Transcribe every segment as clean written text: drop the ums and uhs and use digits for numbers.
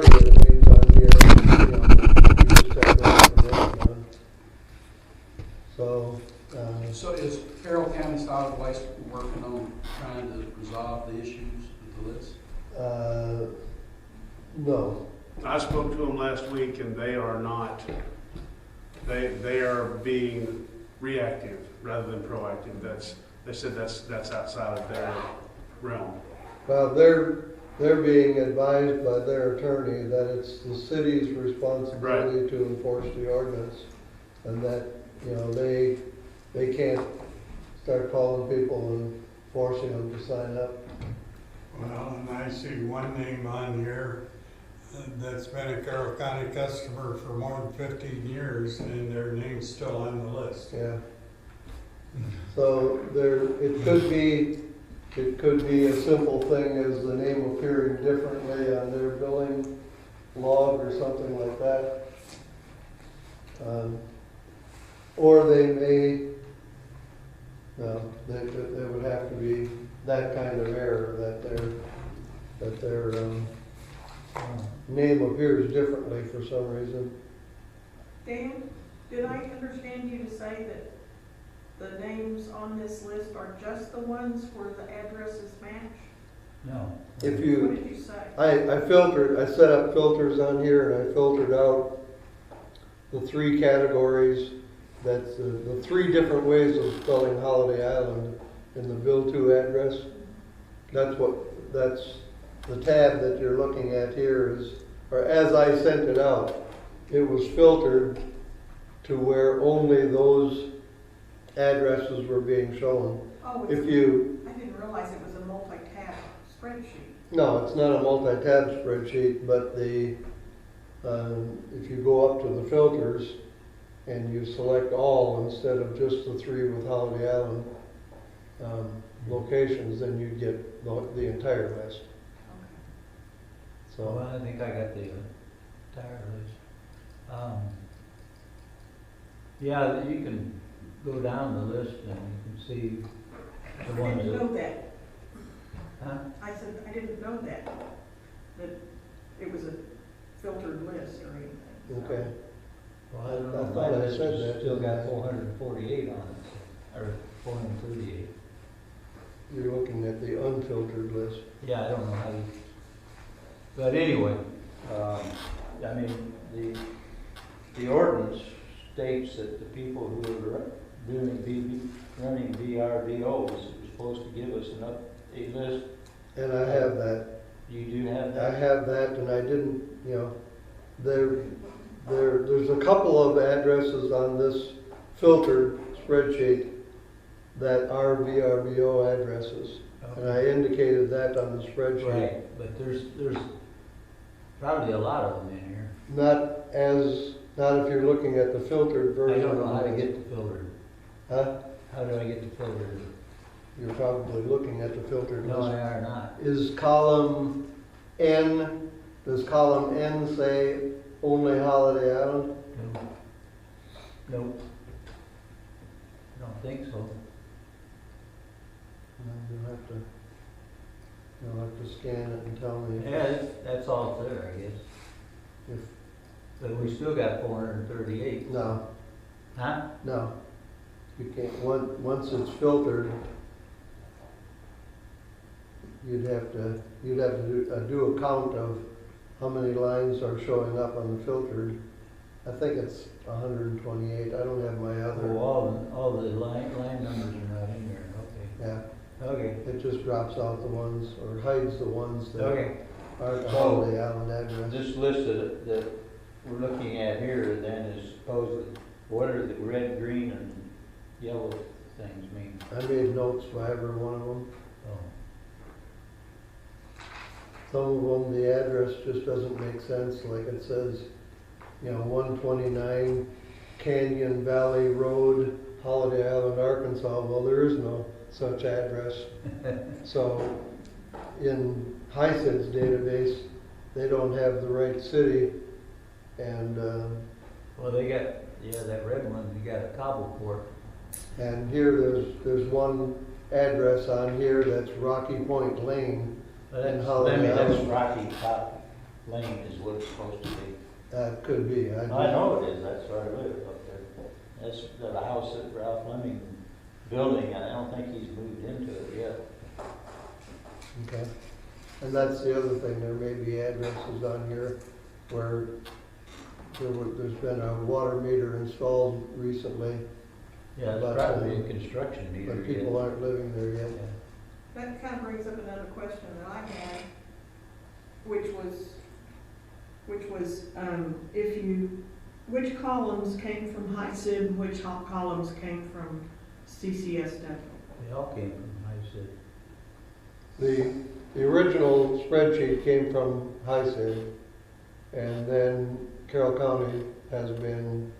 majority of the names on here, you just have that information on. So, So is Carroll County Solid Waste working on trying to resolve the issues with the list? no. I spoke to them last week and they are not, they are being reactive rather than proactive. They said that's outside of their realm. Well, they're being advised by their attorney that it's the city's responsibility to enforce the ordinance, and that, they can't start calling people and forcing them to sign up. Well, and I see one name on here that's been a Carroll County customer for more than 15 years, and their name's still on the list. Yeah. So it could be a simple thing as the name appearing differently on their billing log or something like that. Or they may, there would have to be that kind of error that their name appears differently for some reason. Dan, did I understand you to say that the names on this list are just the ones where the addresses match? No. If What you, did you say? I set up filters on here and I filtered out the three categories. That's the three different ways of spelling Holiday Island in the Bill 2 address. That's the tab that you're looking at here is, or as I sent it out, it was filtered to where only those addresses were being shown. Oh, If you, I didn't realize it was a multi-tab spreadsheet. no, it's not a multi-tab spreadsheet, but if you go up to the filters and you select all instead of just the three with Holiday Island locations, then you get the entire list. Okay. So, Well, I think I got the entire list. Yeah, you can go down the list and you can see the I ones didn't know that, that. huh? I said, I didn't know that it was a filtered list or anything. so. okay. Well, I don't I know, thought my I list said has that, still got didn't I? 448 on it, or 438. You're looking at the unfiltered list. Yeah, I don't know how you, but anyway, I mean, the ordinance states that the people who are running VRBOs are supposed to give us a list. And I have that. You do have I that? have that, and I didn't, there's a couple of addresses on this filtered spreadsheet that are VRBO addresses. And I indicated that on the spreadsheet. Right, but there's probably a lot of them in here. Not if you're looking at the filtered I version. don't know how to of get it. the filtered. Huh? How do I get the filtered? You're probably looking at the filtered No, list. I are not. Is column N, does column N say only Holiday Island? No. Nope. I don't think so. You'll have to scan it and tell me. Yeah, that's all there, I guess. If, But we still got 438. no, Huh? no. You can't, once it's filtered, you'd have to do a count of how many lines are showing up on the filtered. I think it's 128. I don't have my Oh, other. all the line numbers are not in there. Yeah, Okay. it just drops out the ones, or hides the ones that Okay. aren't the So, Holiday Island address. This list that we're looking at here then is supposedly, what are the red, green, and yellow things mean? I made notes by every one of them. Oh. Some of them, the address just doesn't make sense, like it says, 129 Canyon Valley Road, Holiday Island, Arkansas. Well, there is no such address. So in HICID's database, they don't have the right city, and Well, they got, that red one, they got a Cobbleport. and here there's one address on here that's Rocky Point Lane. That's, Holiday that's Island. Rocky Top. Lane is what it's supposed to be. Could be. I know it is, that's where I live up there. That's the house that Ralph Fleming building, and I don't think he's moved into it yet. Okay. And that's the other thing, there may be addresses on here where there's been a water meter installed recently, Yeah, it's But, probably a construction meter but yet. people aren't living there yet. Yeah. That kind of brings up another question that I had, which was, which columns came from HICID and which columns came from CCSW? They all came from HICID. The original spreadsheet came from HICID, and then Carroll County has been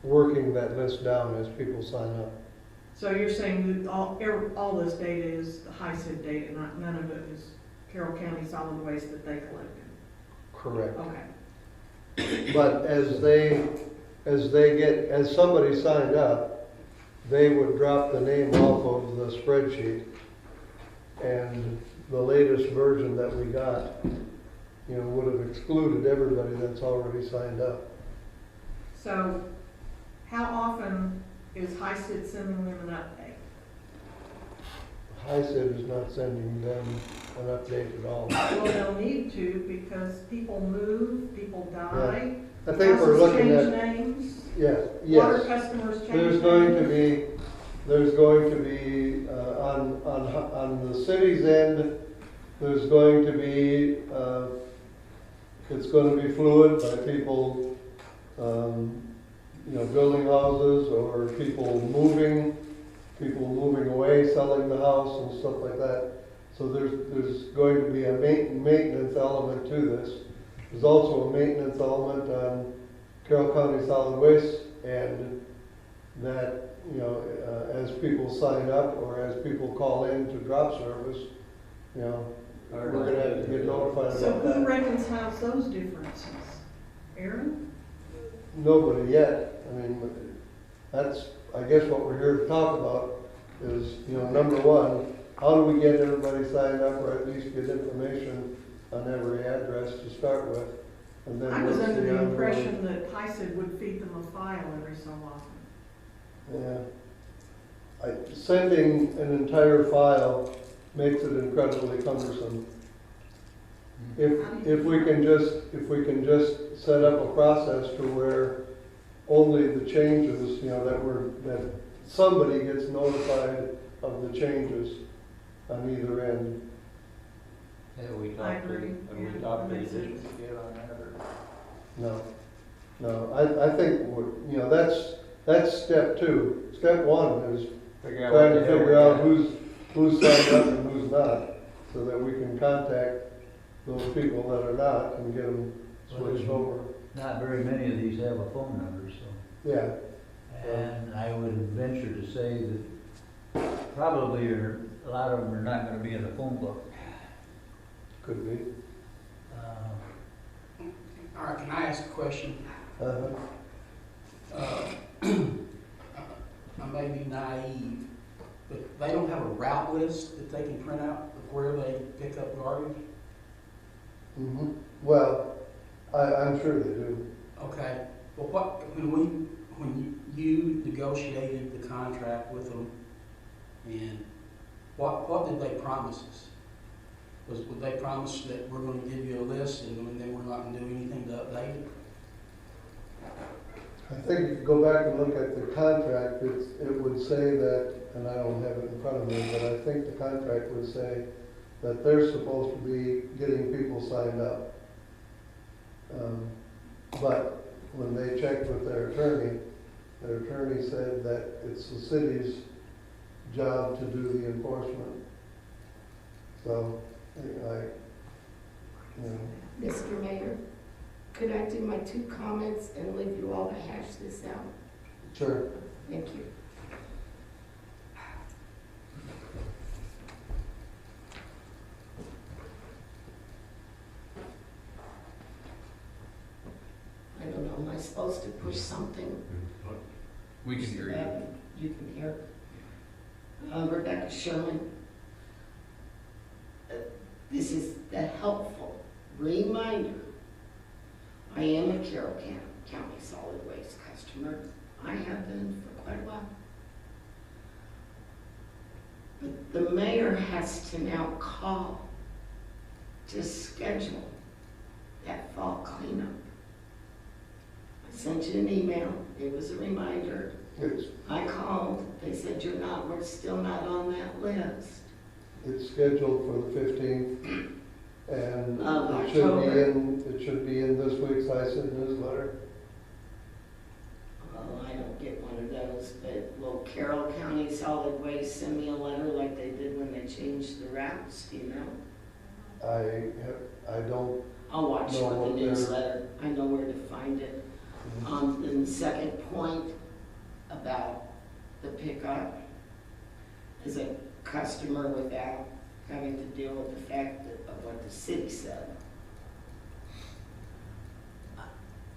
working that list down as people sign up. So you're saying that all this data is the HICID data, none of it is Carroll County solid waste that they collected? Correct. Okay. But as somebody signed up, they would drop the name off of the spreadsheet. And the latest version that we got, would have excluded everybody that's already signed up. So how often is HICID sending them an update? HICID is not sending them an update at all. Well, they'll need to because people move, people die. I think we're looking houses at, change names. yeah, Water yes. customers change There's going to be, on the city's end, there's going to be, it's going to be fluid by people, building houses or people moving away, selling the house and stuff like that. So there's going to be a maintenance element to this. There's also a maintenance element on Carroll County Solid Waste, and that, as people sign up or as people call in to drop service, we're gonna have to get notified So about who that. reconciles those differences? Aaron? Nobody yet. I mean, that's, I guess what we're here to talk about is, number one, how do we get everybody signed up or at least get information on every address to start with? And then I was what's under the ongoing- impression that HICID would feed them a file every so often. Yeah. Sending an entire file makes it incredibly cumbersome. If we can just set up a process to where only the changes, that somebody gets notified of the changes on either end. Have we I talked to, agree. have Yeah, we talked to that the makes sense. district yet on that, or? No, I think, that's step two. Step one is Figure out trying what to the hell figure we out got. who's signed up and who's not, so that we can contact those people that are not and get them switched over. Not very many of these have a phone number, so. Yeah, And I would venture to say that probably a lot of them are not gonna be in the phone book. could be. All right, can I ask a question? I may be naive, but they don't have a route list that they can print out of where they pick up garbage? Well, I'm sure they do. Okay, well, when you negotiated the contract with them, and what did they promise us? Would they promise that we're gonna give you a list and then we're not gonna do anything to update it? I think if you go back and look at the contract, it would say that, and I don't have it in front of me, but I think the contract would say that they're supposed to be getting people signed up. But when they checked with their attorney said that it's the city's job to do the enforcement. So, Mr. Mayor, could I do my 2 comments and leave you all to hash this out? sure. Thank you. I don't know, am I supposed to push something? We can hear you. You can hear. Rebecca Sherman. This is the helpful reminder, I am a Carroll County Solid Waste customer. I have been for quite a while. But the mayor has to now call to schedule that fall cleanup. I sent you an email, it was a reminder. I called, they said we're still not on that list. It's scheduled for the 15th, and Of it should be in this week's ICID newsletter. Well, I don't get one of those, but will Carroll County Solid Waste send me a letter like they did when they changed the routes, do you know? I don't. I'll watch No, for the what they're- newsletter, I know where to find it. Then the second point about the pickup is a customer without having to deal with the fact of what the city said.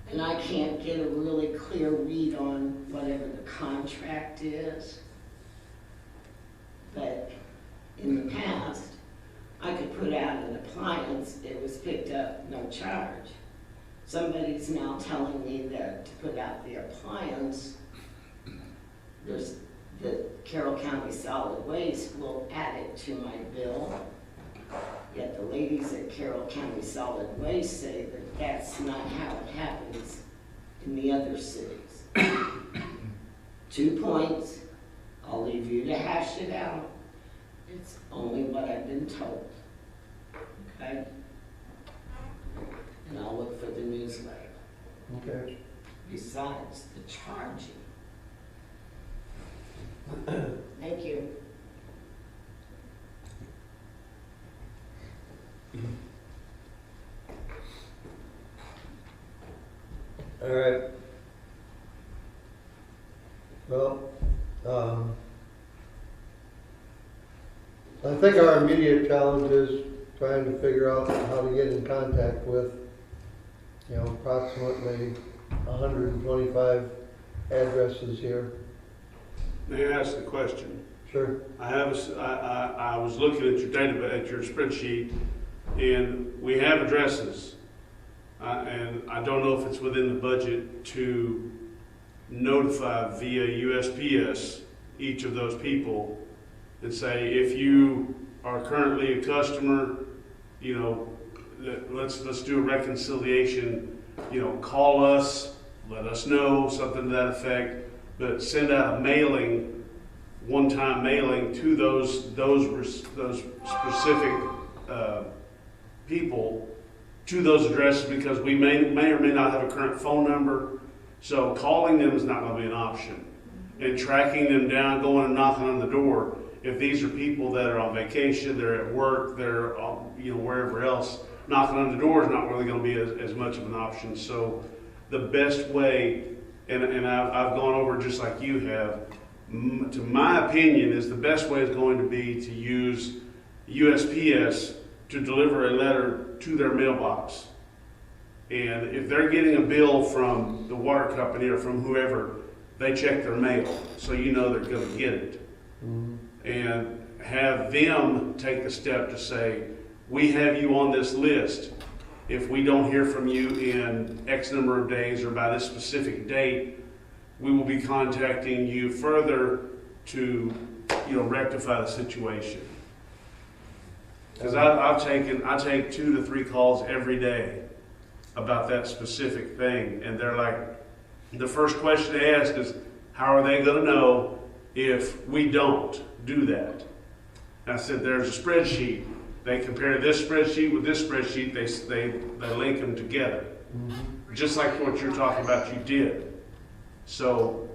And I can't get a really clear read on whatever the contract is. But in the past, I could put out an appliance, it was picked up, no charge. Somebody's now telling me that to put out the appliance, there's the Carroll County Solid Waste will add it to my bill. Yet the ladies at Carroll County Solid Waste say that that's not how it happens in the other cities. 2 points, I'll leave you to hash it out. It's only what I've been told, okay? And I'll look for the newsletter. Okay. Besides the charging. Thank you. All right. Well, I think our immediate challenge is trying to figure out how to get in contact with, approximately 125 addresses here. May I ask a question? Sure. I was looking at your database, at your spreadsheet, and we have addresses. And I don't know if it's within the budget to notify via USPS each of those people and say, if you are currently a customer, let's do a reconciliation, call us, let us know, something to that effect, but send out a mailing, one-time mailing to those specific people to those addresses, because we may or may not have a current phone number, so calling them is not going to be an option. And tracking them down, going and knocking on the door, if these are people that are on vacation, they're at work, they're wherever else, knocking on the door is not really going to be as much of an option. So the best way, and I've gone over just like you have, to my opinion, is the best way is going to be to use USPS to deliver a letter to their mailbox. And if they're getting a bill from the water company or from whoever, they check their mail, so they're going to get it. Mm-hmm. And have them take the step to say, we have you on this list. If we don't hear from you in X number of days or by this specific date, we will be contacting you further to, rectify the situation. Because I take 2 to 3 calls every day about that specific thing, and they're like, the first question they ask is, how are they going to know if we don't do that? And I said, there's a spreadsheet. They compare this spreadsheet with this spreadsheet. They link them together, just like what you're talking about you did. So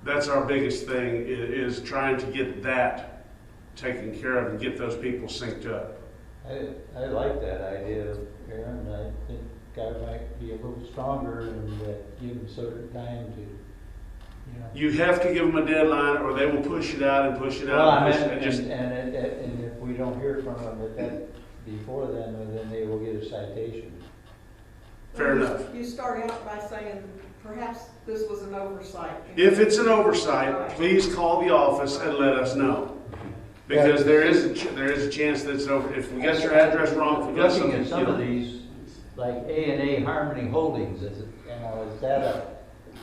that's our biggest thing, is trying to get that taken care of and get those people synced up. I like that idea, Aaron. I think I might be a little stronger and give them certain time to, You have to give them a deadline, or they will push it out and push it out. Well, and I push it, meant, and if we don't hear from them before then they will get a citation. Fair enough. You start out by saying, perhaps this was an oversight. If it's an oversight, please call the office and let us know. Because there is a chance that it's over. If we got your address wrong, if we got Looking something, at some of these, like A&A Harmony Holdings, is it, is that a,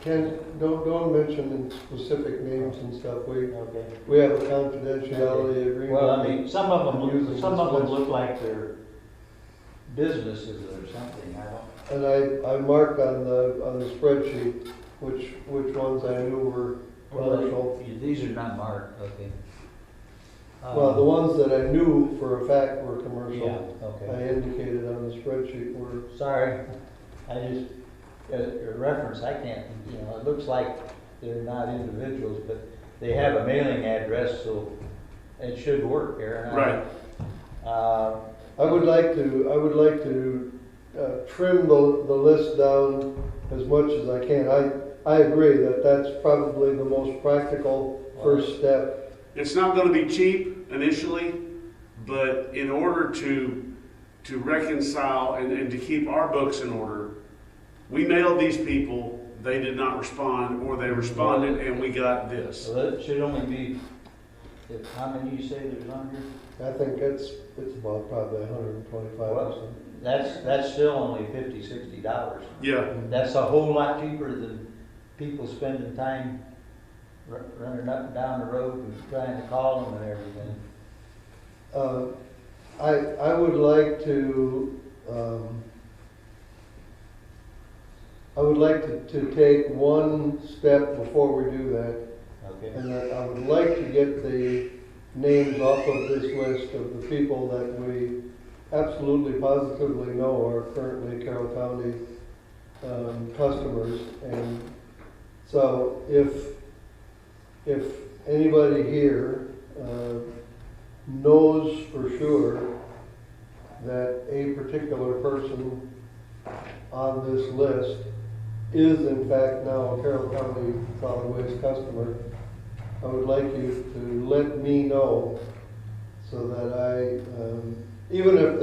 Ken, don't mention specific names and stuff. okay. We have a confidentiality agreement. Well, I mean, some of them Using this look like they're businesses or something, I don't. And I marked on the spreadsheet which ones I knew were commercial. These are not marked, okay. Well, the ones that I knew for a fact were commercial, Yeah, okay. I indicated on the spreadsheet were, Sorry, I just, a reference, I can't, it looks like they're not individuals, but they have a mailing address, so it should work, Aaron. Right. I would like to trim the list down as much as I can. I agree that that's probably the most practical first step. It's not gonna be cheap initially, but in order to reconcile and to keep our books in order, we mailed these people, they did not respond, or they responded and we got this. So that should only be, how many you say there's on here? I think it's about probably 125 or something. That's still only $50-$60. Yeah, That's a whole lot cheaper than people spending time running up and down the road and trying to call them and everything. I would like to take one step before we do that, Okay. and that I would like to get the names off of this list of the people that we absolutely positively know are currently Carroll County customers. And so if anybody here knows for sure that a particular person on this list is in fact now a Carroll County solid waste customer, I would like you to let me know so that even if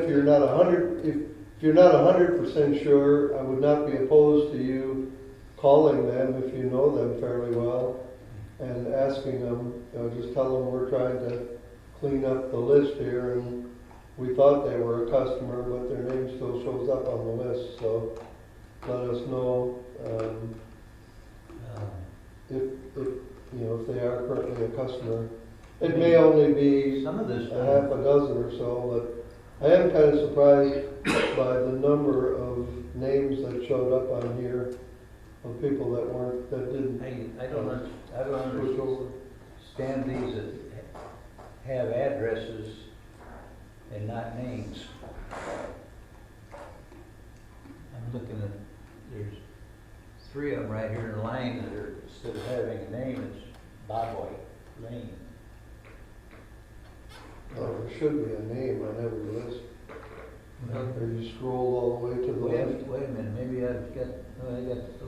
you're not 100% sure, I would not be opposed to you calling them if you know them fairly well and asking them, just tell them we're trying to clean up the list here and we thought they were a customer, but their name still shows up on the list, so let us know if they are currently a customer. It may only be Some of this, a half a dozen or so, but I am kind of surprised by the number of names that showed up on here of people that didn't. I don't understand these that have addresses and not names. I'm looking at, there's 3 of them right here in line that are, instead of having a name, it's Bobway Lane. There should be a name on every list. Or you scroll all the way to the left. Wait a minute, maybe I've got, I've got the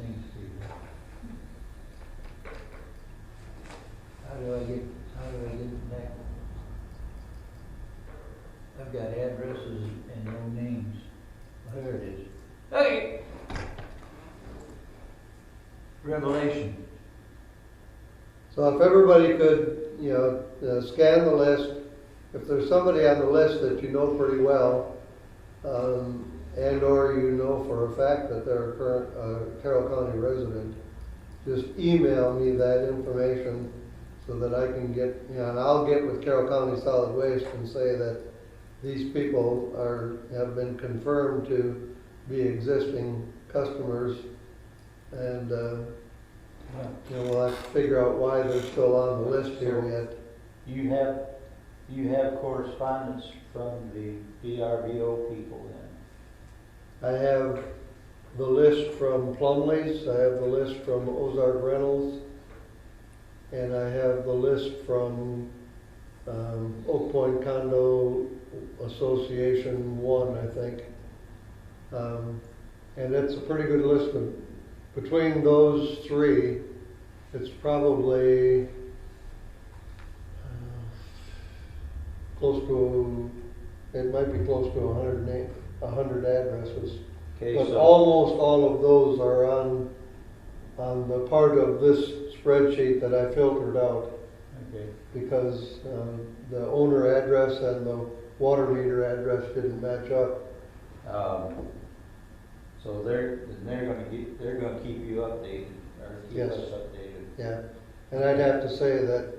things here. How do I get back? I've got addresses and no names. There it is. Okay. Revelation. So if everybody could, scan the list, if there's somebody on the list that you know pretty well, and or you know for a fact that they're a current Carroll County resident, just email me that information so that I can get, and I'll get with Carroll County Solid Waste and say that these people have been confirmed to be existing customers, and we'll have to figure out why they're still on the list here yet. You have correspondence from the VRBO people then? I have the list from Plumley's, I have the list from Ozark Reynolds, and I have the list from Oak Point Condo Association 1, I think. And it's a pretty good list of, between those 3, it's probably it might be close to 100 addresses. Okay, But so almost all of those are on the part of this spreadsheet that I filtered out, okay. because the owner address and the water meter address didn't match up. So they're gonna keep you updated, or keep Yes. us updated. Yeah, and I'd have to say that,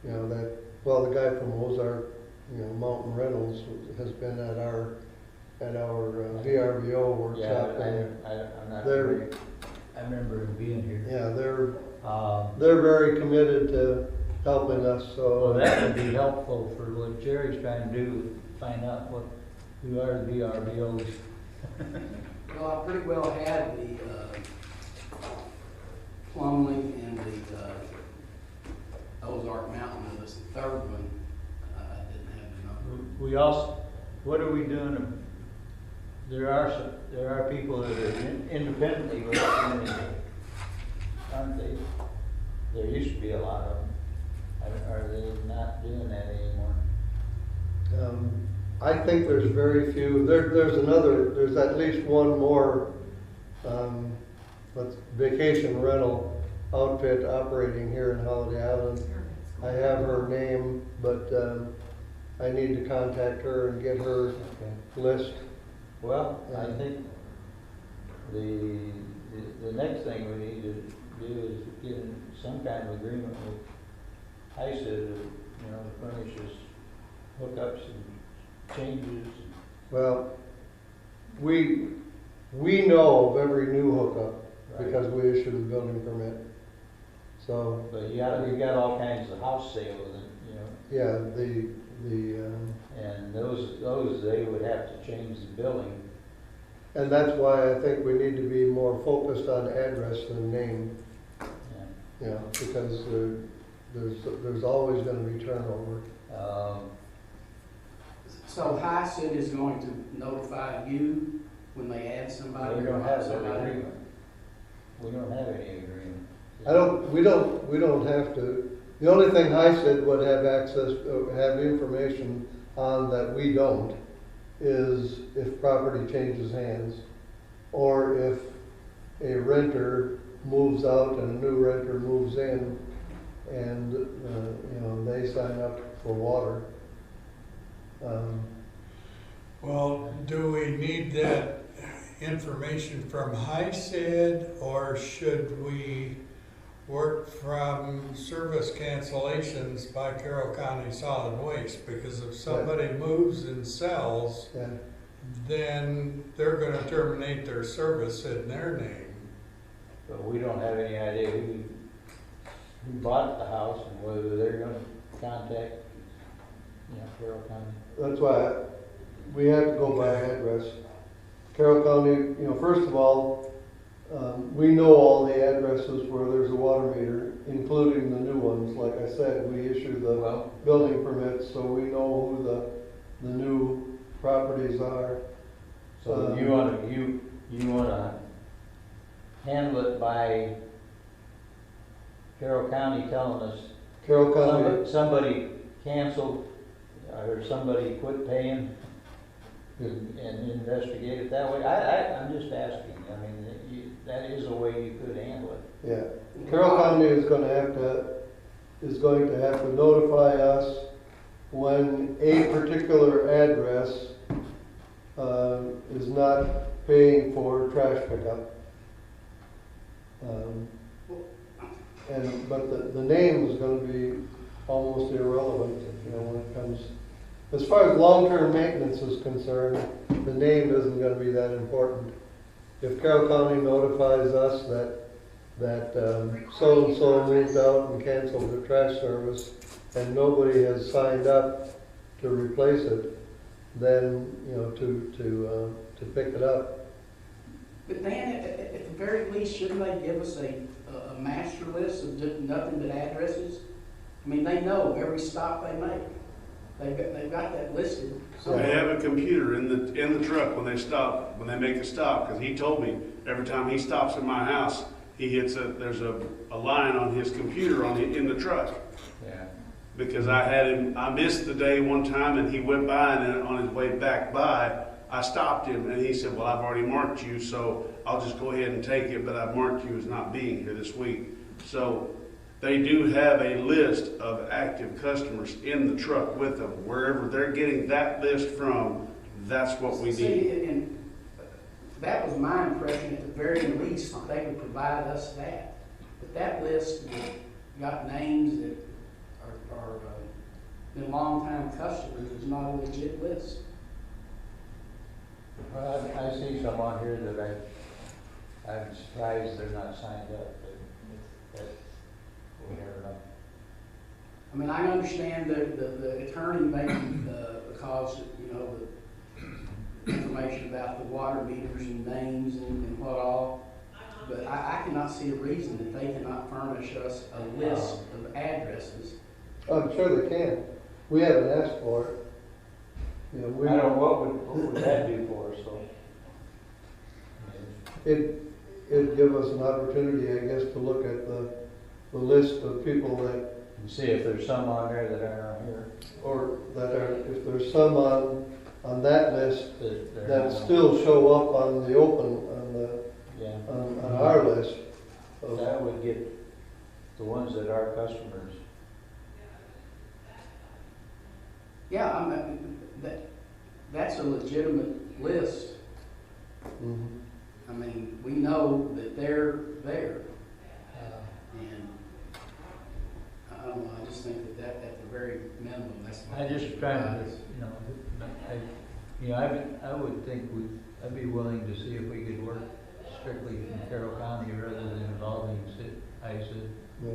you know, well, the guy from Ozark, you know, Mountain Reynolds has been at our VRBO Yeah, workshop. and I'm not they're- very, I remember him being here. Yeah, Um, they're very committed to helping us, Well, so. that would be helpful for what Jerry's trying to do, find out who are the VRBOs. Well, I pretty well had the, Plumley and the, Ozark Mountain, and this third one, I didn't have the number. We also, what are we doing? There are people that are independently represented, aren't they? There used to be a lot of them. Are they not doing that anymore? I think there's very few, there's at least one more, vacation rental outfit operating here in Holiday Island. I have her name, but, I need to contact her and get her Okay. list. Well, I think the next thing we need to do is get in some kind of agreement with HICID, you know, to furnish us hookups and changes. Well, we know of every new hookup because we issued a building permit. So, But you got all kinds of house sales, and, you know, yeah, and those they would have to change the building. and that's why I think we need to be more focused on address than name, Yeah. you know, because there's always gonna be turnover. So HICID is going to notify you when they add somebody? We or don't hire have an somebody? agreement. We don't have any agreement. We don't have to, the only thing HICID would have access, have information on that we don't, is if property changes hands, or if a renter moves out and a new renter moves in, and, you know, they sign up for water. Well, do we need that information from HICID, or should we work from service cancellations by Carroll County Solid Waste? Because if somebody moves and sells, Yeah, then they're gonna terminate their service in their name. But we don't have any idea who bought the house and whether they're gonna contact, you know, Carroll County. that's why we have to go by address. Carroll County, you know, first of all, we know all the addresses where there's a water meter, including the new ones. Like I said, we issue the Well, building permits, so we know who the new properties are. so you wanna handle it by Carroll County telling us Carroll County, somebody canceled, or somebody quit paying, and investigate it that way? I'm just asking, I mean, that is a way you could handle it. yeah. Carroll County is going to have to notify us when a particular address is not paying for trash pickup. But the name is going to be almost irrelevant, you know, when it comes. As far as long-term maintenance is concerned, the name isn't going to be that important. If Carroll County notifies us that so-and-so moved out and canceled their trash service, and nobody has signed up to replace it, then, you know, to pick it up. But Dan, at the very least, shouldn't they give us a master list of just nothing but addresses? I mean, they know every stop they make. They've got that listed. So They have a computer in the truck when they make a stop, because he told me every time he stops at my house, he hits there's a line on his computer in the truck. Yeah. Because I missed the day one time, and he went by, and then on his way back by, I stopped him, and he said, well, I've already marked you, so I'll just go ahead and take it, but I've marked you as not being here this week. So they do have a list of active customers in the truck with them. Wherever they're getting that list from, that's what we See, need. and that was my impression, at the very least, they would provide us that. But that list got names that are been longtime customers, is not a legit list. Well, I see some on here that I'm surprised they're not signed up, but we never know. I mean, I understand the attorney maybe, because, you know, the information about the water meters and names and what all, but I cannot see a reason that they cannot furnish us a list of addresses. I'm sure they can. We haven't asked for it. You know, I don't know, what would that do for us, though? it'd give us an opportunity, I guess, to look at the list of people that, And see if there's some on there that aren't on here. or that are, if there's some on that list They're that not on. still show up on the open, Yeah. on our list. of- That would get the ones that are customers. Yeah, I mean, that's a legitimate list. Mhm. I mean, we know that they're there, and I don't know, I just think that at the very minimum, that's. I just trying to, I would think I'd be willing to see if we could work strictly in Carroll County rather than involving ISID. Yeah.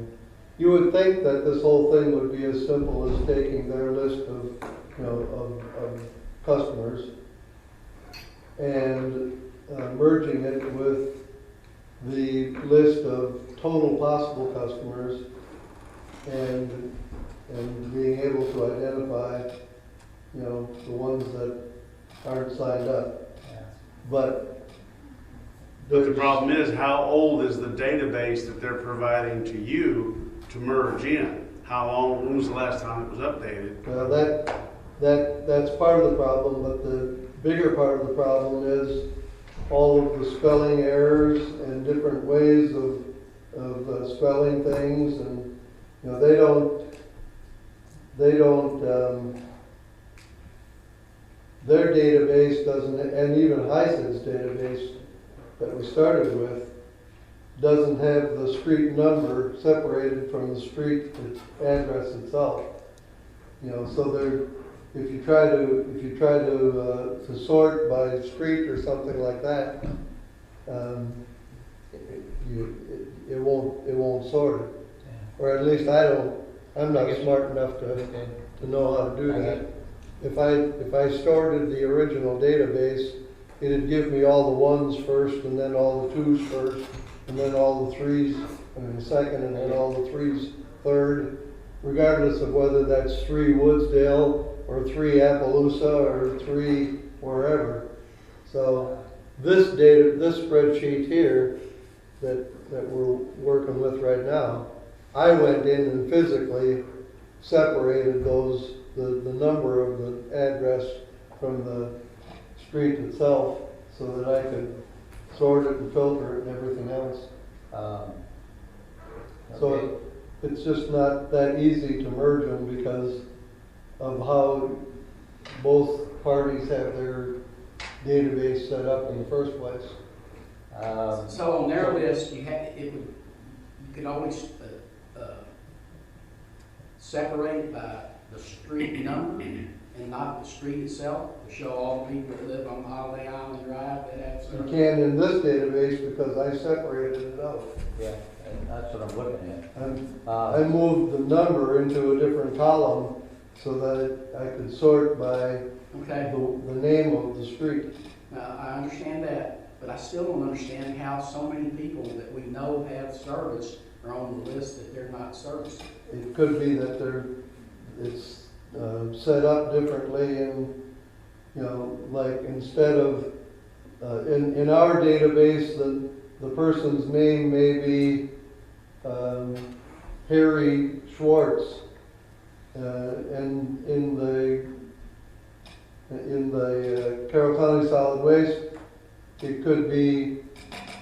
You would think that this whole thing would be as simple as taking their list of, you know, of customers and merging it with the list of total possible customers and being able to identify, you know, the ones that aren't signed up. Yeah. But But the there's- problem is, how old is the database that they're providing to you to merge in? How long, when was the last time it was updated? Well, that's part of the problem, but the bigger part of the problem is all of the spelling errors and different ways of spelling things, and, you know, they don't, their database doesn't, and even HICID's database that we started with, doesn't have the street number separated from the street address itself. You know, so there, if you try to sort by street or something like that, it won't sort it. Or at least I'm not smart enough to know how to do that. If I sorted the original database, it'd give me all the ones first, and then all the twos first, and then all the threes second, and then all the threes third, regardless of whether that's 3 Woodsdale or 3 Appaloosa or 3 wherever. So this spreadsheet here that we're working with right now, I went in and physically separated the number of the address from the street itself, so that I could sort it and filter it and everything else. So it's just not that easy to merge them because of how both parties have their database set up in the first place. So on their list, you could always separate by the street number and not the street itself, to show all the people that live on Holiday Island Drive that have You service. can in this database because I separated it out. Yeah, and that's what I'm looking at. I moved the number into a different column so that I could sort by Okay, the name of the street. now, I understand that, but I still don't understand how so many people that we know have service are on the list that they're not serviced. It could be that it's set up differently, and, you know, like instead of, in our database, the person's name may be Harry Schwartz, and in the Carroll County Solid Waste, it could be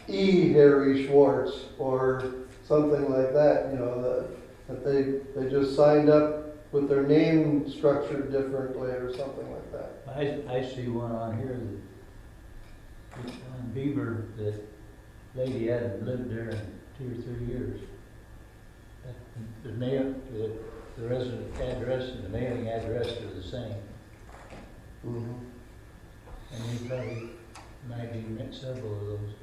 E. Harry Schwartz, or something like that, you know, that they just signed up with their name structured differently or something like that. I see one on here that, on Beaver, that lady hadn't lived there in 2 or 3 years. The mail, the resident address and the mailing address are the same. Mhm. And you probably might have met several of those.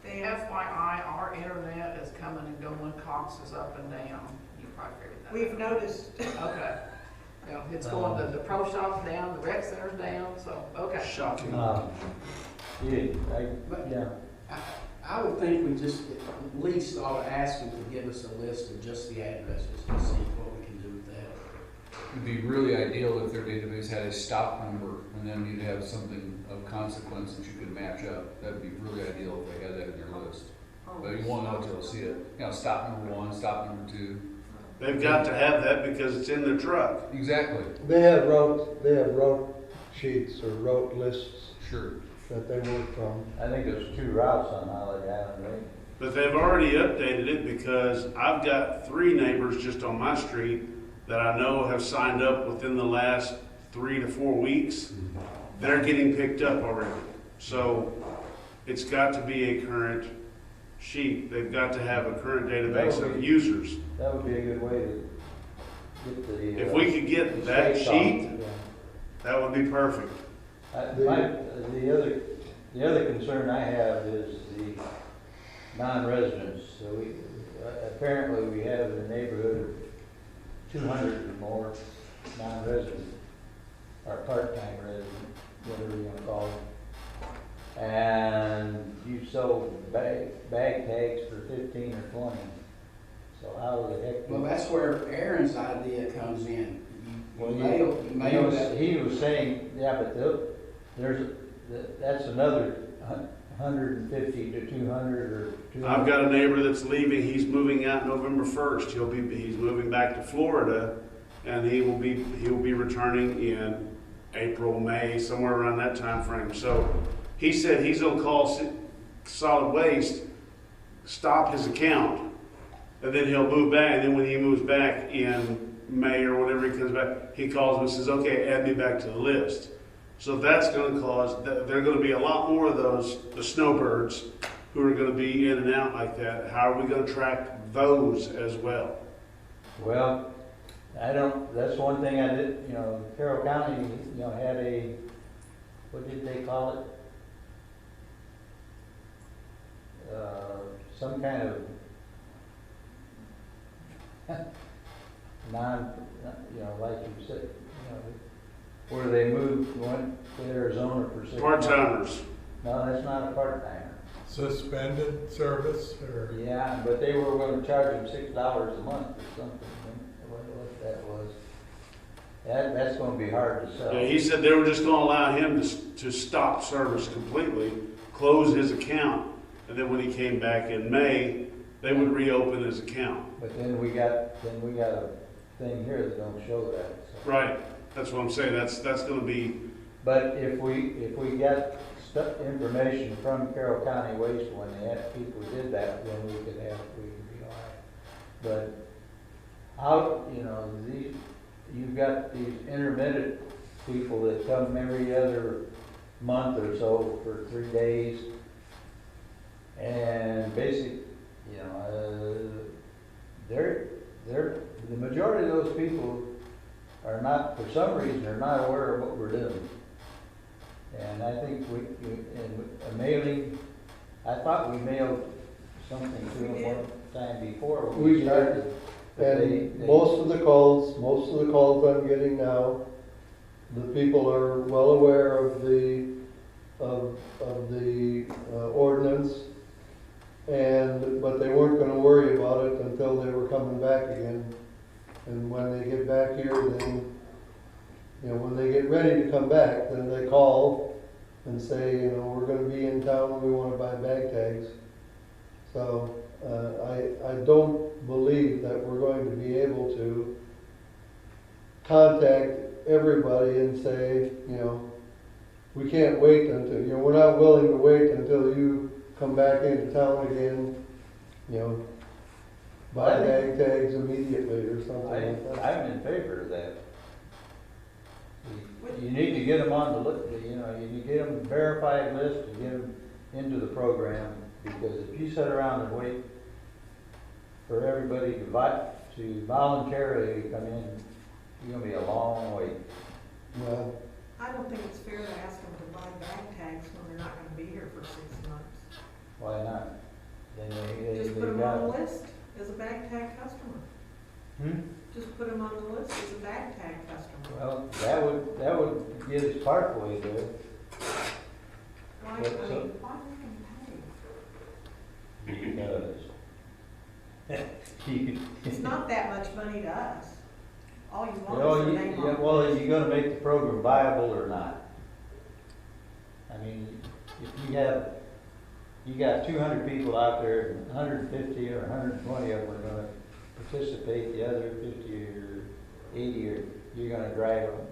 FYI, our internet is coming and going, Cox is up and down. You probably figured that out. We've noticed. Okay. Yeah, it's going, the pro shop's down, the rec center's down, so, okay. Shocking. Yeah, I would think we just at least ought to ask them to give us a list of just the addresses and see what we can do with that. It'd be really ideal if their database had a stop number, and then you'd have something of consequence that you could match up. That'd be really ideal if they had that in their list. But you won't know until you see it. You know, stop number 1, stop number 2. They've got to have that because it's in their truck. Exactly. They have route sheets or route lists Sure. that they work from. I think there's 2 routes on Holiday Island, right? But they've already updated it because I've got 3 neighbors just on my street that I know have signed up within the last 3 to 4 weeks. They're getting picked up already. So it's got to be a current sheet. They've got to have a current database of users. That would be a good way to get the. If we could get that state sheet, off, yeah. that would be perfect. The other concern I have is the non-residents. So apparently we have in the neighborhood of 200 or more non-residents, or part-time residents, whatever you want to call them. And you sold bag tags for 15 or 20. So how the heck? Well, that's where Aaron's idea comes in. Well, You mail that. he was saying, yeah, but that's another 150 to 200 or 200. I've got a neighbor that's leaving. He's moving out November 1st. He's moving back to Florida, and he will be returning in April, May, somewhere around that time frame. So he said he's gonna call Solid Waste, stop his account, and then he'll move back. And then when he moves back in May or whenever he comes back, he calls me and says, "Okay, add me back to the list." So that's going to cause, there are going to be a lot more of those, the snowbirds, who are going to be in and out like that. How are we going to track those as well? Well, that's one thing I did, you know, Carroll County, you know, had what did they call it? Some kind of like you said, you know, where they went to Arizona for 6 months. Part-timers. No, that's not a part-timer. Suspended service or? Yeah, but they were gonna charge them $6 a month or something, what that was. That's gonna be hard to sell. Yeah, he said they were just going to allow him to stop service completely, close his account, and then when he came back in May, they would reopen his account. But then we got a thing here that don't show that, so. Right. That's what I'm saying. That's going to be. But if we get information from Carroll County Waste when they had people who did that, then we could be all right. But how, you know, you've got these intermittent people that come every other month or so for 3 days, and basically, you know, the majority of those people are not, for some reason, are not aware of what we're doing. And I think in a mailing, I thought we mailed something to them one time before when we started. And most of the calls I'm getting now, the people are well aware of the ordinance, but they weren't gonna worry about it until they were coming back again. And when they get back here, then, you know, when they get ready to come back, then they call and say, you know, we're gonna be in town, we wanna buy bag tags. So, I don't believe that we're going to be able to contact everybody and say, you know, we can't wait until, you know, we're not willing to wait until you come back into town again you know, buy bag tags immediately or something like that. I'm in favor of that. You need to get them on the list, you know, you need to get them verified list and get them into the program, because if you sit around and wait for everybody to voluntarily come in, you're gonna be a long wait. Well, I don't think it's fair to ask them to buy bag tags when they're not gonna be here for 6 months. Why not? Then they Just put them on the list as a bag tag customer. Hmm? Just put them on the list as a bag tag customer. Well, that would get us partway there. Why, I But mean, so- why make them pay? It's not that much money to us. All you want Well, is you, their name yeah, on well, it. are you gonna make the program viable or not? I mean, if you got 200 people out there, and 150 or 120 of them are gonna participate, the other 50 or 80 are, you're gonna drag them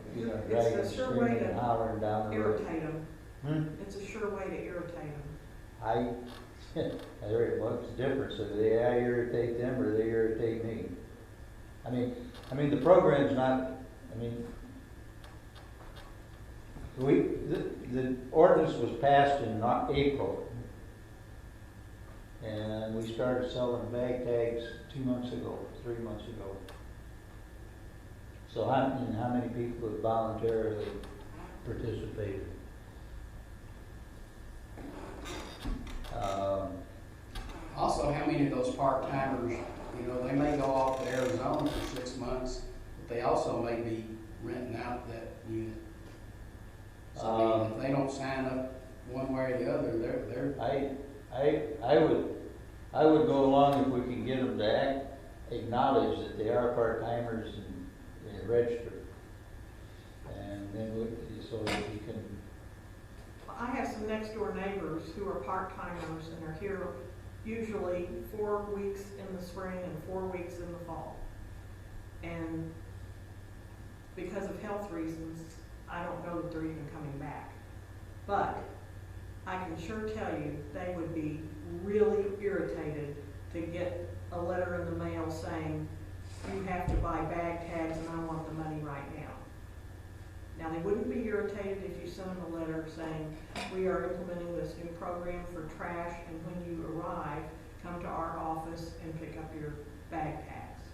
It's a sure way screaming to and hollering down the road. Irritate them. Hmm? It's a sure way to irritate them. What's the difference? Do I irritate them or they irritate me? I mean, the program's not, I mean, the ordinance was passed in April. And we started selling bag tags 2 months ago, 3 months ago. So how many people have voluntarily participated? Also, how many of those part-timers, you know, they may go off to Arizona for 6 months, but they also may be renting out that unit. So, I mean, if they don't sign up one way or the other, they're. I would go along if we can get them to acknowledge that they are part-timers and register. And then so that you can, I have some next door neighbors who are part-timers and are here usually 4 weeks in the spring and 4 weeks in the fall. And because of health reasons, I don't know that they're even coming back. But I can sure tell you, they would be really irritated to get a letter in the mail saying, you have to buy bag tags and I want the money right now. Now, they wouldn't be irritated if you sent them a letter saying, we are implementing this new program for trash, and when you arrive, come to our office and pick up your bag tags.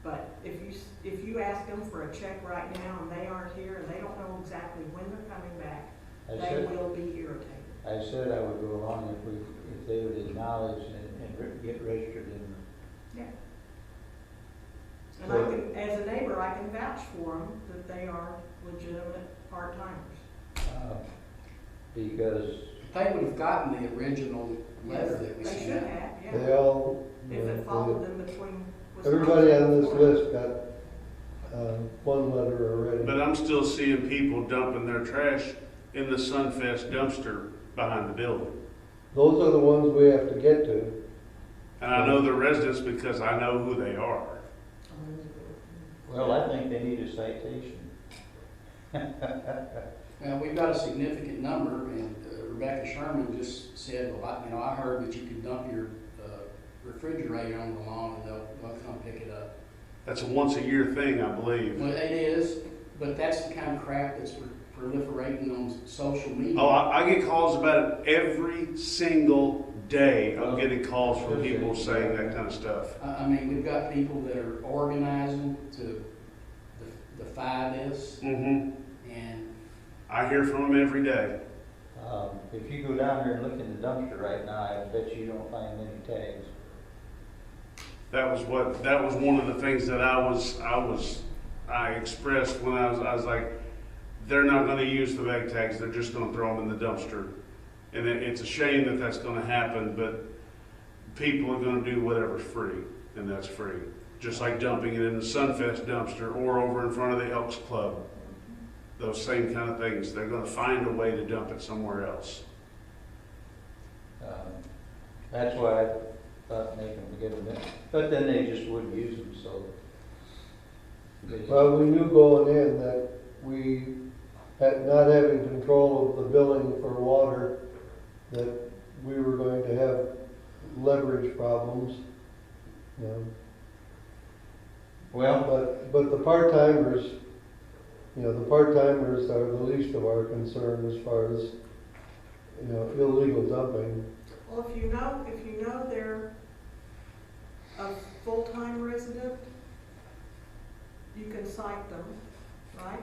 But if you ask them for a check right now and they aren't here and they don't know exactly when they're coming back, they will be irritated. I said I would go along if they would acknowledge and get registered in. Yeah. And I can, as a neighbor, I can vouch for them that they are legitimate part-timers. Because They would have gotten the original letter that we They sent should out. have, yeah. they all, you If know, it followed them between. everybody on this Wisconsin and list got one letter already. But I'm still seeing people dumping their trash in the Sunfest dumpster behind the building. Those are the ones we have to get to. And I know the residents because I know who they are. well, I think they need a citation. Well, we've got a significant number, and Rebecca Sherman just said, well, I heard that you could dump your refrigerator on the lawn and they'll come pick it up. That's a once a year thing, I believe. Well, it is, but that's the kind of crap that's proliferating on social media. Oh, I get calls about it every single day. I'm getting calls from people saying that kind of stuff. I mean, we've got people that are organizing to defy this, Mm-hmm. and I hear from them every day. If you go down there and look in the dumpster right now, I bet you don't find any tags. That was one of the things that I expressed when I was like, they're not going to use the bag tags. They're just going to throw them in the dumpster. And it's a shame that that's going to happen, but people are going to do whatever's free, and that's free. Just like dumping it in the Sunfest dumpster or over in front of the Elks Club. Those same kind of things. They're going to find a way to dump it somewhere else. That's why I thought making them get them in, but then they just wouldn't use them, so. Well, we knew going in that we had not having control of the billing for water, that we were going to have leverage problems, you know. Well, But the part-timers, you know, the part-timers are the least of our concern as far as, you know, illegal dumping. Well, if you know they're a full-time resident, you can cite them, right?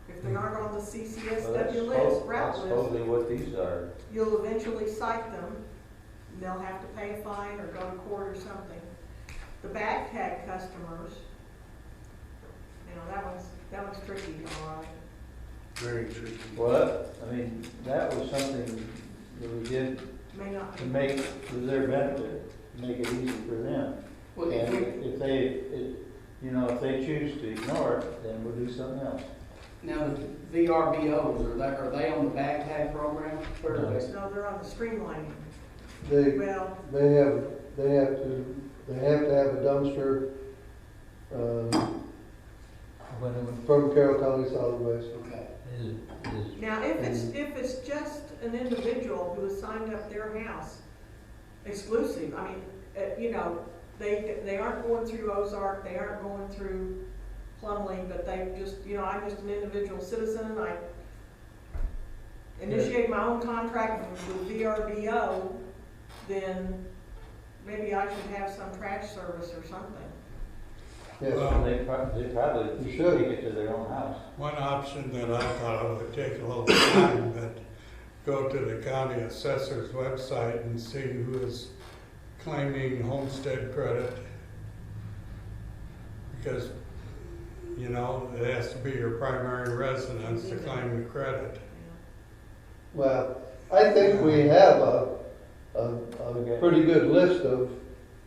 If they aren't on the well, that's CCSW list, route that's list, supposedly what these are. you'll eventually cite them. And they'll have to pay a fine or go to court or something. The bag tag customers, you know, that one's tricky, all right. Very tricky. Well, I mean, that was something that we did May not to be. make, for their benefit, to make it easy for them. Well, And if if they choose to ignore it, then we'll do something else. now the VRBOs, are they on the bag tag program? Where are they? No, they're on the streamlining. They, Well, they have to have a dumpster, from Carroll County Solid Waste. Okay. now, if it's just an individual who has signed up their house exclusive, I mean, you know, they aren't going through Ozark, they aren't going through Plumley, but they just, you know, I'm just an individual citizen, I initiate my own contract with VRBO, then maybe I should have some trash service or something. Yes, Well, They probably You should. take it to their own house. One option that I thought of would take a little time, but go to the county assessor's website and see who is claiming homestead credit. Because, you know, it has to be your primary residence to claim the credit. well, I think we have a pretty good list of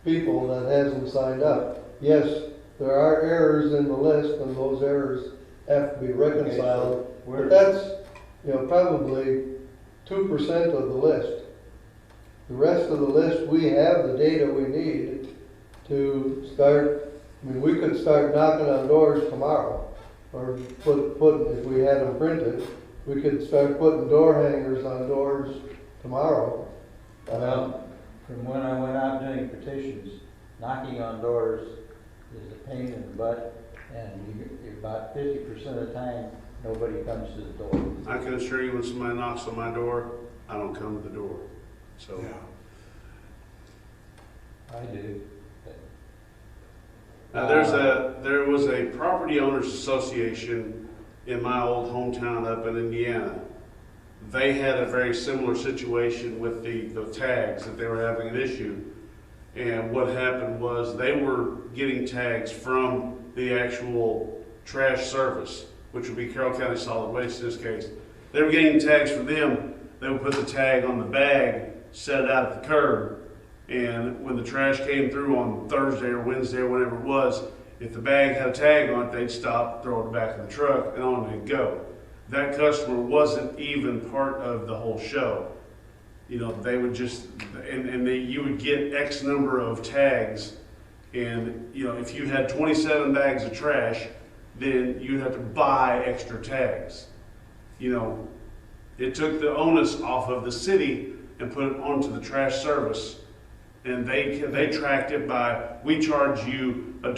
people that hasn't signed up. Yes, there are errors in the list, and those errors have to be reconciled. Where- But that's, you know, probably 2% of the list. The rest of the list, we have the data we need to start, I mean, we could start knocking on doors tomorrow, or putting, if we had them printed, we could start putting door hangers on doors tomorrow. Well, from when I went out doing petitions, knocking on doors is a pain in the butt, and you're about 50% of the time, nobody comes to the door. I can assure you when somebody knocks on my door, I don't come to the door. So, Yeah. I do. now there was a property owners association in my old hometown up in Indiana. They had a very similar situation with the tags, that they were having an issue. And what happened was they were getting tags from the actual trash service, which would be Carroll County Solid Waste in this case. They were getting tags from them. They would put the tag on the bag, set it out at the curb, and when the trash came through on Thursday or Wednesday or whatever it was, if the bag had a tag on it, they'd stop, throw it back in the truck, and on they'd go. That customer wasn't even part of the whole show. You know, they would just, you would get X number of tags, and, you know, if you had 27 bags of trash, then you'd have to buy extra tags. You know, it took the onus off of the city and put it onto the trash service, and they tracked it by, we charge you $1,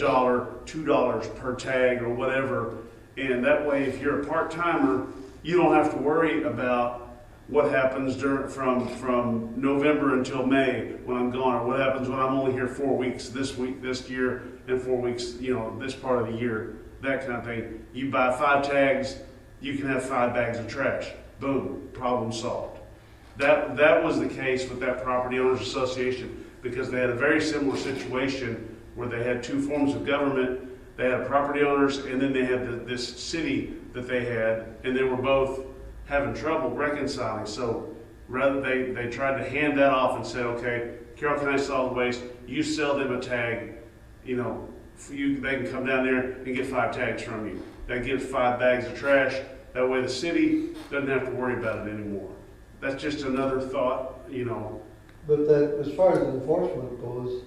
$2 per tag or whatever, and that way if you're a part-timer, you don't have to worry about what happens from November until May when I'm gone, or what happens when I'm only here 4 weeks this year, and 4 weeks, you know, this part of the year, that kind of thing. You buy 5 tags, you can have 5 bags of trash. Boom, problem solved. That was the case with that property owners association, because they had a very similar situation where they had 2 forms of government. They had property owners, and then they had this city that they had, and they were both having trouble reconciling. So rather they tried to hand that off and said, okay, Carroll County Solid Waste, you sell them a tag, you know, they can come down there and get 5 tags from you. That gives 5 bags of trash. That way the city doesn't have to worry about it anymore. That's just another thought, you know. But that, as far as enforcement goes,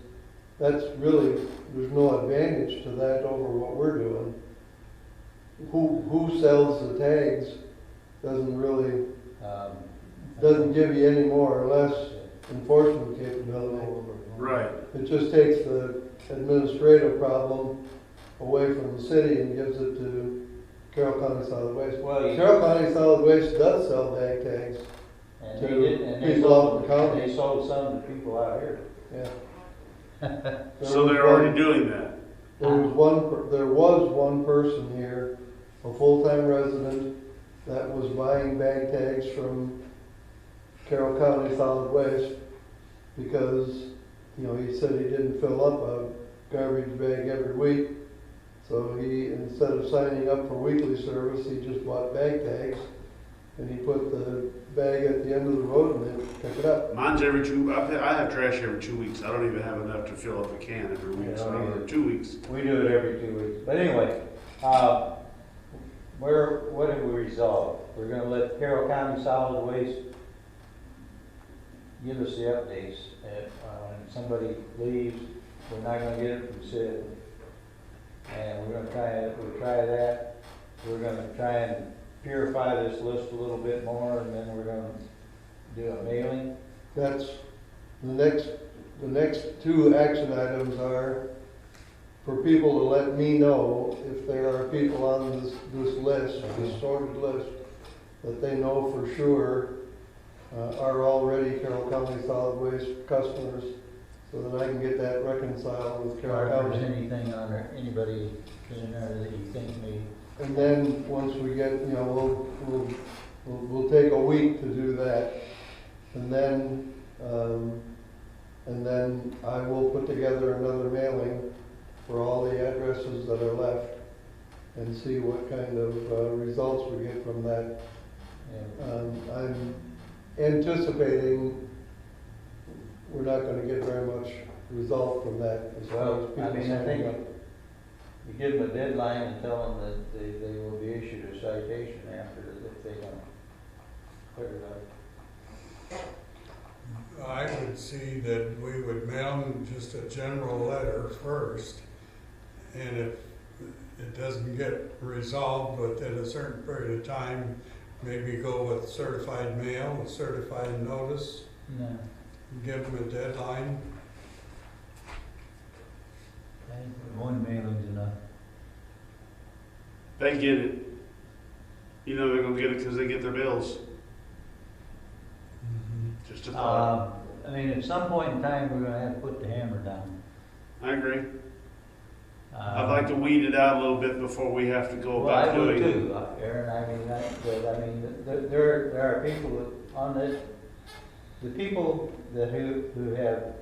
that's really, there's no advantage to that over what we're doing. Who sells the tags doesn't really, doesn't give you any more or less enforcement capability. Right. It just takes the administrative problem away from the city and gives it to Carroll County Solid Waste. Well, Carroll County Solid Waste does sell bag tags. and to they did, and they people out in the sold, county. they sold some to people out here. Yeah. So they're already doing that. There was one person here, a full-time resident, that was buying bag tags from Carroll County Solid Waste because, he said he didn't fill up a garbage bag every week. So he, instead of signing up for weekly service, he just bought bag tags and he put the bag at the end of the road and they pick it up. Mine's every I have trash every 2 weeks. I don't even have enough to fill up a can every week, Yeah, so me every either. 2 weeks. We do it every 2 weeks. But anyway, what have we resolved? We're gonna let Carroll County Solid Waste give us the updates. When somebody leaves, we're not gonna get it from Sid. And we're gonna try that. We're gonna try and purify this list a little bit more, and then we're gonna do a mailing. That's, the next two action items are for people to let me know if there are people on this list, this sorted list, that they know for sure are already Carroll County Solid Waste customers, so that I can get that reconciled with Carroll If there's County. anything on there, anybody in there that you think may, And then, once we get, we'll take a week to do that. And then I will put together another mailing for all the addresses that are left and see what kind of results we get from that. I'm anticipating we're not gonna get very much result from that as far as well, people I mean, I signing think up. you give them a deadline and tell them that they will be issued a citation after, if they don't clear it up. I would see that we would mail them just a general letter first, and if it doesn't get resolved within a certain period of time, maybe go with certified mail, with certified notice, No, give them a deadline. I think one mailing's enough. They get it. They're gonna get it because they get their bills. Just a thought. I mean, at some point in time, we're gonna have to put the hammer down. I agree. I'd like to weed it out a little bit before we have to go Well, I about would doing. too, Aaron, there are people that on this, the people who have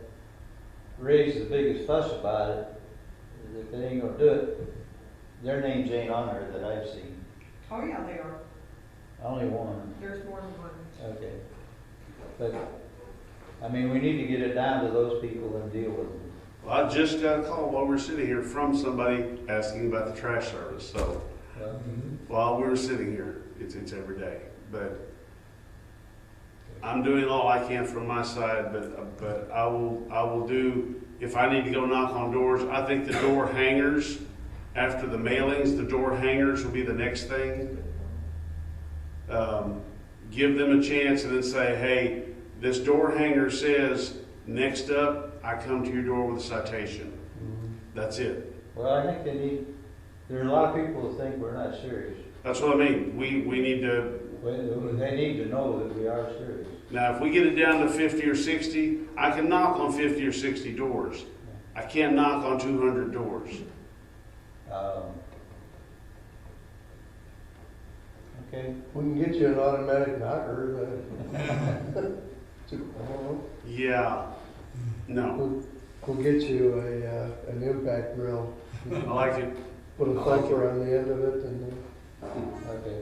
raised the biggest fuss about it, if they ain't gonna do it, their names ain't on there that I've seen. Oh, yeah, they are. Only one, There's more than one. okay. But, I mean, we need to get it down to those people and deal with them. Well, I just got a call while we were sitting here from somebody asking about the trash service, so Well, while we were sitting here, it's every day. But I'm doing all I can from my side, but I will do, if I need to go knock on doors, I think the door hangers, after the mailings, the door hangers will be the next thing. Give them a chance and then say, hey, this door hanger says, next up, I come to your door with a citation. That's it. well, I think there are a lot of people that think we're not serious. That's what I mean. We need to, They need to know that we are serious. now if we get it down to 50 or 60, I can knock on 50 or 60 doors. I can't knock on 200 doors. Okay, We can get you an automatic knocker, I don't know. Yeah, no, We'll get you an impact drill. I like it. Put a I like thumper on the end of it and okay.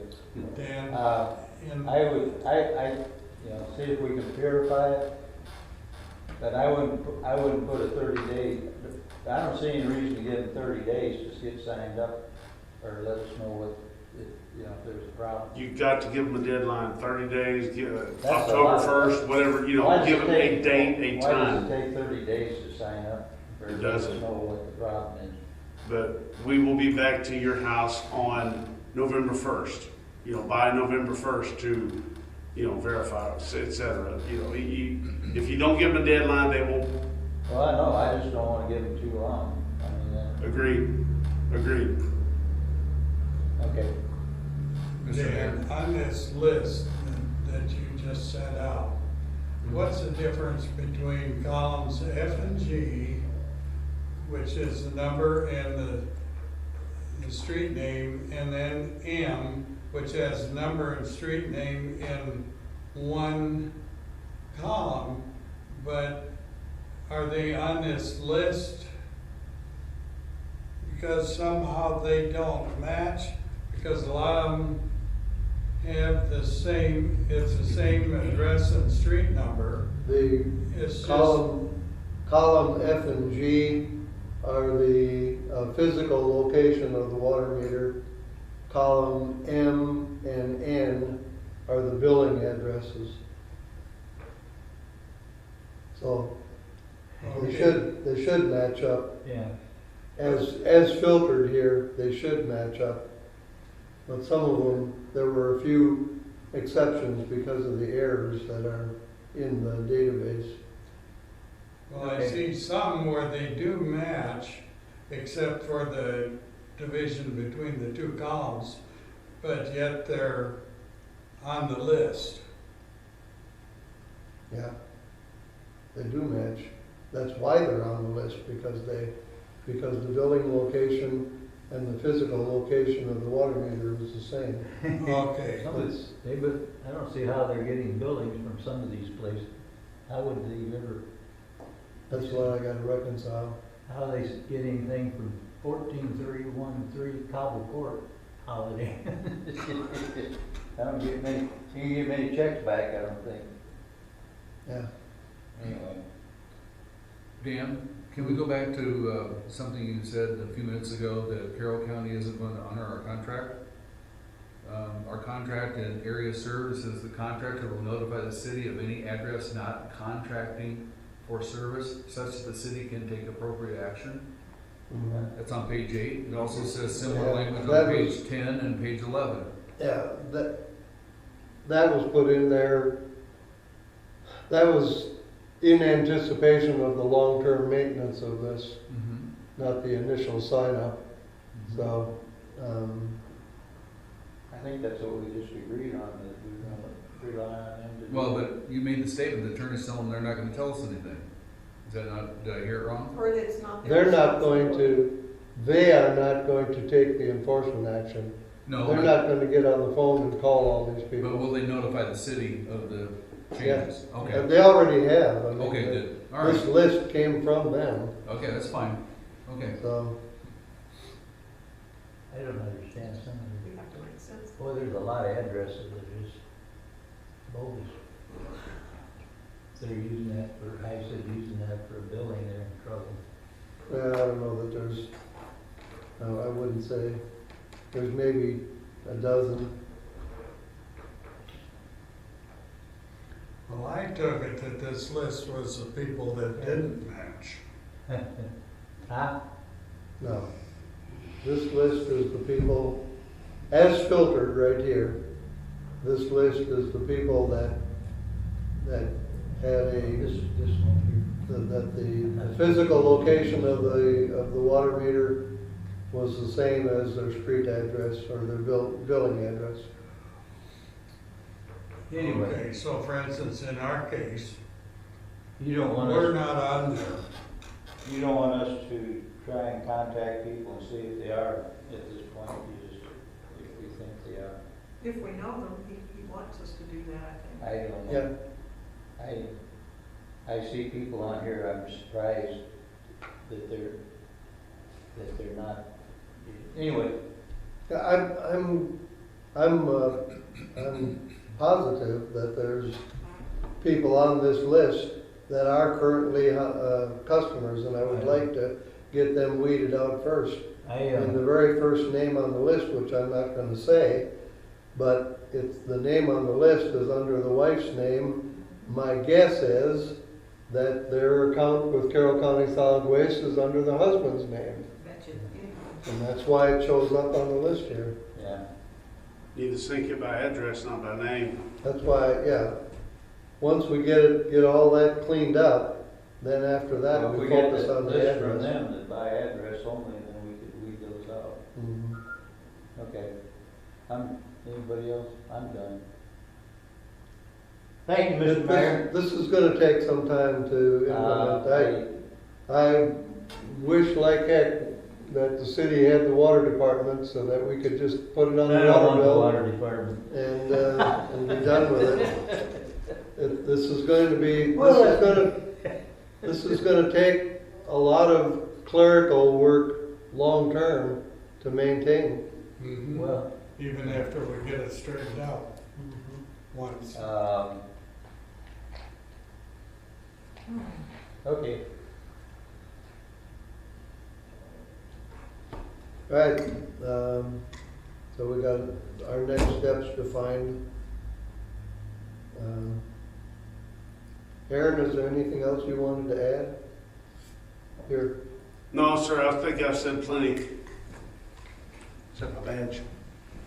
Dan, in, I would, see if we can purify it, but I wouldn't put a 30-day, I don't see any reason to give them 30 days, just get signed up, or let us know what, if there's a problem. You got to give them a deadline, 30 days, That's a October lot. 1st, whatever, Why does give it them a take- date, a Why time. does it take 30 days to sign up? Or It let us doesn't. know what the problem is? But we will be back to your house on November 1st. By November 1st verify, et cetera. If you don't give them a deadline, they won't. Well, I know, I just don't wanna give them too long. I mean, Agreed. okay. Mr. Mayor? Dan, on this list that you just set out, what's the difference between columns F and G, which is the number and the street name, and then M, which has number and street name in one column, but are they on this list? Because somehow they don't match, because a lot of them have it's the same address and street number. The It's just, column F and G are the physical location of the water meter. Column M and N are the billing addresses. So they should match up. Yeah. As filtered here, they should match up. But some of them, there were a few exceptions because of the errors that are in the database. well, I see some where they do match, except for the division between the two columns, but yet they're on the list. Yeah, they do match. That's why they're on the list, because the billing location and the physical location of the water meter is the same. Okay. But I don't see how they're getting billings from some of these places. How would they ever, That's what I gotta reconcile. how they get anything from 14313 Cobble Court holiday? I don't get many, you can get many checks back, I don't think. Yeah. Anyway. Dan, can we go back to something you said a few minutes ago, that Carroll County isn't going to honor our contract? Our contract in area services, the contractor will notify the city of any address not contracting for service, such that the city can take appropriate action. Mhm. That's on page 8. It also says similar Yeah, language that on page was- 10 and page 11. Yeah, that was put in there. That was in anticipation of the long-term maintenance of this, not the initial sign-up. So, I think that's what we just agreed on, that we're gonna rely on them to do. Well, but you made the statement, the attorney's telling them they're not going to tell us anything. Is that not, did I hear it wrong? Or it's not their they're not going responsibility. they are not going to take the enforcement action. No. They're not going to get on the phone and call all these But people. will they notify the city of the changes? Okay. They already have. I mean, Okay, good. All This right. list came from them, Okay, that's fine. Okay. so. I don't understand some of We have to make sense. the, boy, there's a lot of addresses that are just bogus. They're using that for, I said using that for a billing, they're in trouble. Well, I don't know that there's, no, I wouldn't say, there's maybe a dozen. Well, I took it that this list was the people that didn't match. Huh? No. This list is the people, as filtered right here, this list is the people that had This one that the physical location of the water meter was the same as their street address or their billing address. here. Anyway, Okay, so for instance, in our case, you don't want we're us, not on there. you don't want us to try and contact people and see if they are at this point, you just, if we think they are. If we know them, he wants us to do that, I think. I don't Yeah. know. I see people on here, I'm surprised that they're not, anyway. I'm positive that there's people on this list that are currently customers, and I would like to get them weeded out first. And the very first name on the list, which I'm not gonna say, but it's, the name on the list is under the wife's name. My guess is that their account with Carroll County Solid Waste is under the husband's name. Bet you, And that's why it shows up on the list here. Yeah. Need to sync it by address, not by name. That's why, yeah. Once we get all that cleaned up, then after Well, that, if we we get focus the on the list from address. them that by address only, then we could weed those out. Mhm. Okay. Anybody else? I'm done. Thank you, Mr. Mayor. This is gonna take some time to implement. I wish like heck that the city had the water department so that we could just put it on the I don't water want the bill water department. and be done with it. This is going to be, this is gonna take a lot of clerical work long-term to maintain. Mhm. Well, Even after we get it straightened out once. okay. Right, so we got our next steps defined. Aaron, is there anything else you wanted to add? Here, No, sir, I think I've said plenty. Except my badge.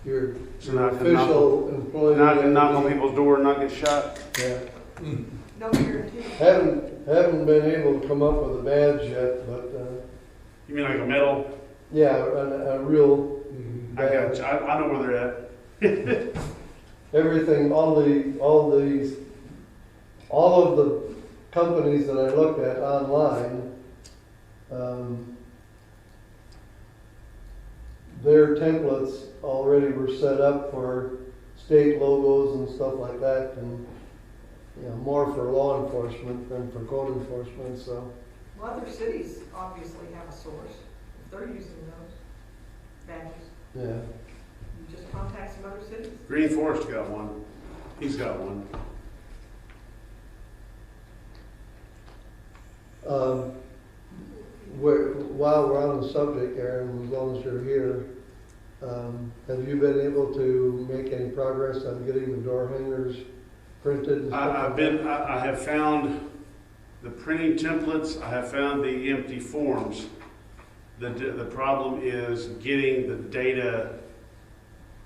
your So now I can official employee. Now I can knock on people's door and not get shot. Yeah, No guarantee. haven't been able to come up with a badge yet, but, You mean like a medal? yeah, a real I got badge. you. I know where they're at. Everything, all of the companies that I looked at online, their templates already were set up for state logos and stuff like that, and, you know, more for law enforcement than for code enforcement, so. Well, other cities obviously have a source, if they're using those badges. Yeah, You just contact some other cities. Green Forest got one. He's got one. while we're on the subject, Aaron, as long as you're here, have you been able to make any progress on getting the door hangers printed and stuff like that? I have found the printing templates. I have found the empty forms. The problem is getting the data,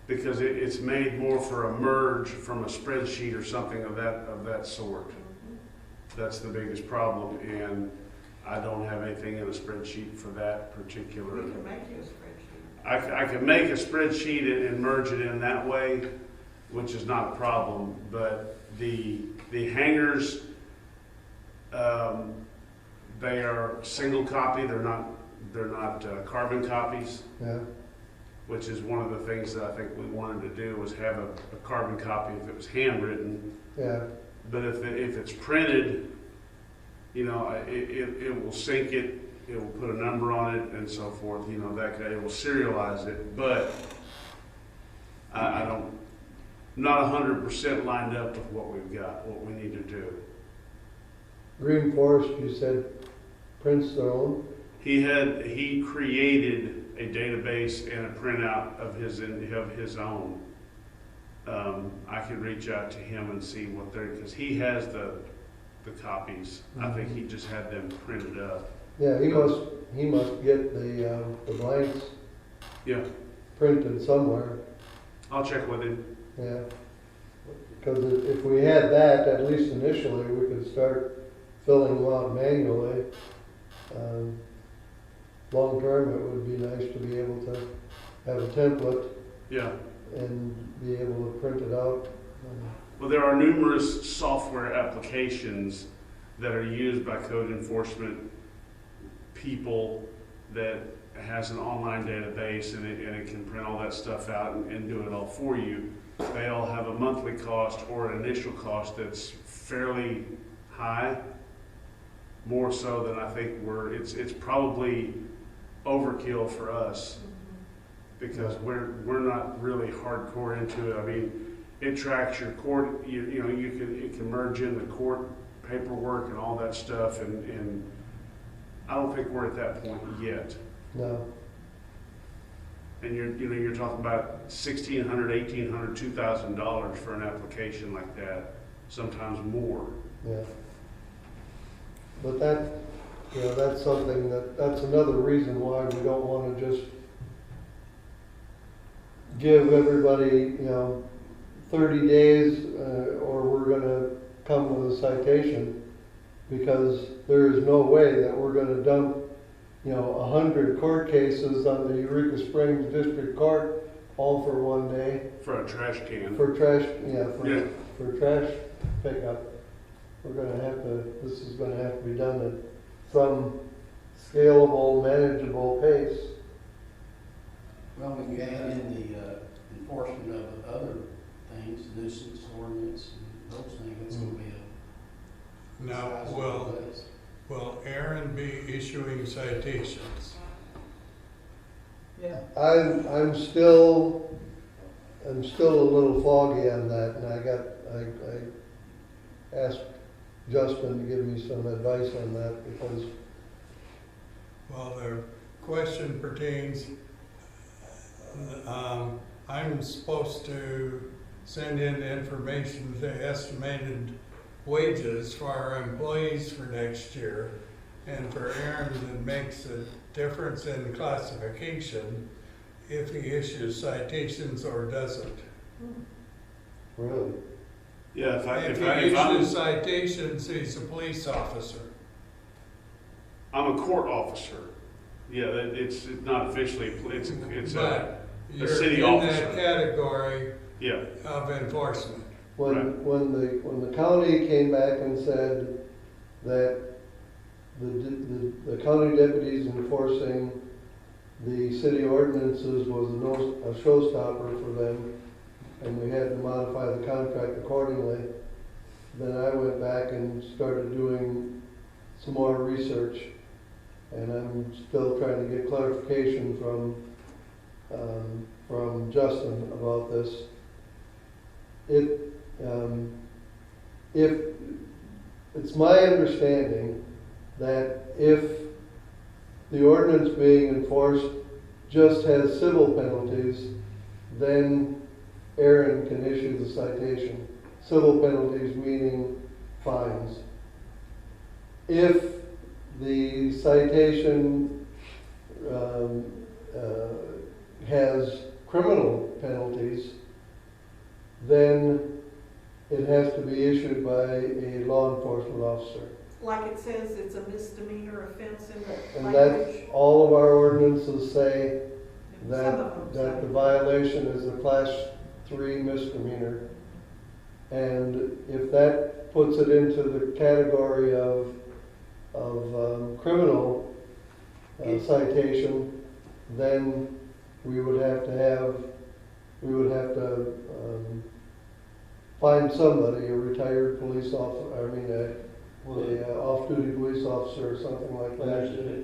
because it's made more for a merge from a spreadsheet or something of that sort. That's the biggest problem, and I don't have anything in a spreadsheet for that particular. We can make you a spreadsheet. I can make a spreadsheet and merge it in that way, which is not a problem, but the hangers, they are single copy, they're not carbon copies, Yeah, which is one of the things that I think we wanted to do, was have a carbon copy if it was handwritten. yeah, But if it's printed, you know, it will sync it, it will put a number on it and so forth, you know, it will serialize it, but I don't, not 100% lined up with what we've got, what we need to do. Green Forest, you said prints their own? He created a database and a printout of his own. I could reach out to him and see what because he has the copies. I think he just had them printed up. Yeah, he must get the blanks Yeah, printed somewhere, I'll check with him. yeah. Because if we had that, at least initially, we could start filling them out manually. Long term, it would be nice to be able to have a template Yeah. and be able to print it out. Well, there are numerous software applications that are used by code enforcement people that has an online database, and it can print all that stuff out and do it all for you. They all have a monthly cost or an initial cost that's fairly high, more so than I think it's probably overkill for us, because we're not really hardcore into it. I mean, it tracks your court, you know, it can merge in the court paperwork and all that stuff, and I don't think we're at that point yet. No, And you're talking about $1,600, $1,800, $2,000 for an application like that, sometimes more. yeah. But that, you know, that's something that's another reason why we don't want to just give everybody, 30 days, or we're gonna come with a citation, because there is no way that we're gonna dump, 100 court cases on the Eureka Springs District Court all for one day, For a trash can. for trash, Yeah. for trash pickup. We're gonna have to, this is gonna have to be done at some scalable, manageable pace. Well, when you add in the enforcement of other things, nuisance ordinance, and those things, it's gonna be a Now, sizable list. will Aaron be issuing citations? Yeah. I'm still a little foggy on that, and I asked Justin to give me some advice on that, because Well, the question pertains, I'm supposed to send in information, the estimated wages for our employees for next year. And for Aaron, it makes a difference in classification if he issues citations or doesn't. really, Yeah, If he if I'm, issues citations, he's a police officer. I'm a court officer. Yeah, it's not officially, it's a, But you're city in officer. that category yeah, of enforcement. when the county came back and said that the county deputies enforcing the city ordinances was a showstopper for them, and we had to modify the contract accordingly, then I went back and started doing some more research, and I'm still trying to get clarification from Justin about this. If it's my understanding that if the ordinance being enforced just has civil penalties, then Aaron can issue the citation. Civil penalties meaning fines. If the citation has criminal penalties, then it has to be issued by a law enforcement officer. Like it says, it's a misdemeanor offense in the And that, language. all of our ordinances say Some of them that the say. violation is a class 3 misdemeanor. And if that puts it into the category of criminal citation, then we would have to find somebody, a retired police officer, a off-duty police officer or something like that,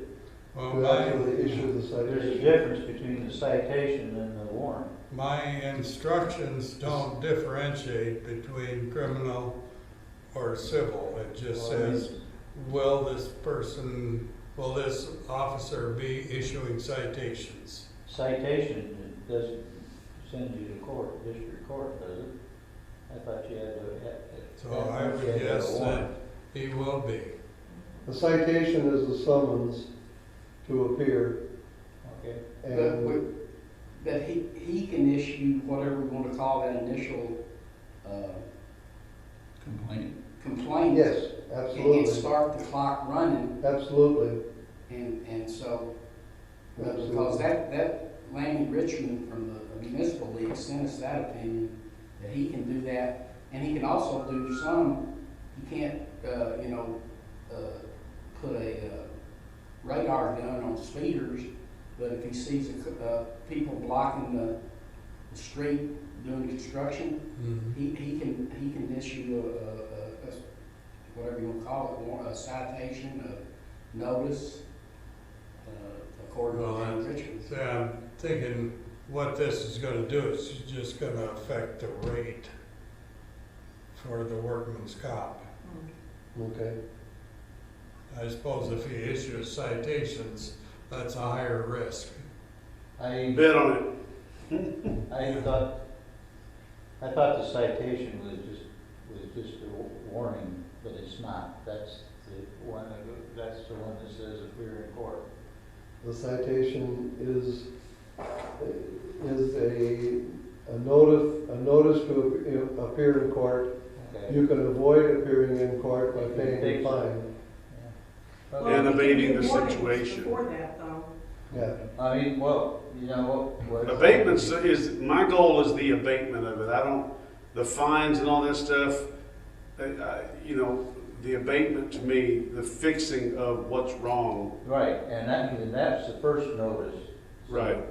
Well, to actually issue the There's a citation. difference between the citation and the warrant. my instructions don't differentiate between criminal or civil. It just says, will this officer be issuing citations? Citation doesn't send you to court, district court, does it? I thought you had to. So I would guess that he will be. The citation is a summons to appear, Okay. and But he can issue whatever we want to call that initial, Complaint. complaint. yes, And absolutely, start the clock running, absolutely, and so, because absolutely. that Lanny Richmond from the municipal league sent us that opinion, that he can do that, and he can also do some, he can't, put a radar gun on speeders, but if he sees people blocking the street doing construction, he can issue whatever you want to call it, a citation, a notice, according to Lanny Richmond. So I'm thinking what this is gonna do is just gonna affect the rate for the workman's comp. Okay, I suppose if he issues citations, that's a higher risk. I bet on it. thought the citation was just a warning, but it's not. That's the one that says if we're in court. the citation is is a notice to appear in court. Okay. You can avoid appearing in court by paying a Fix it. fine. Yeah. Well, And we can abating do the warnings situation. Before that, though. Yeah. I mean, well, you know, what. Abatements is, my goal is the abatement of it. I don't, the fines and all that stuff, you know, the abatement to me, the fixing of what's wrong. Right, and that's the first notice. So Right.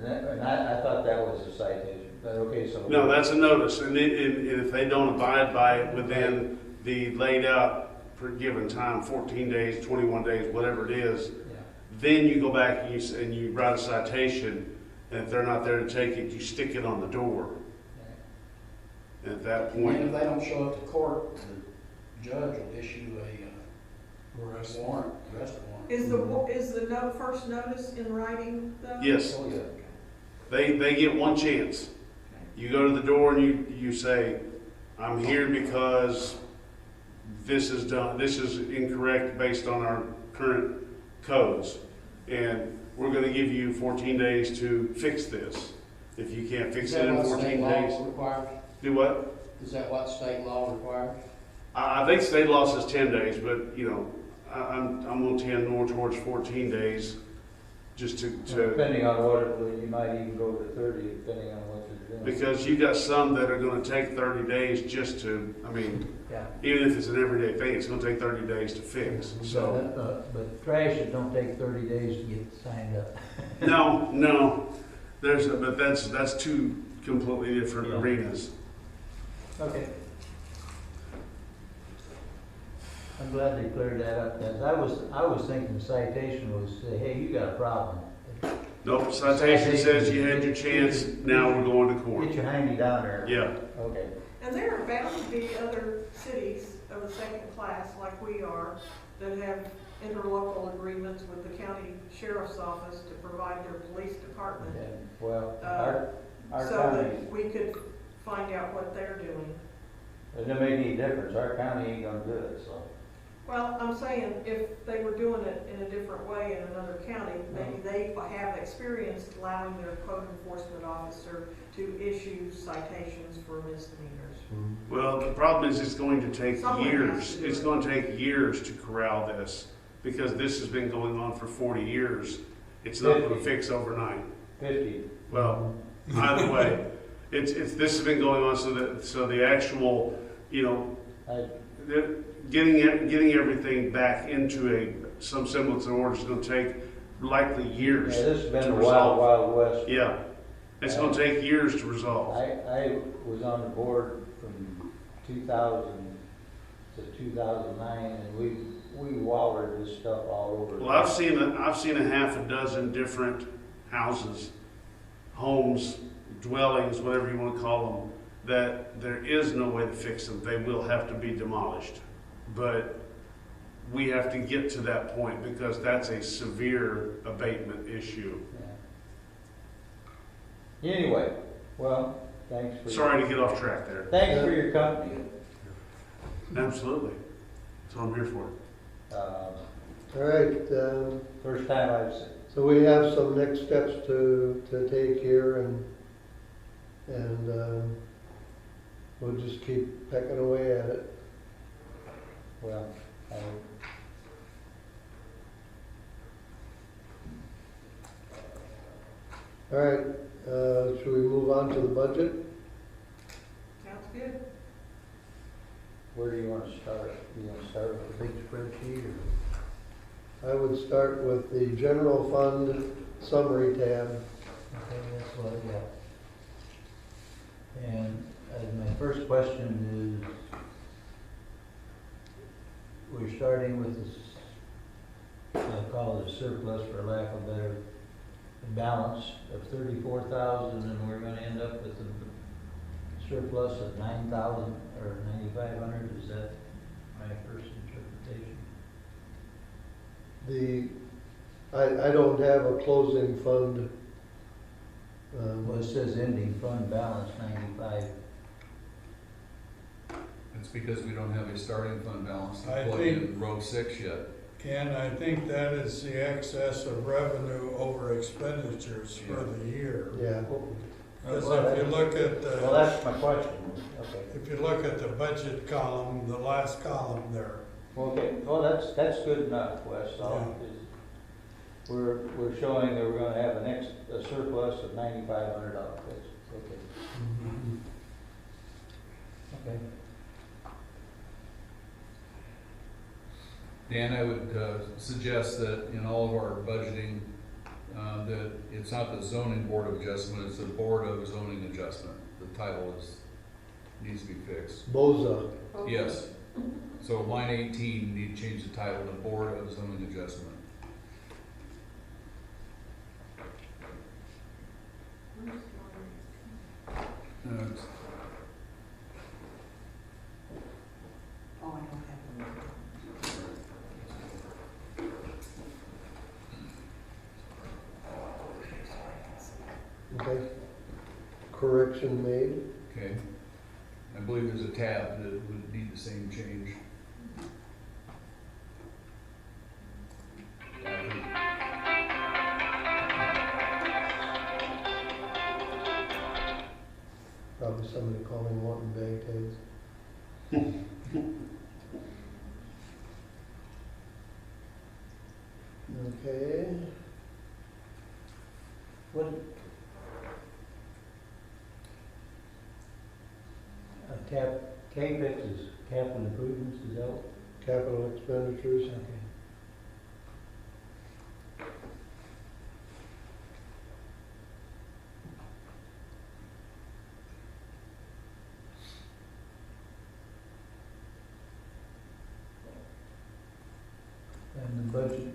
And I thought that was a citation, but okay, so. No, that's a notice, and if they don't abide by it within the laid out per given time, 14 days, 21 days, whatever it is, Yeah. then you go back and you write a citation, and if they're not there to take it, you stick it on the door. And at that And point, if they don't show up to court, the judge will issue a arrest warrant. Is the first notice in writing, though? yes, Oh, yeah. they get one chance. You go to the door and you say, I'm here because this is incorrect based on our current codes. And we're gonna give you 14 days to fix this. If you can't fix it in 14 days, Requires? do what? Is that what state law requires? I think state law says 10 days, but you know, I'm gonna tend more towards 14 days, just to, Depending on what it was, you might even go to 30, depending on what you're doing. because you got some that are gonna take 30 days just to, I mean, Yeah. even if it's an everyday thing, it's gonna take 30 days to fix, so. But trash, it don't take 30 days to get signed up. No, but that's two completely different Yeah. arenas. Okay. I'm glad they cleared that up, because I was thinking citation was say, hey, you got a problem. Nope, citation says you had your chance, now we're going to court. Get your handy down there. Yeah, Okay. And there are bound to be other cities of the second class, like we are, that have interlocal agreements with the county sheriff's office to provide their police department. And, well, our So county, that we could find out what they're doing. it doesn't make any difference, our county ain't gonna do it, so. Well, I'm saying if they were doing it in a different way in another county, maybe they have experience allowing their code enforcement officer to issue citations for misdemeanors. well, the problem is it's going to take Someone has years. to do It's it. going to take years to corral this, because this has been going on for 40 years. It's not gonna 50. fix overnight. 50. Well, either way, this has been going on so the actual, you know, I, getting everything back into some semblance of order is going to take likely yeah, years. this has been to a resolve. wild, wild west. Yeah, it's going to take years to resolve. I was on the board from 2000 to 2009, and we wallered this stuff all over. Well, I've seen a half a dozen different houses, homes, dwellings, whatever you want to call them, that there is no way to fix them. They will have to be demolished. But we have to get to that point, because that's a severe abatement issue. Yeah. Anyway, well, thanks for. Sorry to get off track there. Thanks for your company. Absolutely. That's what I'm here for. All right, First time I've seen. so we have some next steps to take here, and we'll just keep pecking away at it. Well, All right, should we move on to the budget? Sounds good. where do you want to start? You want to start with the big spreadsheet, or? I would start with the general fund summary tab. Okay, that's what I got. And my first question is, we're starting with this, I'll call it a surplus for lack of a better, balance of 34,000, and we're gonna end up with a surplus of 9,000 or 9,500. Is that my first interpretation? I don't have a closing fund. Well, it says ending fund balance 95. It's because we don't have a starting fund balance to I plug think- in row 6 yet. Ken, I think that is the excess of revenue over expenditures for the year. Yeah. Because if you look at Well, the, that's my question. Okay. if you look at the budget column, the last column there, Okay, well, that's good enough, Wes. We're showing that we're gonna have a surplus of $9,500. Okay. Okay. Dan, I would suggest that in all of our budgeting, that it's not the zoning board of adjustment, it's the board of zoning adjustment. The title needs to be fixed. BOZA. Yes. So line 18, need to change the title to Board of Zoning Adjustment. It's Oh, I don't have Okay. Correction made. okay. I believe there's a tab that would need the same change. Probably somebody calling wanting bag tags. Okay. What? CAPEX is capital improvements, is that? Capital expenditures. Okay. And the budget,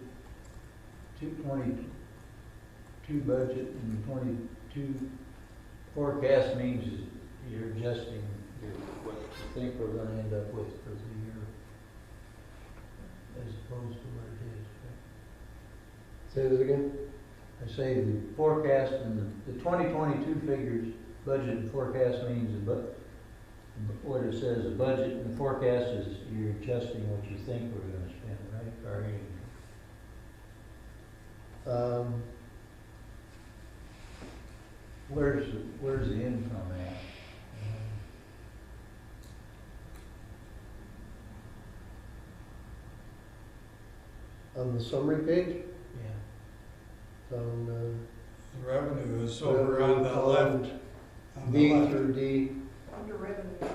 222 budget and 22 forecast means is you're adjusting what you think we're gonna end up with for the year, as opposed to what it is. Say this again? I say the forecast and the 2022 figures, budget and forecast means, but what it says, the budget and forecast is you're adjusting what you think we're gonna spend, right? Or where's the income at? On the summary page? Yeah. On the revenue is over on the column left. On the B left. through D. Under revenue, I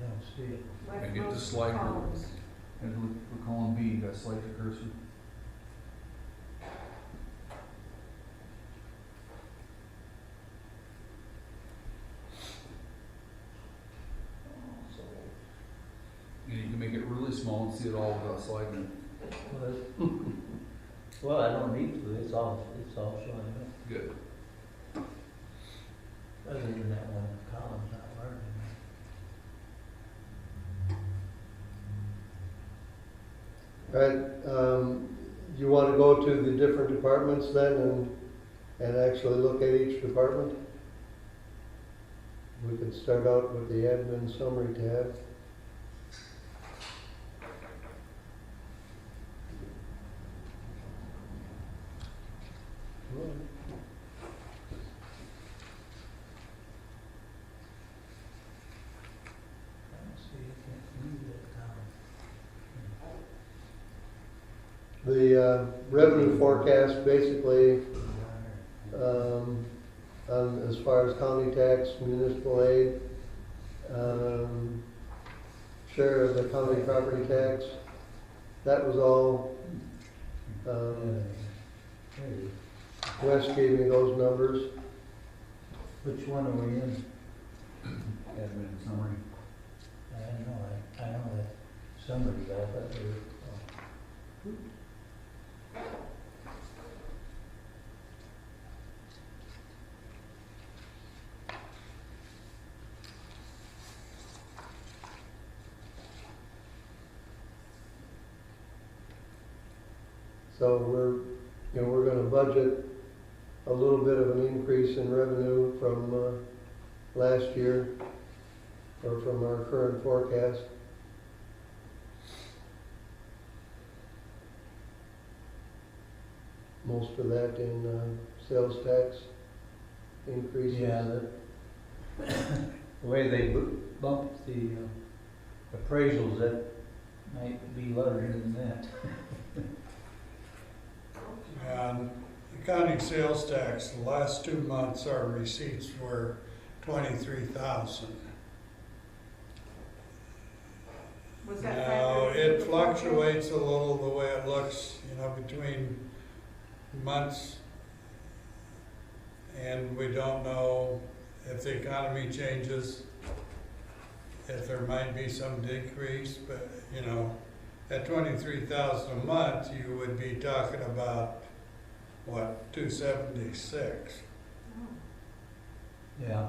don't see it. I get the leftmost slide. columns. And we're calling B, you got to select your cursor. And you can make it really small and see it all without sliding it. Well, I don't need to, it's all showing up. Good. Other than that one column's not working. All right, you want to go to the different departments then and actually look at each department? We could start out with the admin summary tab. I don't see, I can't read that column. The revenue forecast basically, as far as county tax, municipal aid, share of the county property tax, that was all, There it is. Wes gave me those numbers. Which one are we in? Admin summary. I know that summary, but I thought they were, So we're gonna budget a little bit of an increase in revenue from, last year, or from our current forecast. most of that in sales tax increases. Yeah, the way they bumped the appraisals, that might be larger than that. And the county sales tax, the last 2 months, our receipts were 23,000. Was that Now, factored it into the forecast? fluctuates a little the way it looks, between months. And we don't know if the economy changes, if there might be some decrease, but, at 23,000 a month, you would be talking about, what, 276? Oh. Yeah,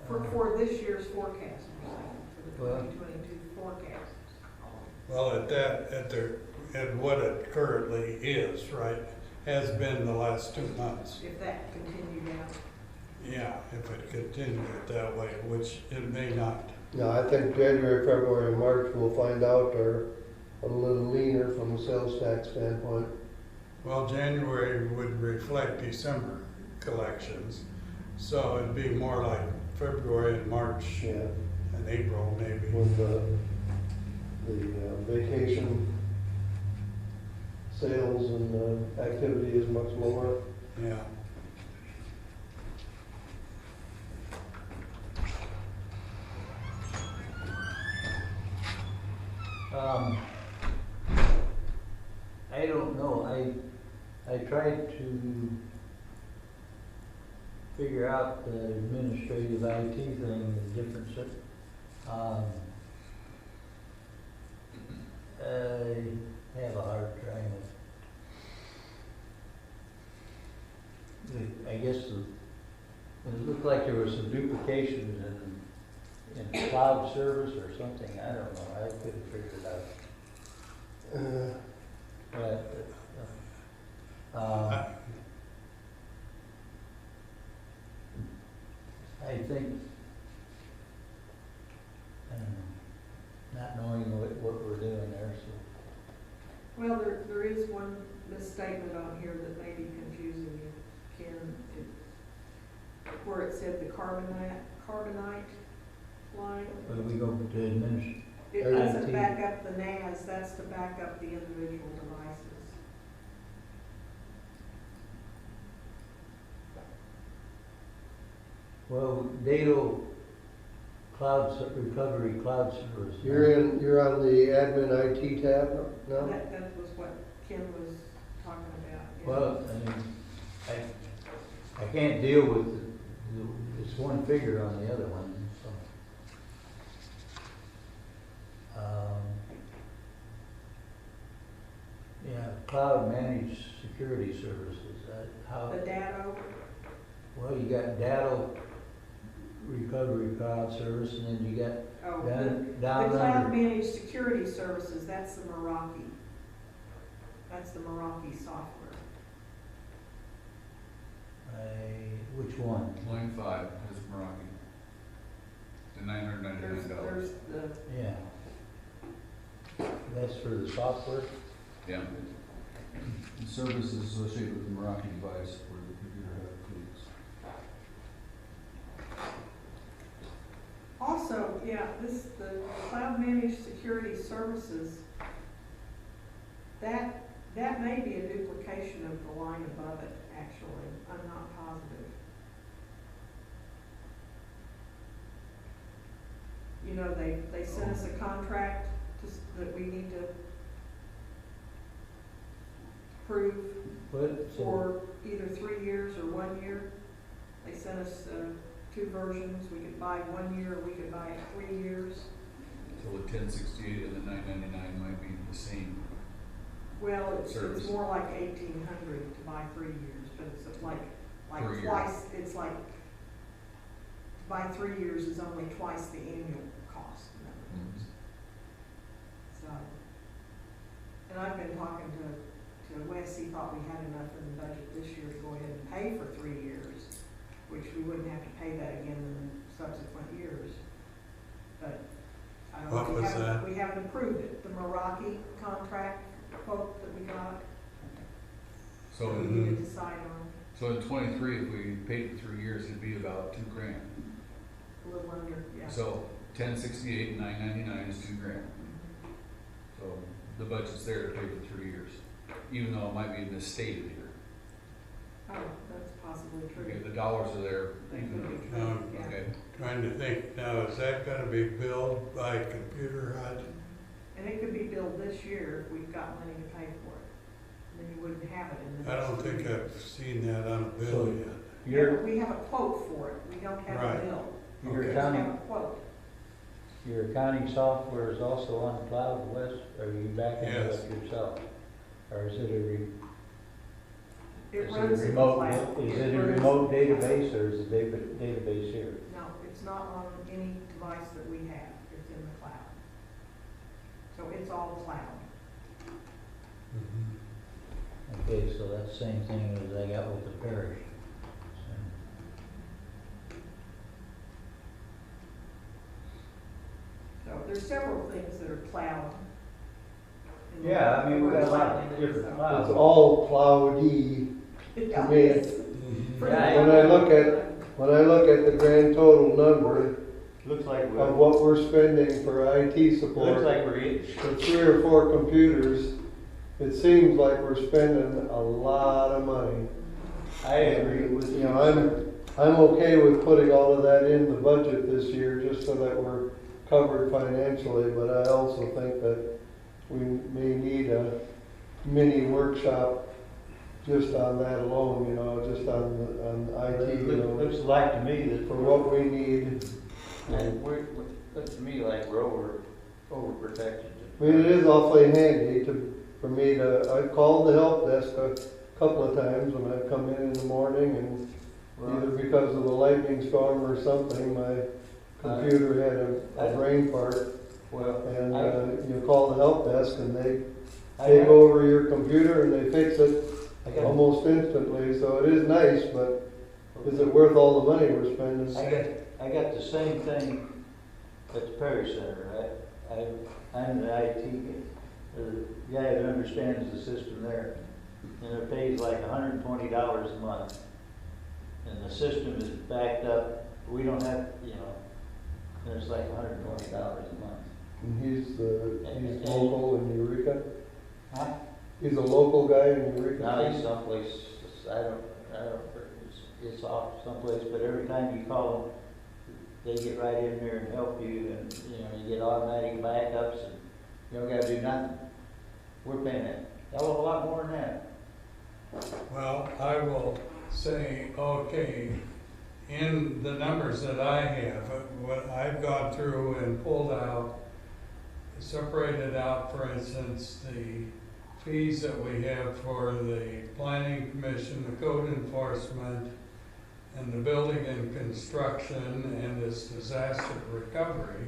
For this year's forecast, you're saying, for the Well- 2022 forecast. Well, at what it currently is, right, has been the last 2 months. If that continued out. Yeah, if it continued that way, which it may not. No, I think January, February, and March, we'll find out are a little leaner from a sales tax standpoint. Well, January would reflect December collections, so it'd be more like February and March Yeah, and April maybe. when the vacation sales and activity is much lower. Yeah. I don't know, I tried to figure out the administrative IT thing, the difference. I have a hard time with, I guess it looked like there was some duplications in cloud service or something, I don't know, I couldn't figure it out. But, I think, I don't know, not knowing what we're doing there, so. Well, there is one misstatement on here that may be confusing you, Ken. Where it said the carbonite line. But we go to administration. It Or doesn't IT. back up the NAS, that's to back up the individual devices. Well, Dado Recovery Cloud Service. You're on the admin IT tab now? That was what Ken was talking about. yeah. Well, I mean, I can't deal with it's one figure on the other one, so. Yeah, cloud managed security services, how, The Datto, well, you got Data Recovery Cloud Service, and then you got oh, down the cloud under. managed security services, that's the Meraki. That's the Meraki software. Which one? Line 5 is Meraki. The $999. There's the, Yeah. That's for the software? Yeah. The services associated with the Meraki device where the computer had tweaks. also, yeah, the cloud managed security services, that may be a duplication of the line above it, actually. I'm not positive. They sent us a contract that we need to approve What? for either 3 years or 1 year. They sent us 2 versions. We could buy 1 year, or we could buy 3 years. So the 1068 and the 999 might be the same. Well, it's Service. more like 1,800 to buy 3 years, but it's like Per year. twice. It's like to buy 3 years is only twice the annual cost. In other words. So, and I've been talking to Wes. He thought we had enough in the budget this year to go ahead and pay for 3 years, which we wouldn't have to pay that again in the subsequent years. But I don't know. What was that? We haven't approved it. The Meraki contract quote that we got. Mm-hmm. So we need to decide on So in 23, if we paid for 3 years, it'd be about $2,000. a little under, yeah. So 1068 and 999 is $2,000. So the budget's there to pay for 3 years, even though it might be misstated here. Oh, that's possibly Okay, true. the dollars are there. That could be true, No. yeah. Okay. Trying to think, now, is that gonna be billed by Computer Hut? And it could be billed this year if we've got money to pay for it. Then you wouldn't have it in the I next don't think 3 years. I've seen that on a bill So- yet. Yeah, Your, but we have a quote for it, we don't have a Right. bill. your Okay. We just have accounting, a quote. your accounting software is also on the cloud, Wes, or are you backing it Yes. up yourself? Or is it a It is it runs a in the remote, cloud. is It it a runs- remote database or is it a database here? No, it's not on any device that we have, it's in the cloud. So it's all cloud. Okay, so that's the same thing as I got with the parish. So there's several things that are cloud. in the- Yeah, I mean, we got a lot of different It's clouds. all cloudy. Yeah, me. it's pretty Yeah, when I look When I look at the grand total number Looks like of we're, what we're spending for IT looks support, like we're getting, for 3 or 4 computers, it seems like we're spending a lot of money. I agree with You know, I'm okay with putting all of that in the budget this year, just so that we're covered financially, but I also think that we may need a mini workshop just on that alone, you know, just on IT, you know, Looks like to me that for what we need. and looks to me like we're overprotected. I mean, it is awfully handy for me to, I've called the help desk a couple of times when I've come in the morning, and either because of the lightning storm or something, my computer had a brain fart, Well, and you call the help desk and they I take got, over your computer and they fix it I got, almost instantly, so it is nice, but is it worth all the money we're spending? I got the same thing at the Perry Center. I'm the IT guy, the guy that understands the system there, and it pays like $120 a month. And the system is backed up, we don't have, you know, and it's like $120 a month. And he's local in Eureka? Huh? He's a local guy in Eureka? Now he's someplace, I don't, it's off someplace, but every time you call them, they get right in there and help you, and, you know, you get automatic backups, and you don't gotta do nothing. We're paying a hell of a lot more than that. Well, I will say, okay, in the numbers that I have, what I've gone through and pulled out, separated out, for instance, the fees that we have for the planning commission, the code enforcement, and the building and construction, and this disaster recovery.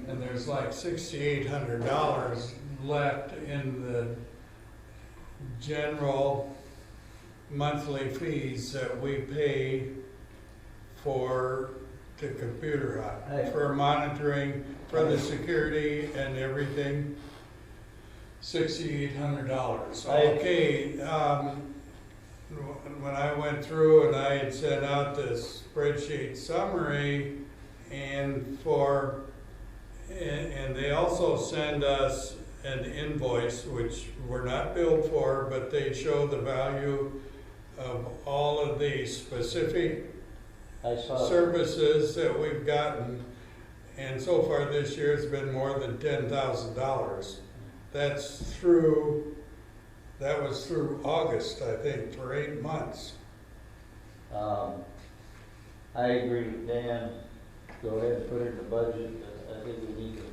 And there's like $6,800 left in the general monthly fees that we pay to Computer Hut, for monitoring, for the security and everything, $6,800. Okay, when I went through and I had sent out this spreadsheet summary, and they also send us an invoice, which we're not billed for, but they show the value of all of the specific I saw, services that we've gotten, and so far this year it's been more than $10,000. That was through August, I think, for 8 months. I agree with Dan, go ahead and put it in the budget, but I think we need to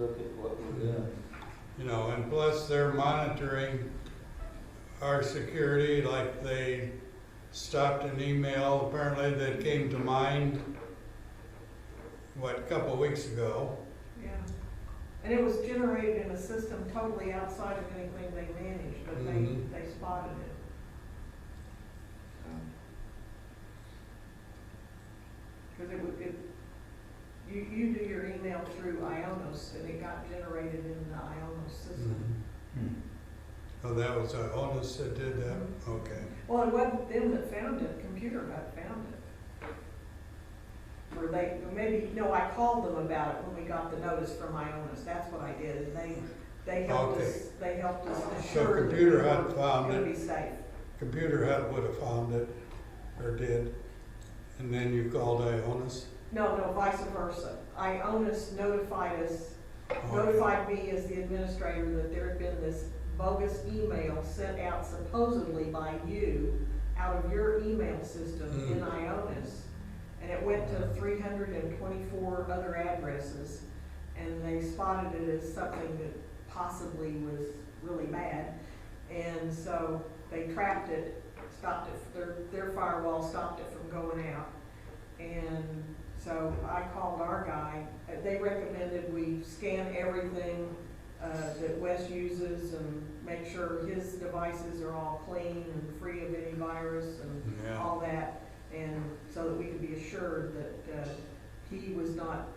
look at what we're doing. You know, and plus they're monitoring our security, like they stopped an email apparently that came to mind, a couple weeks ago. Yeah, and it was generated in a system totally outside of anything they managed, but Mhm. they spotted it. Because you do your email through Ionos, and it got generated in the Ionos system. Hmm. Oh, that was Onus that did that? Okay. Well, it wasn't them that found it, Computer Hut found it. Or they, maybe, no, I called them about it when we got the notice from Ionis, that's what I did, and they helped us, Okay. they helped us So assure that we Computer were Hut found gonna it. be safe. Computer Hut would have found it, or did, and then you called Ionis? No, vice versa. Ionis notified us, Okay. notified me as the administrator that there had been this bogus email sent out supposedly by you out of your email system in Ionis. And it went to 324 other addresses, and they spotted it as something that possibly was really bad. And so they trapped it, stopped it, their firewall stopped it from going out. And so I called our guy, they recommended we scan everything that Wes uses and make sure his devices are all clean and free of any virus and Yeah. all that. And so that we could be assured that he was not,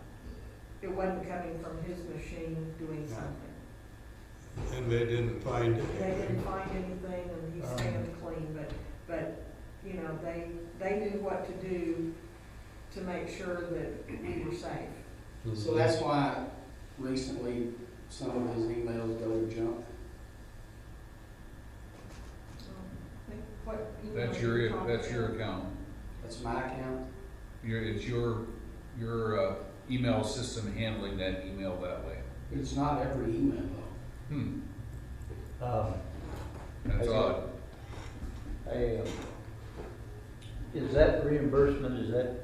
it wasn't coming from his machine doing Yeah. something. And they didn't find it. They didn't find anything and he scanned clean, but, you know, they knew what to do to make sure that we were safe. So that's why recently some of his emails go to junk. What email That's are you talking that's your about? account. That's my account. It's your email system handling that email that way. It's not every email though. That's odd. Is that reimbursement,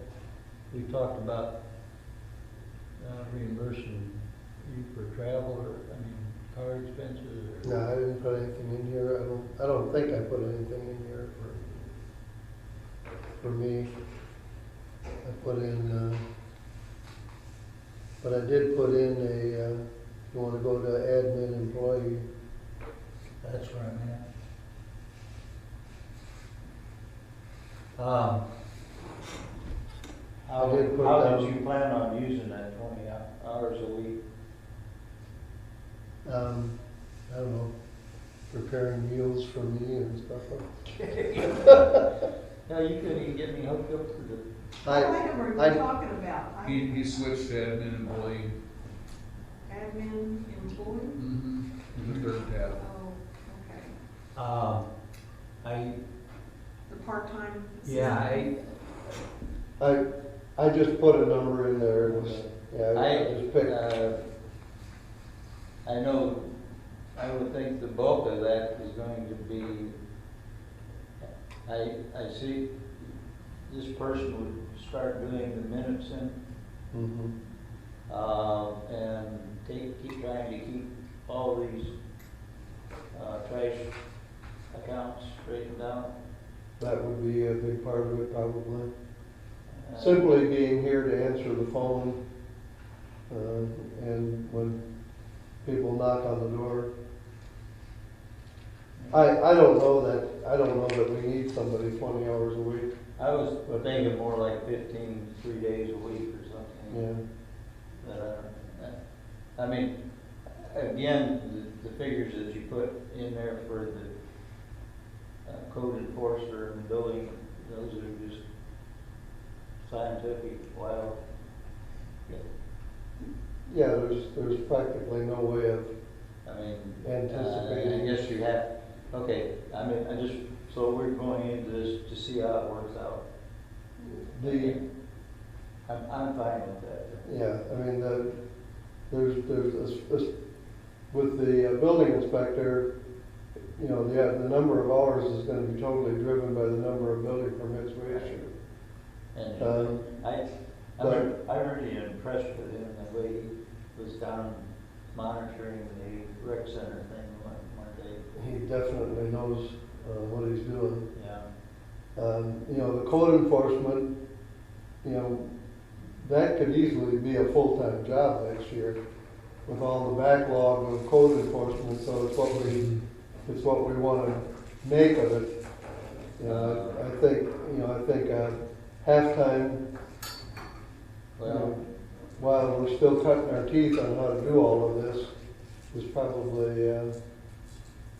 we talked about reimbursing you for travel or, car expenses or? No, I didn't put anything in here. I don't think I put anything in here for me. I put in, but I did put in you wanna go to admin employee. That's where I'm at. I did put How down- did you plan on using that 20 hours a week? I don't know, preparing meals for me and stuff like that. No, you couldn't even get me hooked up to the, What item are I- you talking about? He switched to admin employee. Admin employee? Mm-hmm. The third tab. Oh, okay. I, The part-time? yeah, I just put a number in there, and yeah, I just picked. I know, I would think the bulk of that is going to be, I see this person would start doing the minutes in, and keep trying to keep all these, trash accounts straightened out. That would be a big part of it, probably. Simply being here to answer the phone, and when people knock on the door. I don't know that we need somebody 20 hours a week, I was thinking more like 15, 3 days a week or something. yeah. I mean, again, the figures that you put in there for the code enforcer and the building, those are just scientific, wild. Yeah, there's practically no way of I mean, anticipating. I guess you have, okay, so we're going into this to see how it works out. I'm fine with that. Yeah, I mean, with the building inspector, you know, the number of hours is gonna be totally driven by the number of building permits we issue. And but- I'm really impressed with him, the way he was down monitoring the rec center thing one day. He definitely knows what he's doing. Yeah. You know, the code enforcement, you know, that could easily be a full-time job next year with all the backlog of code enforcement, so it's what we wanna make of it. You know, I think halftime, Well, while we're still cutting our teeth on how to do all of this, is probably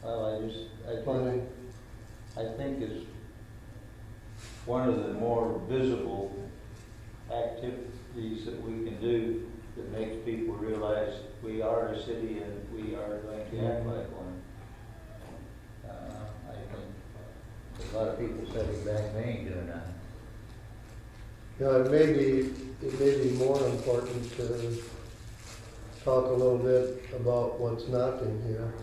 Well, Plenty. I think it's one of the more visible activities that we can do that makes people realize we are a city and we are going to act like one. I think a lot of people sitting back, they ain't doing nothing. You know, it may be more important to talk a little bit about what's not in here.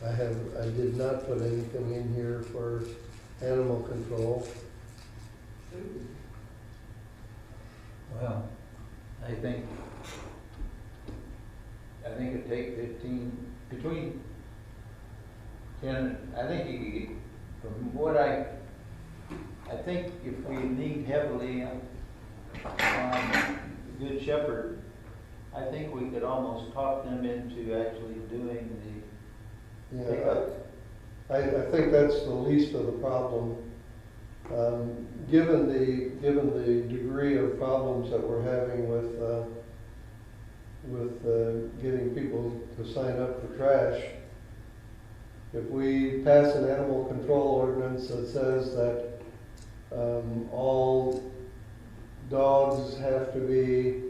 I did not put anything in here for animal control. Well, I think it'd take 15, between 10, I think you could get, from what I think if we lean heavily on Good Shepherd, I think we could almost talk them into actually doing the Yeah, pickup. I think that's the least of the problem. Given the degree of problems that we're having with getting people to sign up for trash, if we pass an animal control ordinance that says that all dogs have to be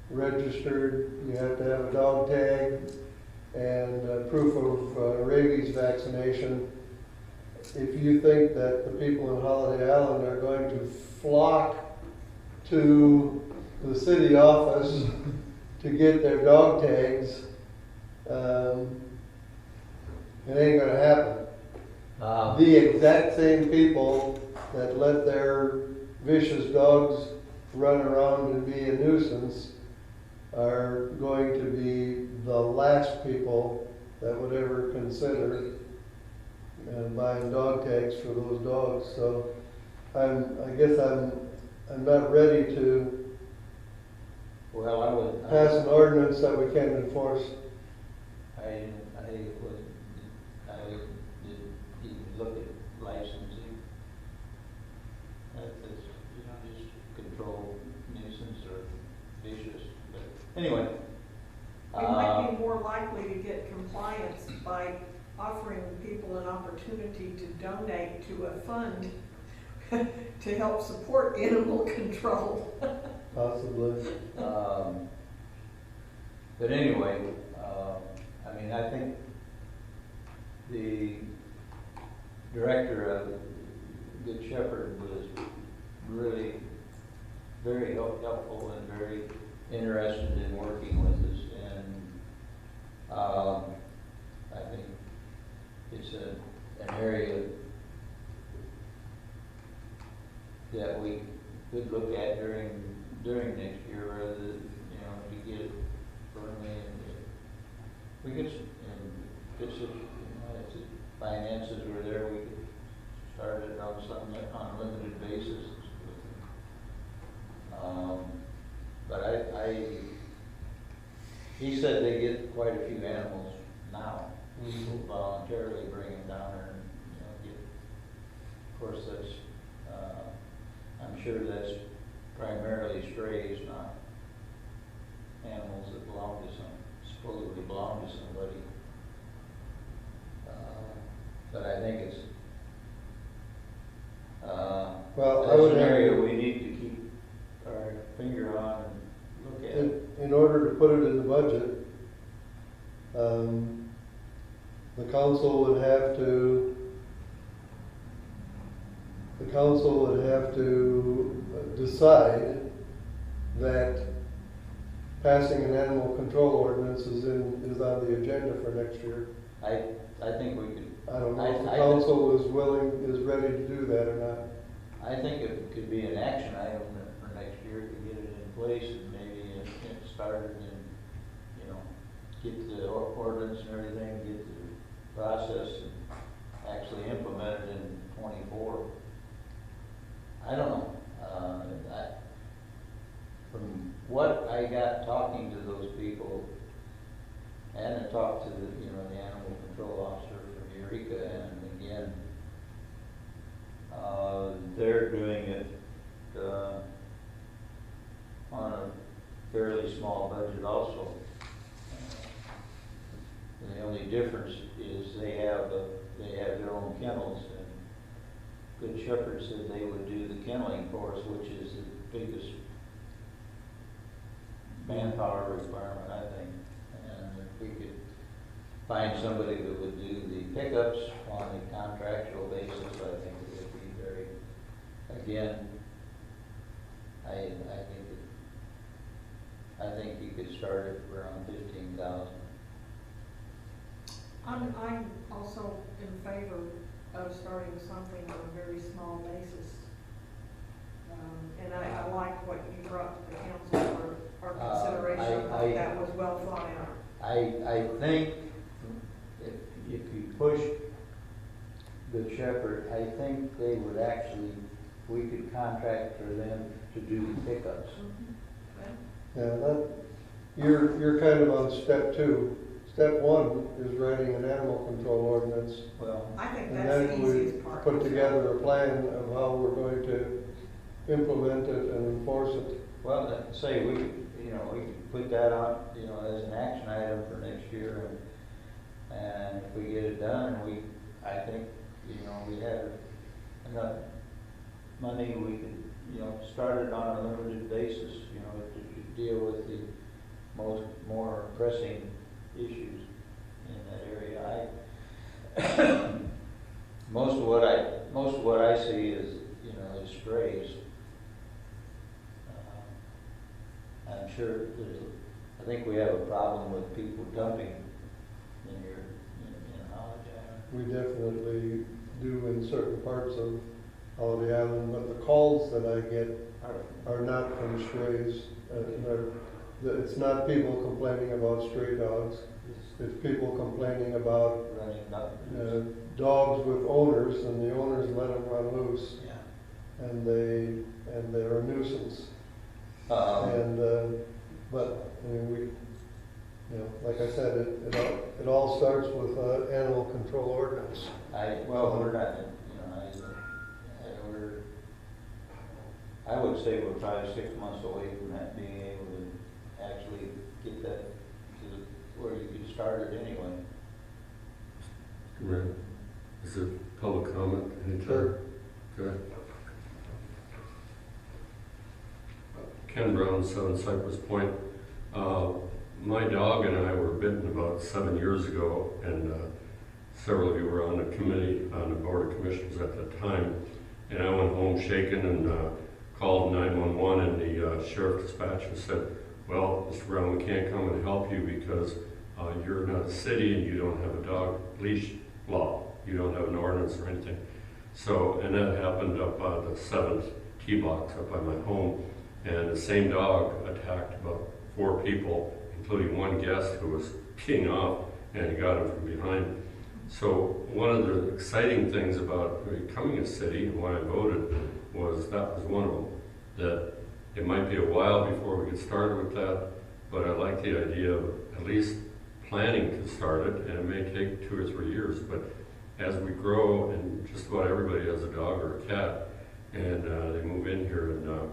registered, you have to have a dog tag and proof of rabies vaccination, if you think that the people in Holiday Island are going to flock to the city office to get their dog tags, it ain't gonna happen. The exact same people that let their vicious dogs run around and be a nuisance are going to be the last people that would ever consider buying dog tags for those dogs. So I guess I'm not ready to Well, I would. pass an ordinance that we can't enforce. I did even look at licensing. That's, just control nuisance or vicious, but anyway. We might be more likely to get compliance by offering people an opportunity to donate to a fund to help support animal control. Possibly. But anyway, I mean, I think the director of Good Shepherd was really very helpful and very interested in working with us, and I think it's an area that we could look at during next year, rather than, to get it firmly, and we could, if the finances were there, we could start it on something on a limited basis. But he said they get quite a few animals now. People voluntarily bring them down there and, get, of course, that's, I'm sure that's primarily strays, not animals that supposedly belong to somebody. But I think it's, Well, I that's would an have area we need to keep our finger on and look at. in order to put it in the budget, the council would have to decide that passing an animal control ordinance is on the agenda for next year. I think we could. I don't know if the council is ready to do that or not. I think it could be an action item for next year to get it in place and maybe get started and, get the ordinance and everything, get the process and actually implement it in 24. I don't know. From what I got talking to those people, and I talked to the animal control officer from Eureka, and again, they're doing it on a fairly small budget also. And the only difference is they have their own kennels, and Good Shepherd said they would do the kenneling for us, which is the biggest manpower requirement, I think. And if we could find somebody that would do the pickups on a contractual basis, I think it would be very, again, I think you could start at around 15,000. I'm also in favor of starting something on a very small basis. And I like what you brought to the council for our consideration. I thought that was well thought out. I think if you push Good Shepherd, I think they would actually, we could contract for them to do the pickups. Yeah, you're kind of on step 2. Step 1 is writing an animal control ordinance. Well, I think And that's the then we easiest part. put together a plan of how we're going to implement it and enforce it. well, say we could, we could put that on, as an action item for next year, and if we get it done, I think, we have enough money, we could, start it on a limited basis, to deal with the more pressing issues in that area. Most of what I see is strays. I'm sure I think we have a problem with people dumping in Holiday Island. We definitely do in certain parts of Holiday Island, but the calls that I get are not from strays. It's not people complaining about stray dogs. It's people complaining about Running up. dogs with owners, and the owners let them run loose, Yeah. and they're a nuisance. But I mean, like I said, it all starts with animal control ordinance. We're not, I would say we're probably 6 months away from that being able to actually get that to where you could start it anyway. Right. Is there public comment anytime? Sure. Good. Ken Brown, 7 Cypress Point. My dog and I were bitten about 7 years ago, and several of you were on the committee, on the Board of Commissioners at that time. And I went home shaken and called 911, and the sheriff dispatcher said, well, Mr. Brown, we can't come and help you because you're not a city and you don't have a dog leash law. You don't have an ordinance or anything. So, and that happened up by the 7th T box up by my home. And the same dog attacked about 4 people, including one guest who was peeing off, and he got him from behind. So one of the exciting things about becoming a city and why I voted was that was one of them. That it might be a while before we get started with that, but I like the idea of at least planning to start it, and it may take 2 or 3 years. But as we grow, and just about everybody has a dog or a cat, and they move in here, and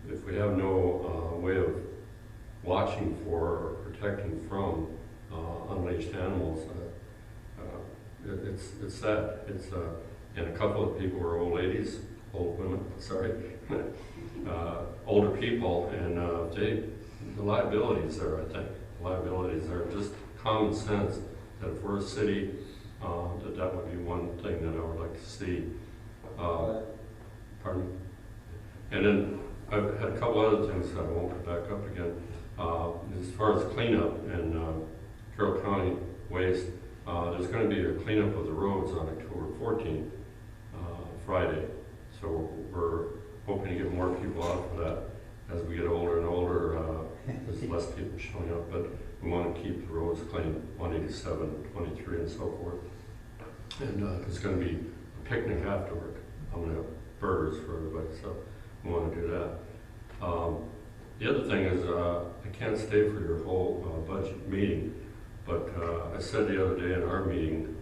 if we have no way of watching for or protecting from unleashed animals, it's sad. And a couple of people were old ladies, old women, sorry, older people, and the liability is there, I think. The liability is there. Just common sense that if we're a city, that would be one thing that I would like to see. Pardon me? And then I've had a couple other things that I won't put back up again. As far as cleanup and Carroll County waste, there's going to be a cleanup of the roads on October 14th, Friday. So we're hoping to get more people out for that. As we get older and older, there's less people showing up, but we want to keep the roads clean, 187, 23, and so forth. And it's going to be a picnic afterward. I'm going to have burgers for everybody, so we want to do that. The other thing is, I can't stay for your whole budget meeting, but I said the other day in our meeting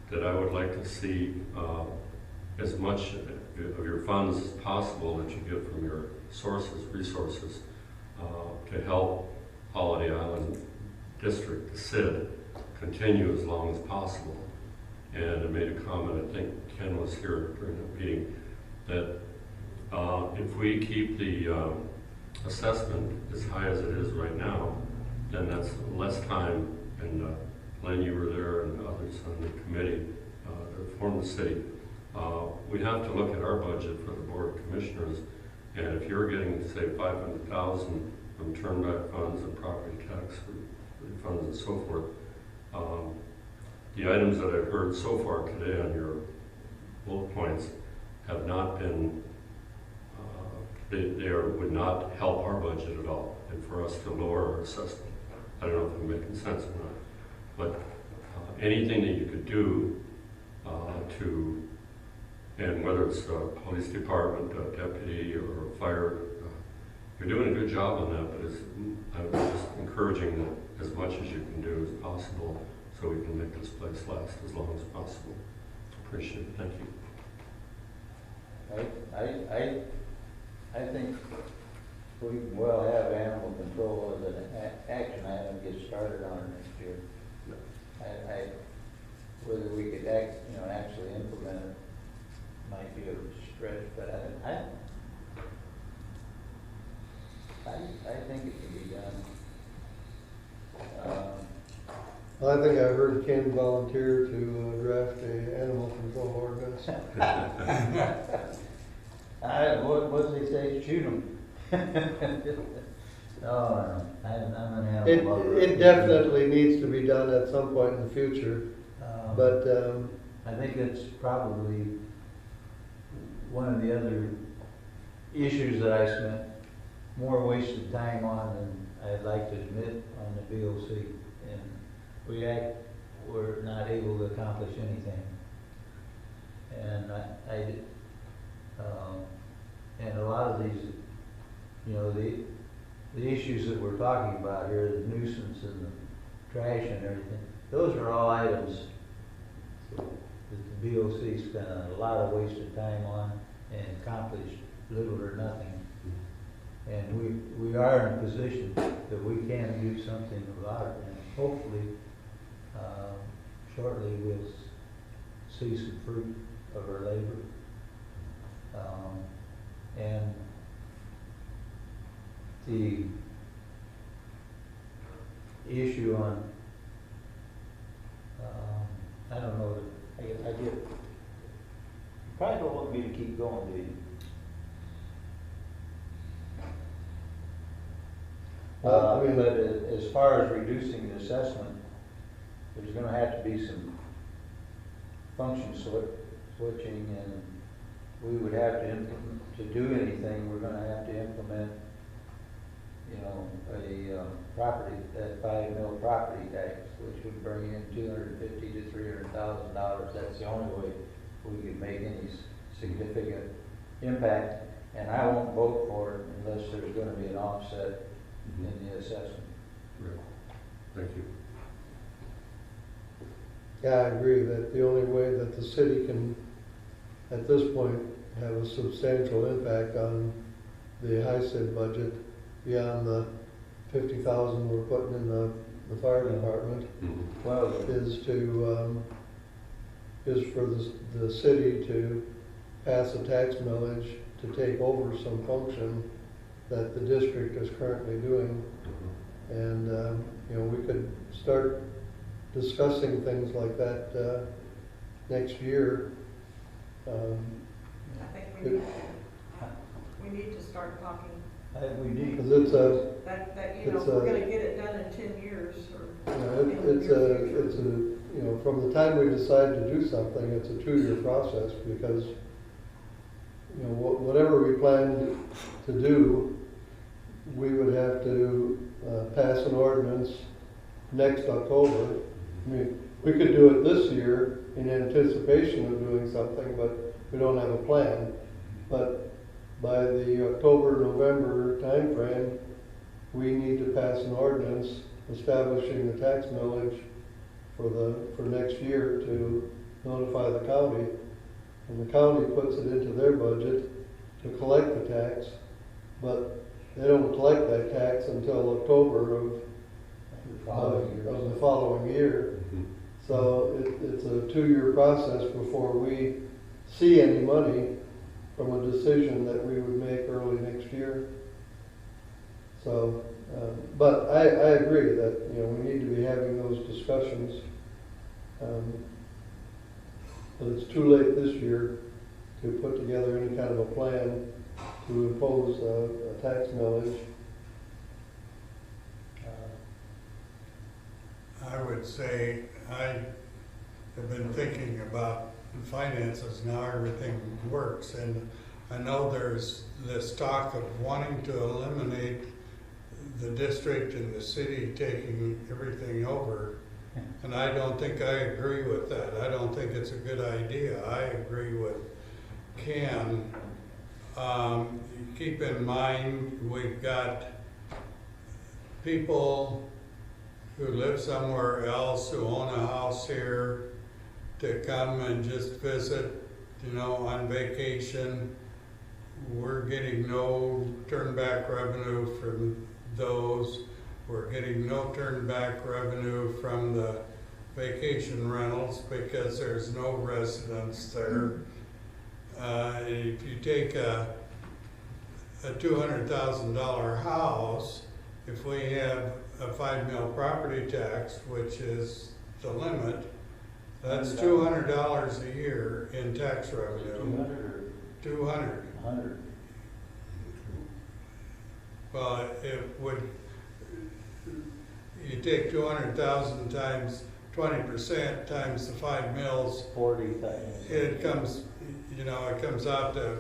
that I would like to see as much of your funds as possible that you get from your resources, to help Holiday Island district, the SID, continue as long as possible. And I made a comment, I think Ken was here during the meeting, that if we keep the assessment as high as it is right now, then that's less time, and Len, you were there, and others on the committee that formed the city. We have to look at our budget for the Board of Commissioners, and if you're getting, say, $500,000 from turnback funds and property tax refunds and so forth, the items that I've heard so far today on your bullet points have not been, would not help our budget at all, and for us to lower our assessment. I don't know if I'm making sense or not, but anything that you could do and whether it's a police department, a deputy, or a fire, you're doing a good job on that, but I'm just encouraging that as much as you can do as possible so we can make this place last as long as possible. Appreciate it. Thank you. I think we can well have animal control as an action item get started on next year. Whether we could actually implement it might be a stretch, but I think it can be done. I think I heard Ken volunteer to draft a animal control ordinance. What did they say? Shoot them. No, I'm an animal It, lover. it definitely needs to be done at some point in the future, but I think that's probably one of the other issues that I spent more wasted time on than I'd like to admit on the BOC. And we're not able to accomplish anything. And and a lot of these, the issues that we're talking about here, the nuisance and the trash and everything, those are all items that the BOC spent a lot of wasted time on and accomplished little or nothing. And we are in a position that we can do something about it, and hopefully shortly we'll see some fruit of our labor. And the issue on, I don't know, I get, you probably don't want me to keep going, do you? Well, I mean, But as far as reducing the assessment, there's gonna have to be some function switching, and we would have to implement, to do anything, we're gonna have to implement, that 5 mil property tax, which would bring in $250,000 to $300,000. That's the only way we could make any significant impact, and I won't vote for it unless there's gonna be an offset in the assessment. Right. Thank you. yeah, I agree that the only way that the city can, at this point, have a substantial impact on the HICID budget beyond the 50,000 we're putting in the fire department Well, is for the city to pass a tax millage to take over some function that the district is currently doing. And, we could start discussing things like that next year. I think we need to start talking, we need. Because it's a, that, It's if we're a- gonna get it done in 10 years or. it's a, from the time we decide to do something, it's a 2-year process because, whatever we plan to do, we would have to pass an ordinance next October. I mean, we could do it this year in anticipation of doing something, but we don't have a plan. But by the October, November timeframe, we need to pass an ordinance establishing the tax millage for next year to notify the county. And the county puts it into their budget to collect the tax, but they don't collect that tax until October of The following year. of the following year. Mhm. So it's a 2-year process before we see any money from a decision that we would make early next year. So, but I agree that, you know, we need to be having those discussions. But it's too late this year to put together any kind of a plan to impose a tax millage. I would say I have been thinking about finances and how everything works, and I know there's this talk of wanting to eliminate the district and the city taking everything over, and I don't think I agree with that. I don't think it's a good idea. I agree with Ken. Keep in mind, we've got people who live somewhere else, who own a house here, to come and just visit, you know, on vacation. We're getting no turn-back revenue from those. We're getting no turn-back revenue from the vacation rentals because there's no residents there. If you take a $200,000 house, if we have a 5 mil property tax, which is the limit, that's $200 a year in tax revenue. 200 or 200. 100? Well, it would, you take 200,000 times 20% times the 5 mils, 40,000. it comes, you know, it comes out to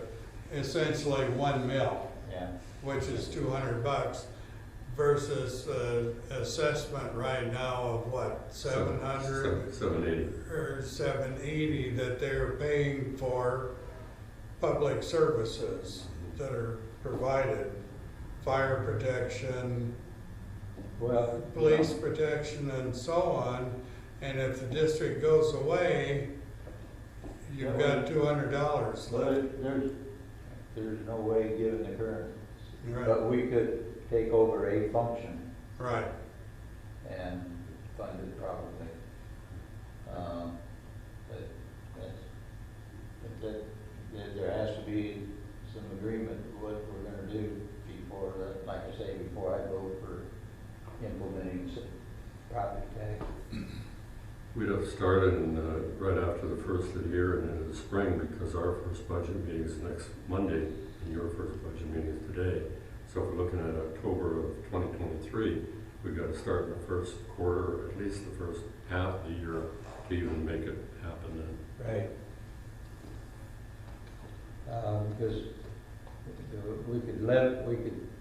essentially 1 mil, Yeah. which is $200 versus assessment right now of what, 700 780. or 780 that they're paying for public services that are provided, fire protection, Well, police protection, and so on. And if the district goes away, you've got $200 But left. there's no way, given the current, Right, but we could take over a function right. and fund it probably. But there has to be some agreement what we're gonna do before, like I say, before I vote for implementing some property tax. We'd have started right after the first of the year and in the spring, because our first budget meeting is next Monday and your first budget meeting is today. So if we're looking at October of 2023, we've got to start in the first quarter, at least the first half of the year, to even make it happen then. Right. Because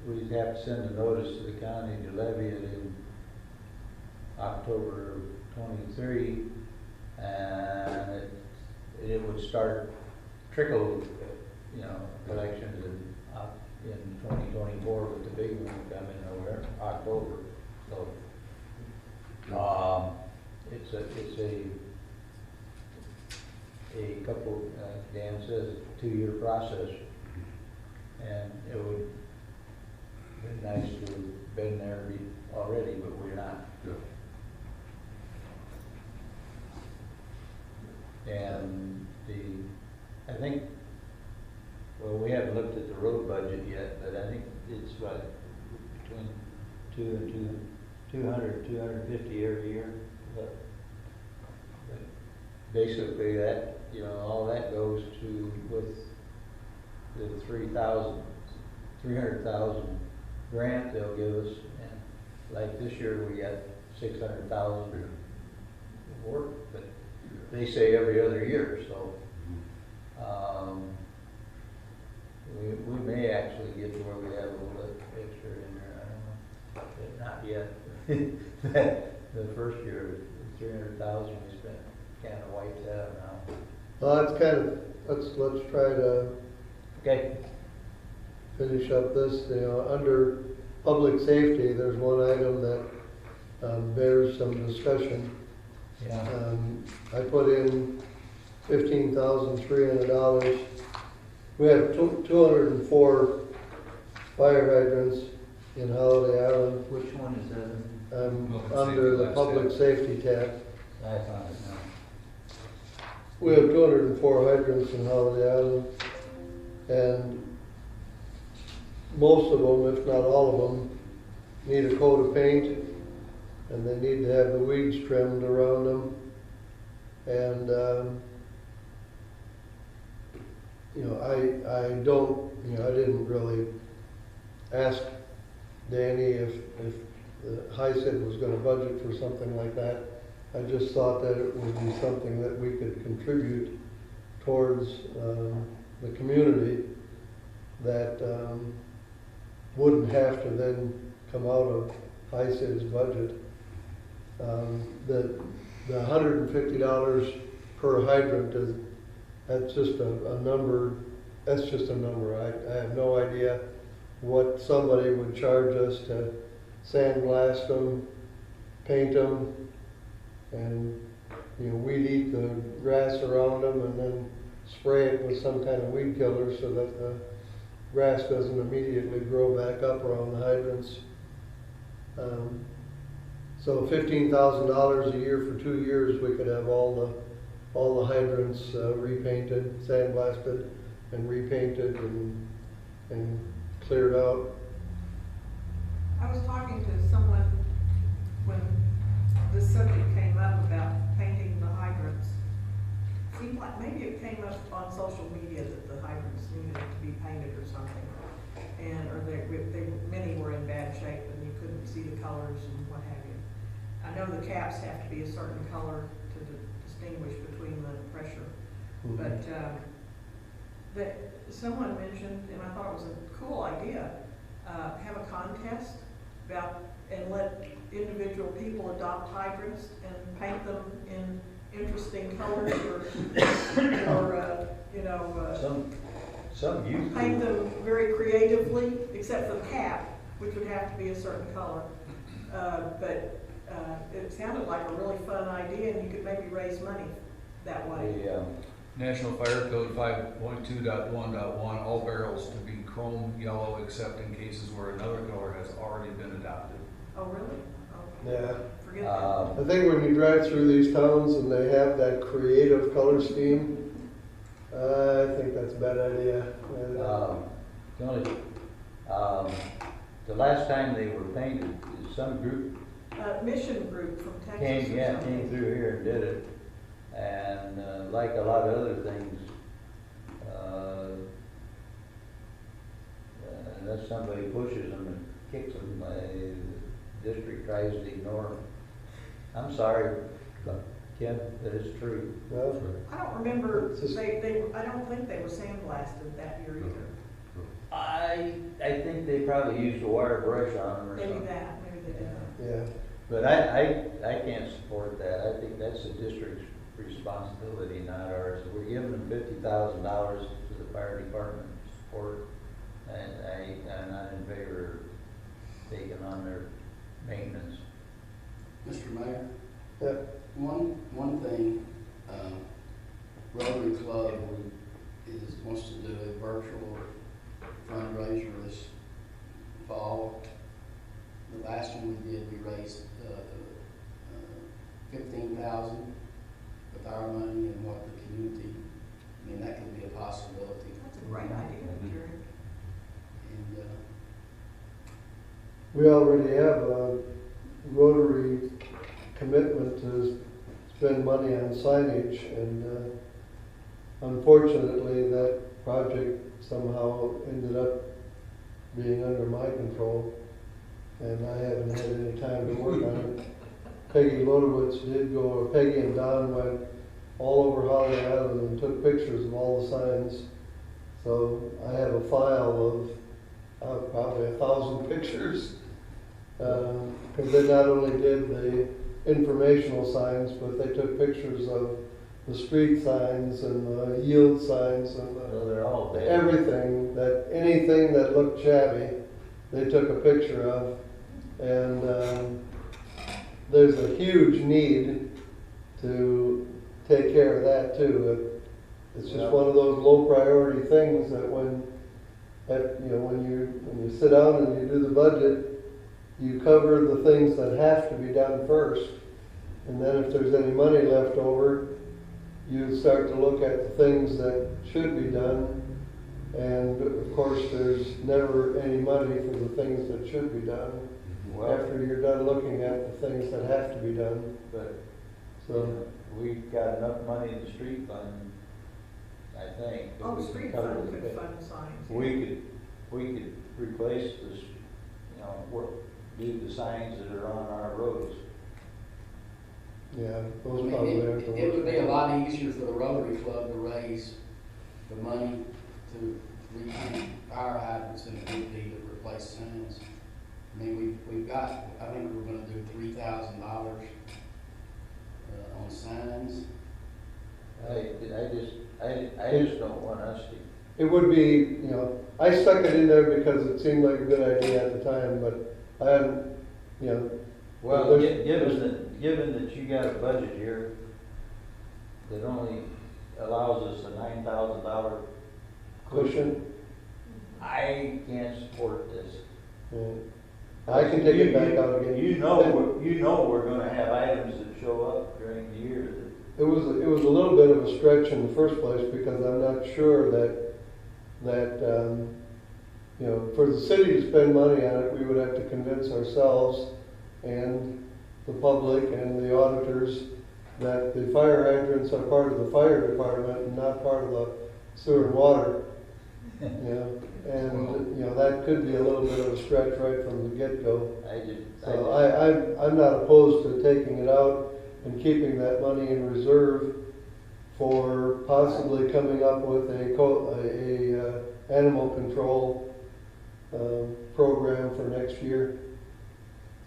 we'd have to send a notice to the county to levy it in October of 23, and it would start trickle, you know, collections in 2024, with the big one come in November, October. So, it's a couple, Dan says, 2-year process, and it would be nice to have been there already, but we're not. Yeah. And I think, well, we haven't looked at the road budget yet, but I think it's what, between 250 every year. But basically that, you know, all that goes to with the 300,000 grant they'll give us, and like this year we got 600,000 work, but they say every other year, so we may actually get to where we have a little bit extra in there. I don't know, but not yet. The first year, 300,000 we spent, kind of wiped that out now. Well, that's kind of, let's try to Okay. finish up this, you know, under public safety, there's one item that bears some discussion. Yeah. I put in $15,300. We have 204 fire hydrants in Holiday Island. Which one is that? Public under safety, the last public tab. safety tab. I found it now. We have 204 hydrants in Holiday Island, and most of them, if not all of them, need a coat of paint, and they need to have the weeds trimmed around them. And, I don't, I didn't really ask Danny if the HICID was gonna budget for something like that. I just thought that it would be something that we could contribute towards the community that wouldn't have to then come out of HICID's budget. The $150 per hydrant that's just a number. That's just a number. I have no idea what somebody would charge us to sandblast them, paint them, and weed eat the grass around them, and then spray it with some kind of weed killer so that the grass doesn't immediately grow back up around the hydrants. So $15,000 a year for 2 years, we could have all the hydrants repainted, sandblasted, and repainted and cleared out. I was talking to someone when this subject came up about painting the hydrants. Seemed like maybe it came up on social media that the hydrants needed to be painted or something. Or many were in bad shape and you couldn't see the colors and what have you. I know the caps have to be a certain color to distinguish between the pressure. Mm-hmm. But that someone mentioned, and I thought it was a cool idea, have a contest and let individual people adopt hydrants and paint them in interesting colors or Some youth paint them very creatively, except for the cap, which would have to be a certain color. But it sounded like a really fun idea, and you could maybe raise money that way. the, National Fire Code 5.2.1.1, all barrels to be chrome yellow except in cases where another color has already been adopted. Oh, really? Yeah. Forget that. I think when you drive through these towns and they have that creative color scheme, I think that's a bad idea. Tony, the last time they were painted, some group Mission group from Texas. came through here and did it. And like a lot of other things, unless somebody pushes them and kicks them, the district tries to ignore them. I'm sorry, Ken, that is true. Well, I don't remember, It's just- I don't think they were sandblasted that year either. I think they probably used a wire brush on them or Maybe something. maybe they did. yeah. But I can't support that. I think that's the district's responsibility, not ours. We're giving them $50,000 to the fire department support, and I'm not in favor of taking on their maintenance. Mr. Mayor? Yeah. One thing, Rotary Club wants to do a virtual fundraiser this fall. The last one we did, we raised $15,000 with our money and what the community. I mean, that could be a possibility. That's a great idea, Jerry. And We already have a Rotary commitment to spend money on signage, and unfortunately that project somehow ended up being under my control, and I haven't had any time to work on it. Peggy Lodowitz did go, or Peggy and Don went all over Holiday Island and took pictures of all the signs. So I have a file of probably 1,000 pictures. Because they not only did the informational signs, but they took pictures of the street signs and the yield signs and So they're all bad. anything that looked shabby, they took a picture of. And there's a huge need to take care of that too. It's just one of those low priority things that when you sit down and you do the budget, you cover the things that have to be done first. And then if there's any money left over, you start to look at the things that should be done. And of course, there's never any money for the things that should be done Well, after you're done looking at the things that have to be done. but So, we've got enough money in the street fund, I think. that Oh, we the can street cover fund the could bit. fund signs. We could replace this, do the signs that are on our roads. yeah, I those mean, probably aren't the worst. it would be a lot easier for the Rotary Club to raise the money to repaint fire hydrants than it would be to replace signs. I mean, we've got, I think we're gonna do $3,000 on signs. I just don't want us to. It would be, I stuck it in there because it seemed like a good idea at the time, but I hadn't, Well, there's- given that you got a budget here that only allows us a $9,000 cushion. I can't support this. Yeah. I can take it back out again. You know we're gonna have items that show up during the year that. It was a little bit of a stretch in the first place because I'm not sure that for the city to spend money on it, we would have to convince ourselves and the public and the auditors that the fire hydrants are part of the fire department and not part of the sewer and water. And that could be a little bit of a stretch right from the get-go. So I'm not opposed to taking it out and keeping that money in reserve for possibly coming up with a animal control program for next year.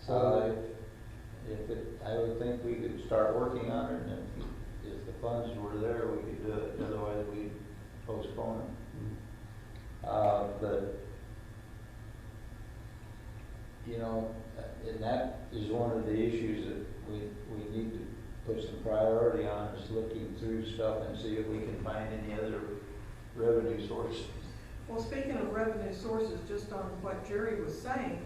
So I would think we could start working on it, and if the funds were there, we could do it, otherwise we'd postpone it. But, and that is one of the issues that we need to put some priority on, is looking through stuff and see if we can find any other revenue sources. Well, speaking of revenue sources, just on what Jerry was saying,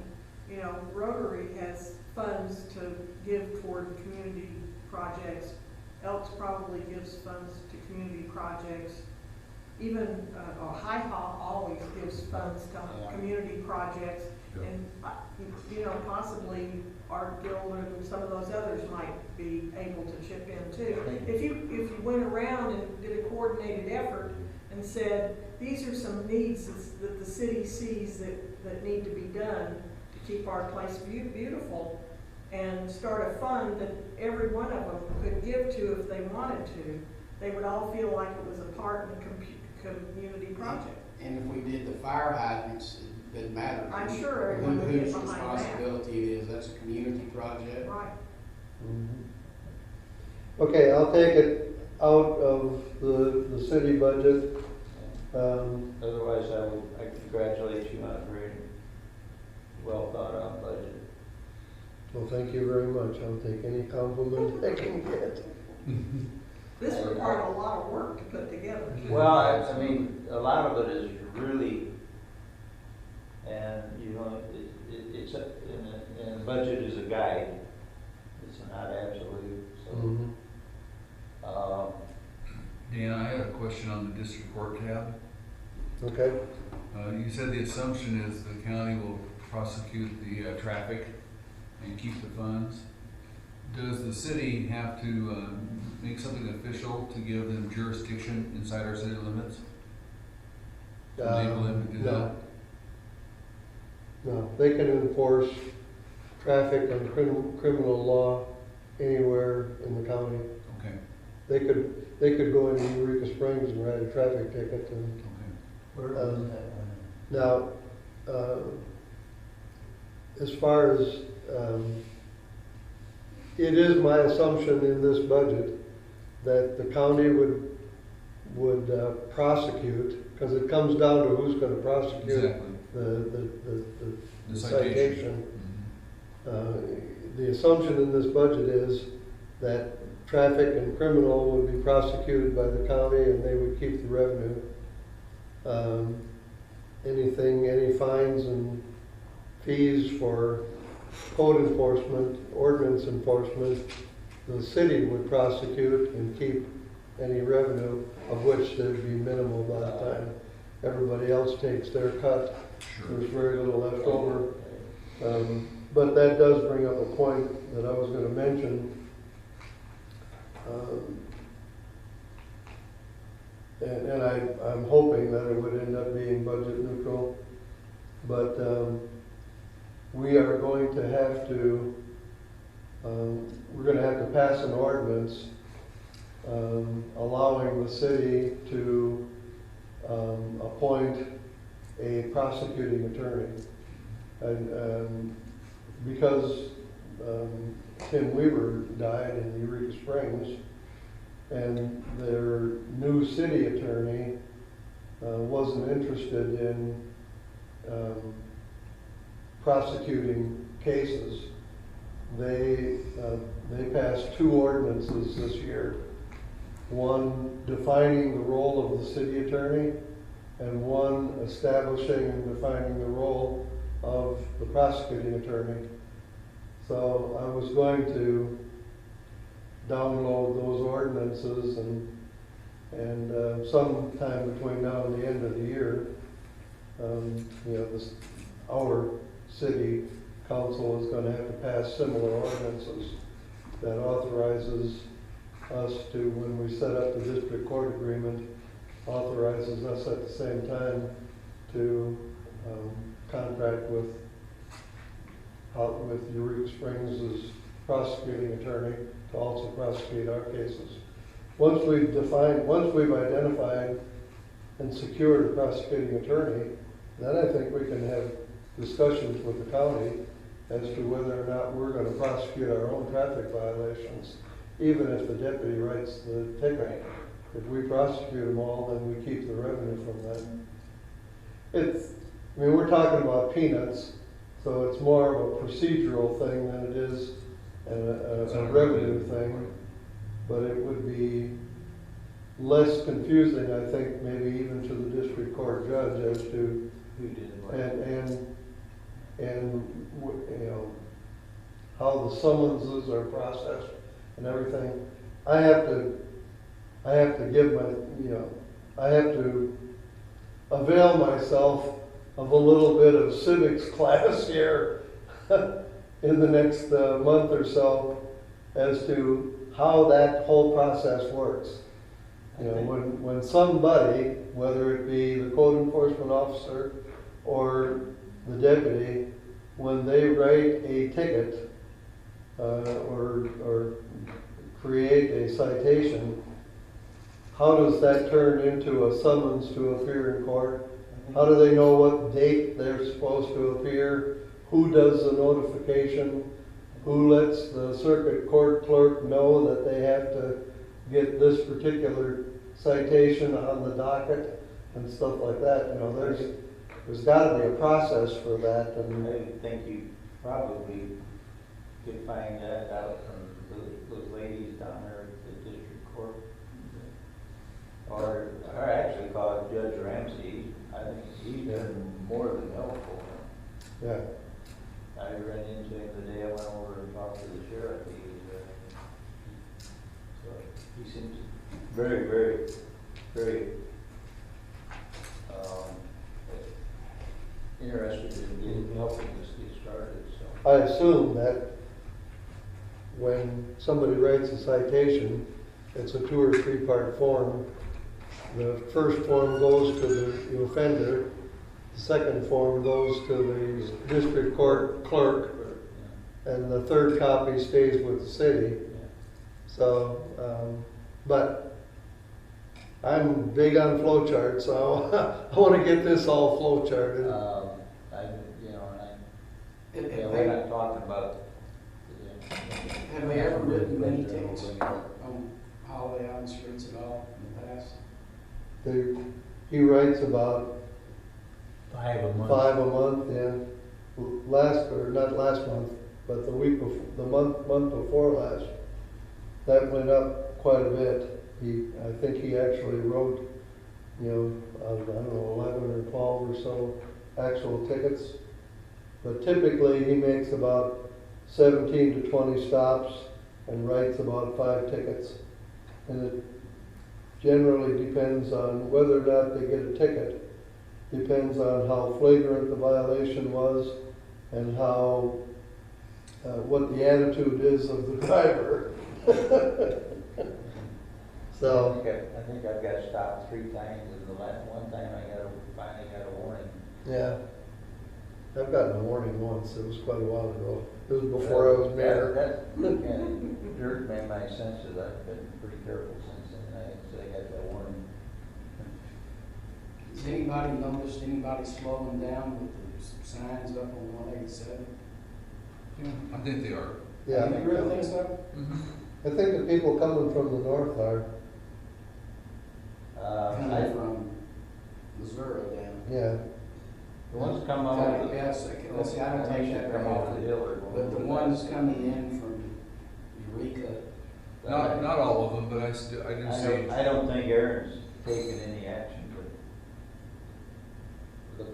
Rotary has funds to give toward community projects. Elks probably gives funds to community projects. Even High Hall always gives funds to community projects. Yeah. And, possibly Art Guild and some of those others might be able to chip in too. If you went around and did a coordinated effort and said, these are some needs that the city sees that need to be done to keep our place beautiful, and start a fund that every one of them could give to if they wanted to, they would all feel like it was a part of the community project. And if we did the fire hydrants, it didn't matter. I'm sure everyone would get Whose behind that. responsibility it is, that's a community project. Right. Okay, I'll take it out of the city budget. Otherwise, I congratulate you on a very well thought out budget. Well, thank you very much. I'll take any compliment I can get. This required a lot of work to put together. Well, I mean, a lot of it is really, and it's and the budget is a guide. It's not absolute. So, Dan, I had a question on the district court tab. Okay. You said the assumption is the county will prosecute the traffic and keep the funds. Does the city have to make something official to give them jurisdiction inside our city limits? Enable them to do that? No, they can enforce traffic and criminal law anywhere in the county. Okay. They could go into Eureka Springs and write a traffic ticket and, now, as far as, it is my assumption in this budget that the county would prosecute, because it comes down to who's gonna prosecute Exactly. the citation. citation. The assumption in this budget is that traffic and criminal would be prosecuted by the county and they would keep the revenue. Any fines and fees for code enforcement, ordinance enforcement, the city would prosecute and keep any revenue, of which there'd be minimal by the time everybody else takes their cut. There's very little left over. But that does bring up a point that I was gonna mention. And I'm hoping that it would end up being budget neutral, but we are going to have to, we're gonna have to pass an ordinance allowing the city to appoint a prosecuting attorney. And because Tim Weaver died in Eureka Springs, and their new city attorney wasn't interested in prosecuting cases, they passed 2 ordinances this year. One defining the role of the city attorney, and one establishing and defining the role of the prosecuting attorney. So I was going to download those ordinances and sometime between now and the end of the year, our city council is going to have to pass similar ordinances that authorizes us to, when we set up the district court agreement, authorizes us at the same time to contract with Eureka Springs' prosecuting attorney to also prosecute our cases. Once we've identified and secured a prosecuting attorney, then I think we can have discussions with the county as to whether or not we're going to prosecute our own traffic violations, even if the deputy writes the ticket. If we prosecute them all, then we keep the revenue from that. We're talking about peanuts, so it's more of a procedural thing than it is a revenue thing. But it would be less confusing, I think, maybe even to the district court judge as to Who did what? and how the summonses are processed and everything. I have to avail myself of a little bit of civics class here in the next month or so as to how that whole process works. When somebody, whether it be the code enforcement officer or the deputy, when they write a ticket or create a citation, how does that turn into a summons to appear in court? How do they know what date they're supposed to appear? Who does the notification? Who lets the circuit court clerk know that they have to get this particular citation on the docket and stuff like that? There's got to be a process for that. And I think you probably could find that out from those ladies down there at the district court. Or actually call Judge Ramsey. I think he's been more than helpful. yeah. I ran into him the day I went over and talked to the sheriff. He seems very, very, very interested in helping us get started. So I assume that when somebody writes a citation, it's a 2 or 3 part form. The first form goes to the offender. The second form goes to the district court clerk, and the third copy stays with the city. So, but I'm big on flowcharts, so I want to get this all flowcharted. we're not talking about. Have they ever written many tickets on Holiday Island streets at all in the past? He writes about 5 a month. 5 a month, yeah. Not last month, but the week before, the month before last, that went up quite a bit. I think he actually wrote, I don't know, 11 or 12 or so actual tickets. But typically, he makes about 17 to 20 stops and writes about 5 tickets. And it generally depends on whether or not they get a ticket. Depends on how flagrant the violation was and how, what the attitude is of the driver. So, I think I've got stopped 3 times, and the last one time finally got a warning. yeah. I've gotten a warning once, it was quite a while ago. It was before I was mayor. That dirt made my senses, I've been pretty careful since then, I got that warning. Has anybody noticed anybody slowing down with the signs up on 187? I think they are. Yeah. You really think so? I think the people coming from the north are, Coming from Missouri down. yeah. The ones come off. Yes, let's see, I don't take that very Come off the often. hill or going But the over ones coming in from Eureka, Not all of them, but I do see. I don't think Aaron's taken any action to look at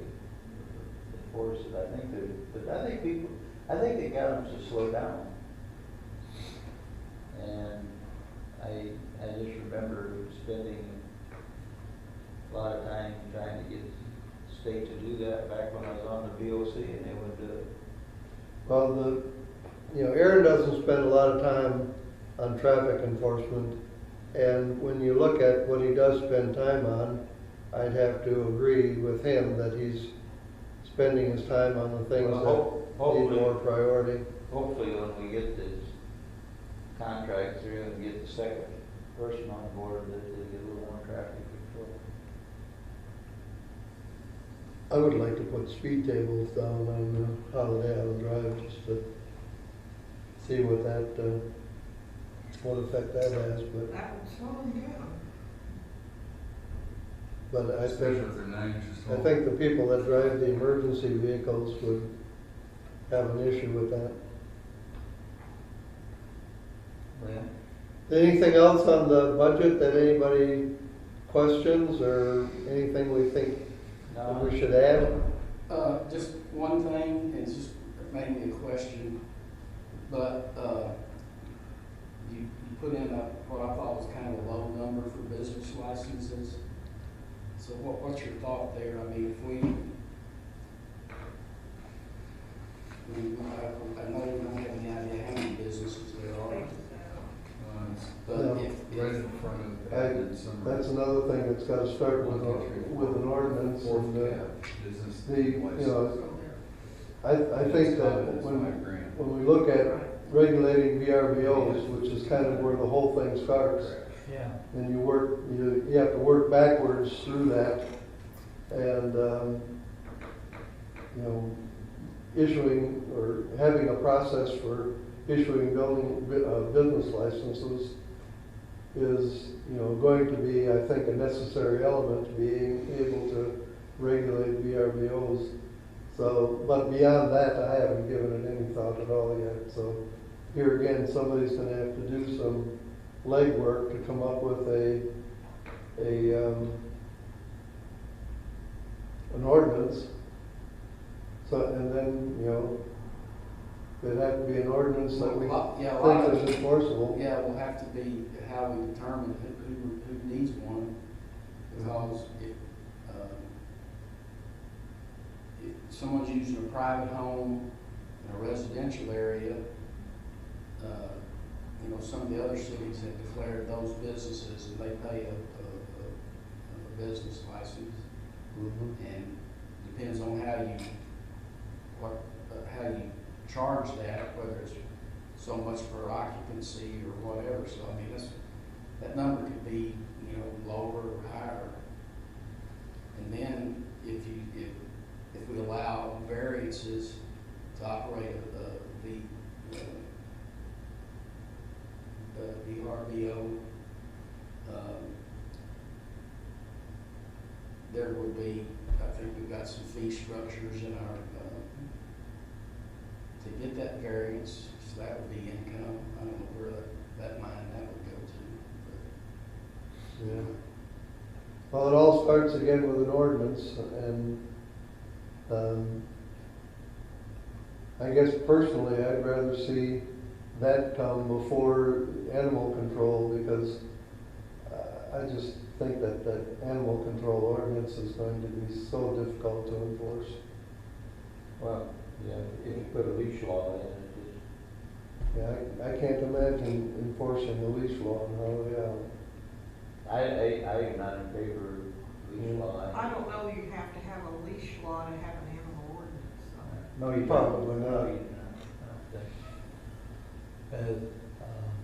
enforce it. I think they got them to slow down. And I just remember spending a lot of time trying to get the state to do that back when I was on the VOC, and they wouldn't do it. Well, Aaron doesn't spend a lot of time on traffic enforcement, and when you look at what he does spend time on, I'd have to agree with him that he's spending his time on the things that need more priority. Hopefully when we get this contract through and get the second person on board, that they get a little more traffic control. I would like to put speed tables down on Holiday Island Drive just to see what effect that has, but That would slow them down. I Especially think, if they're 9 inches I tall. think the people that drive the emergency vehicles would have an issue with that. Yeah. Anything else on the budget that anybody questions or anything we think that we should add? just one thing, it's just mainly a question, but, you put in what I thought was kind of a low number for business licenses. So what's your thought there? I mean, I know we don't have any idea how many businesses there are, but No. Right in front of I- Added Summer. That's another thing that's gotta start with an ordinance. And, Business the, I think that That's my grant. when we look at regulating VRBOs, which is kind of where the whole thing starts, Yeah. and you have to work backwards through that, and, issuing or having a process for issuing business licenses is, going to be, I think, a necessary element to being able to regulate VRBOs. So, but beyond that, I haven't given it any thought at all yet. So here again, somebody's gonna have to do some legwork to come up with an ordinance. So, and then, it'd have to be an ordinance that we think is enforceable. yeah, will have to be how we determine who needs one, because if someone's using a private home in a residential area, some of the other cities have declared those businesses and they pay a business license. Mhm. And depends on how you charge that, whether it's so much per occupancy or whatever. So I mean, that number could be, lower or higher. And then if we allow variances to operate the VRBO, there would be, I think we've got some fee structures in our, to get that variance, so that would be income. I don't know where that line that would go to. Yeah. Well, it all starts again with an ordinance, and I guess personally, I'd rather see that come before animal control, because I just think that animal control ordinance is going to be so difficult to enforce. Well, yeah, if you put a leash law in it, Yeah, I can't imagine enforcing the leash law in Holiday Island. I am not in favor of leash law. I don't know you have to have a leash law to have an animal ordinance, so. No, you don't. Probably not. No, you don't. I don't think.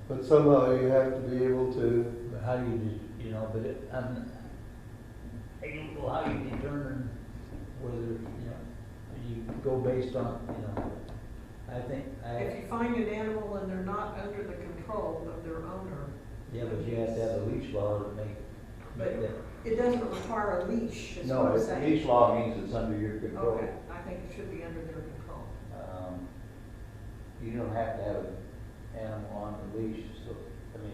But somehow you have to be able to, But how do you, you know, but it, I don't know how you determine whether, you know, you go based on, you know, I think, If you find an animal and they're not under the control of their owner, yeah, but you have to have a leash law to make But that. it doesn't require a leash, is what No, I'm it's- saying. leash law means it's under your control. Okay, I think it should be under their control. You don't have to have an animal on the leash, so, I mean,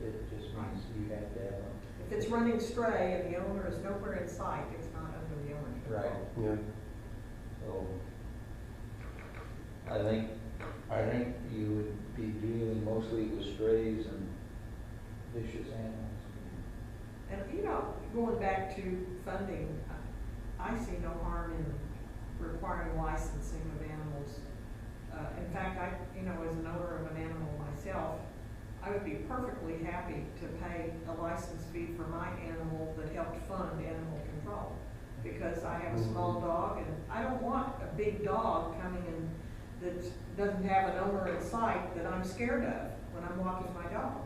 it just means you have to have them. If it's running stray and the owner is nowhere in sight, it's not under the owner's control. Right. yeah. So, I think you would be dealing mostly with strays and vicious animals. And, you know, going back to funding, I see no harm in requiring licensing of animals. In fact, you know, as an owner of an animal myself, I would be perfectly happy to pay a license fee for my animal that helped fund animal control. Because I have a small dog and I don't want a big dog coming in that doesn't have an owner in sight that I'm scared of when I'm walking my dog.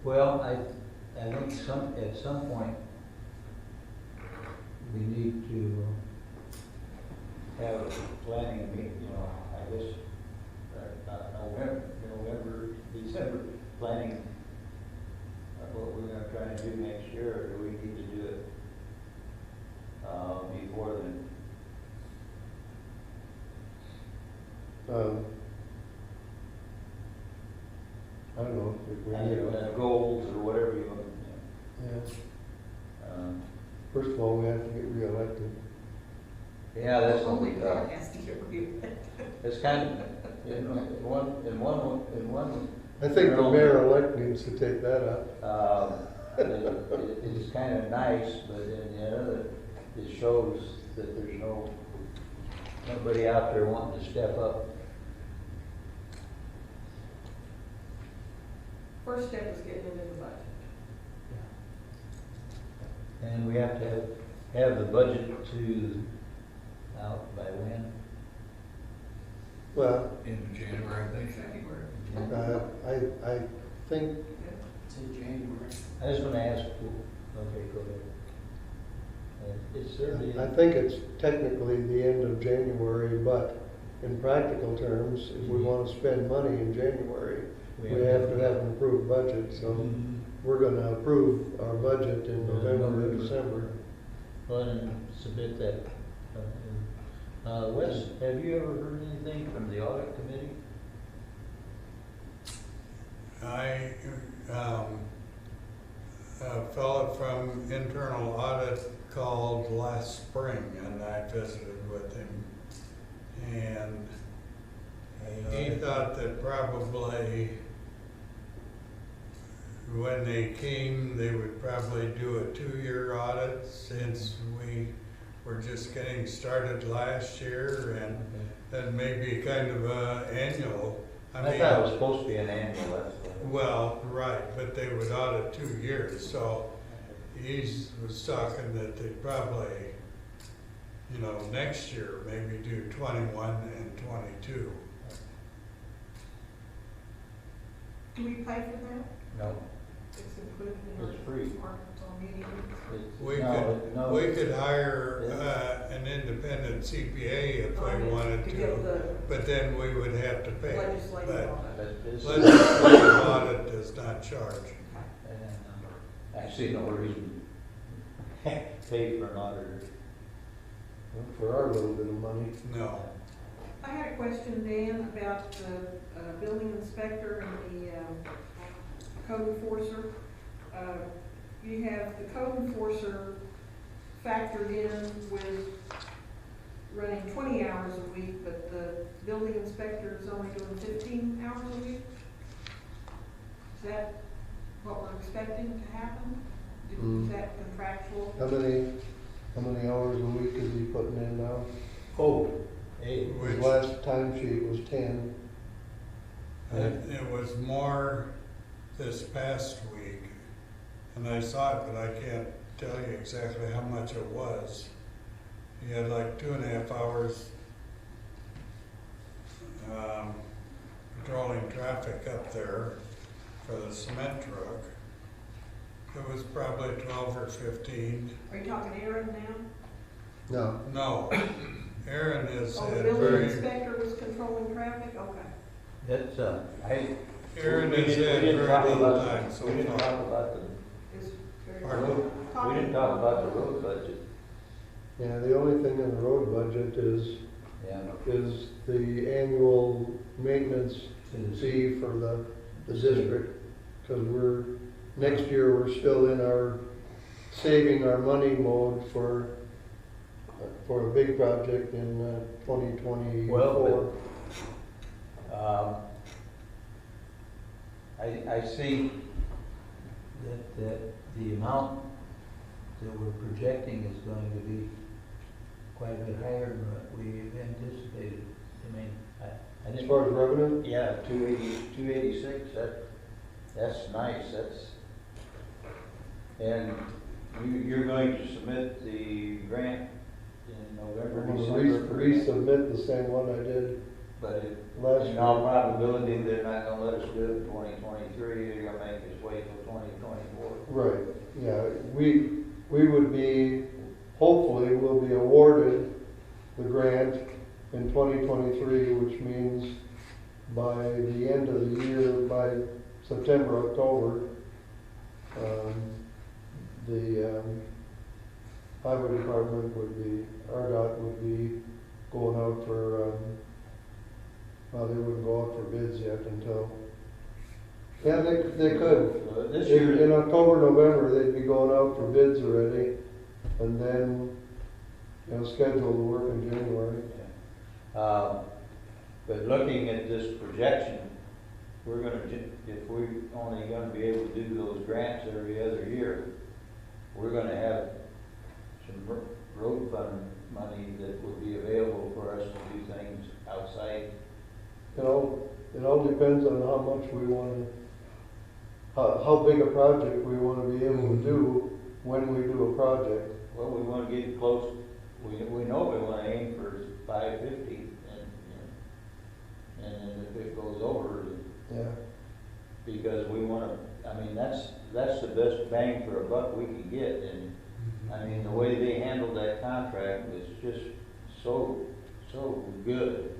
Well, I think at some point, we need to have a planning meeting, you know, I guess, November, December, planning what we're gonna try to do next year, or do we need to do it before then? I don't know if we need Goals or whatever you want, yeah. um, First of all, we have to get reelected. yeah, that's gonna Only be God tough. has to get reelected. It's kind of, in one, I think the mayor-elect needs to take that up. it's kind of nice, but then the other, it shows that there's nobody out there wanting to step up. First step is getting it in the budget. And we have to have the budget out by when? Well, End of January, I think. February. I think, It's in January. I was gonna ask, okay, go ahead. It's certainly. I think it's technically the end of January, but in practical terms, if we want to spend money in January, we have to have an approved budget, so we're gonna approve our budget in November or December. Go ahead and submit that. Wes, have you ever heard anything from the audit committee? A fellow from internal audit called last spring and I visited with him. And he thought that probably when they came, they would probably do a 2-year audit since we were just getting started last year, and then maybe kind of a annual. I thought it was supposed to be an annual, that's why. Well, right, but they would audit 2 years, so he was talking that they'd probably, you know, next year maybe do 21 and 22. Do we pay for that? No. It's included in It's free. our Arkansas meeting. We could hire an independent CPA if we wanted To to, get the but then we would have to pay. legislative But audit. legislative audit does not charge. I see no reason to pay for an auditor. For our little bit of money. No. I had a question, Dan, about the building inspector and the code enforcer. You have the code enforcer factored in with running 20 hours a week, but the building inspector is only doing 15 hours a week? Is that what we're expecting to happen? Is that contractual? How many hours a week is he putting in now? Oh, hey, His last time sheet was 10. It was more this past week, and I saw it, but I can't tell you exactly how much it was. He had like 2.5 hours patrolling traffic up there for the cement truck. It was probably 12 or 15. Are you talking Aaron now? No, No, Aaron is Oh, the at building very, inspector was controlling traffic? Okay. that's, Aaron we is didn't- at we didn't very talk little about- time so We didn't far. talk about the Is very. Pardon? we didn't talk about the road budget. yeah, the only thing in the road budget is Yeah. the annual maintenance fee for the district. Because next year, we're still in our saving our money mode for a big project in 2024. Well, I see that the amount that we're projecting is going to be quite a bit higher than what we anticipated. I mean, I As didn't. far as revenue, Yeah, 286, that's nice, and you're going to submit the grant in November, I'm December? gonna resubmit the same one I did But last in year. all probability, they're not gonna let us do it in 2023, they're gonna make us wait till 2024. Right, yeah, we would be, hopefully, we'll be awarded the grant in 2023, which means by the end of the year, by September, October, the highway department would be, RDOT would be going out for, well, they wouldn't go out for bids yet until, yeah, they could. So this In year, October, November, they'd be going out for bids already, and then, schedule the work in January. but looking at this projection, we're gonna, if we're only gonna be able to do those grants every other year, we're gonna have some road fund money that will be available for us to do things outside. It all depends on how much we wanna, how big a project we wanna be able to do when we do a project. Well, we wanna get close, we know we wanna aim for 550, and then if it goes over, Yeah, because we wanna, I mean, that's the best bang for a buck we can get, and, I mean, the way they handled that contract was just so good.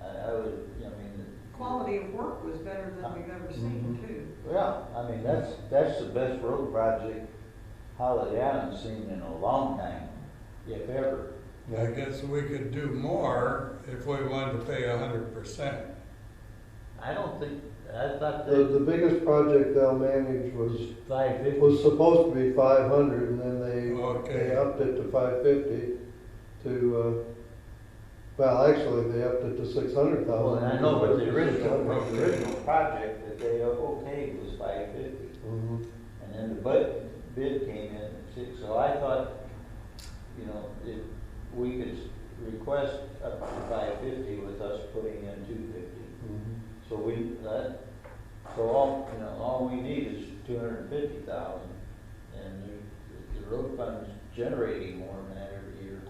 I would, I mean. Quality of work was better than we've ever seen too. Yeah, I mean, that's the best road project Holiday Island's seen in a long time, if ever. I guess we could do more if we wanted to pay 100%. I don't think, I thought the that biggest project they'll manage was 550. supposed to be 500, and then they Okay. upped it to 550 to, well, actually, they upped it to 600,000. Well, and I know, but the original project that they okayed was 550. Mhm. And then the bid came in at 6, so I thought, if we could request up to 550 with us putting in 250. Mhm. So all we need is 250,000, and the road fund's generating more than that every year.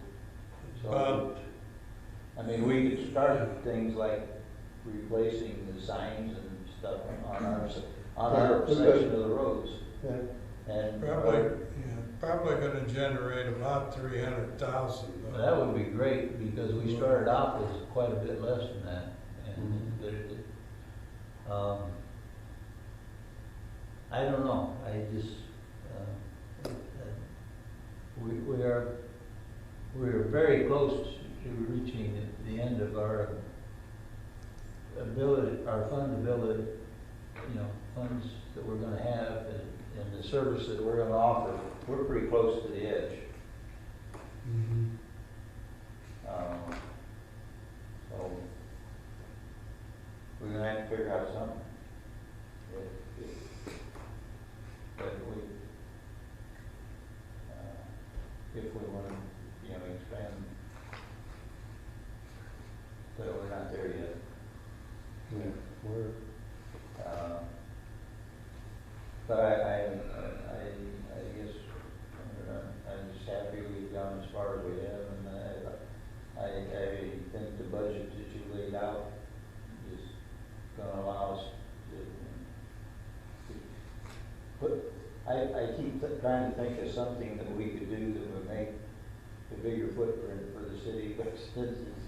So, I mean, we could start things like replacing the signs and stuff on our section of the roads. Yeah. And Probably gonna generate about 300,000. that would be great, because we started off with quite a bit less than that. And I don't know, I just, we're very close to reaching the end of our ability, our fundability, funds that we're gonna have and the service that we're gonna offer. We're pretty close to the edge. something. But if we wanna, expand, but we're not there yet. Yeah, we're, But I guess, I'm just happy we've gone as far as we have, and I think the budget that you laid out is gonna allow us to, but I keep trying to think of something that we could do that would make a bigger footprint for the city, but since it's,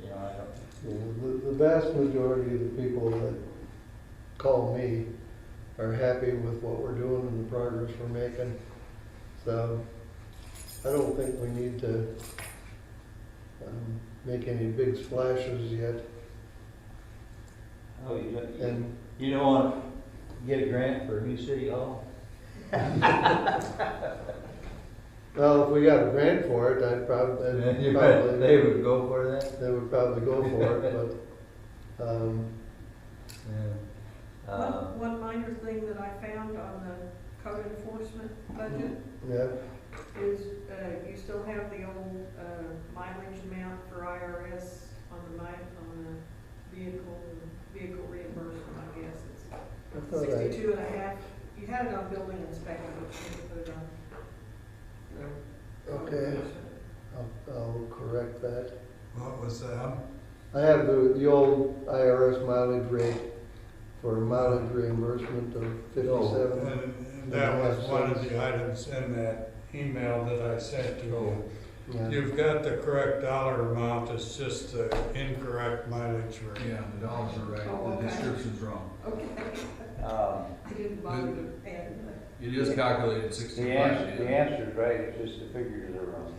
I don't. the vast majority of the people that call me are happy with what we're doing and the progress we're making. So I don't think we need to make any big splashes yet. Oh, And you don't want to get a grant for a new city hall? well, if we got a grant for it, They would go for that? they would probably go for it. But One minor thing that I found on the code enforcement budget yeah, is, you still have the old, mileage amount for IRS on the vehicle reimbursement, I guess. It's I thought 62 and a half. You had it on building inspector, but you didn't put it on. Okay. I'll correct that. What was that? I have the old IRS mileage rate for mileage reimbursement of 57. And that was one of the items in that email that I sent to you. Yeah. You've got the correct dollar amount, it's just the incorrect mileage rate. Yeah, the dollars are right, Oh, the okay. description's wrong. Okay. I didn't bother to add that. It is calculated The 65. answer's right, it's just the figures are wrong.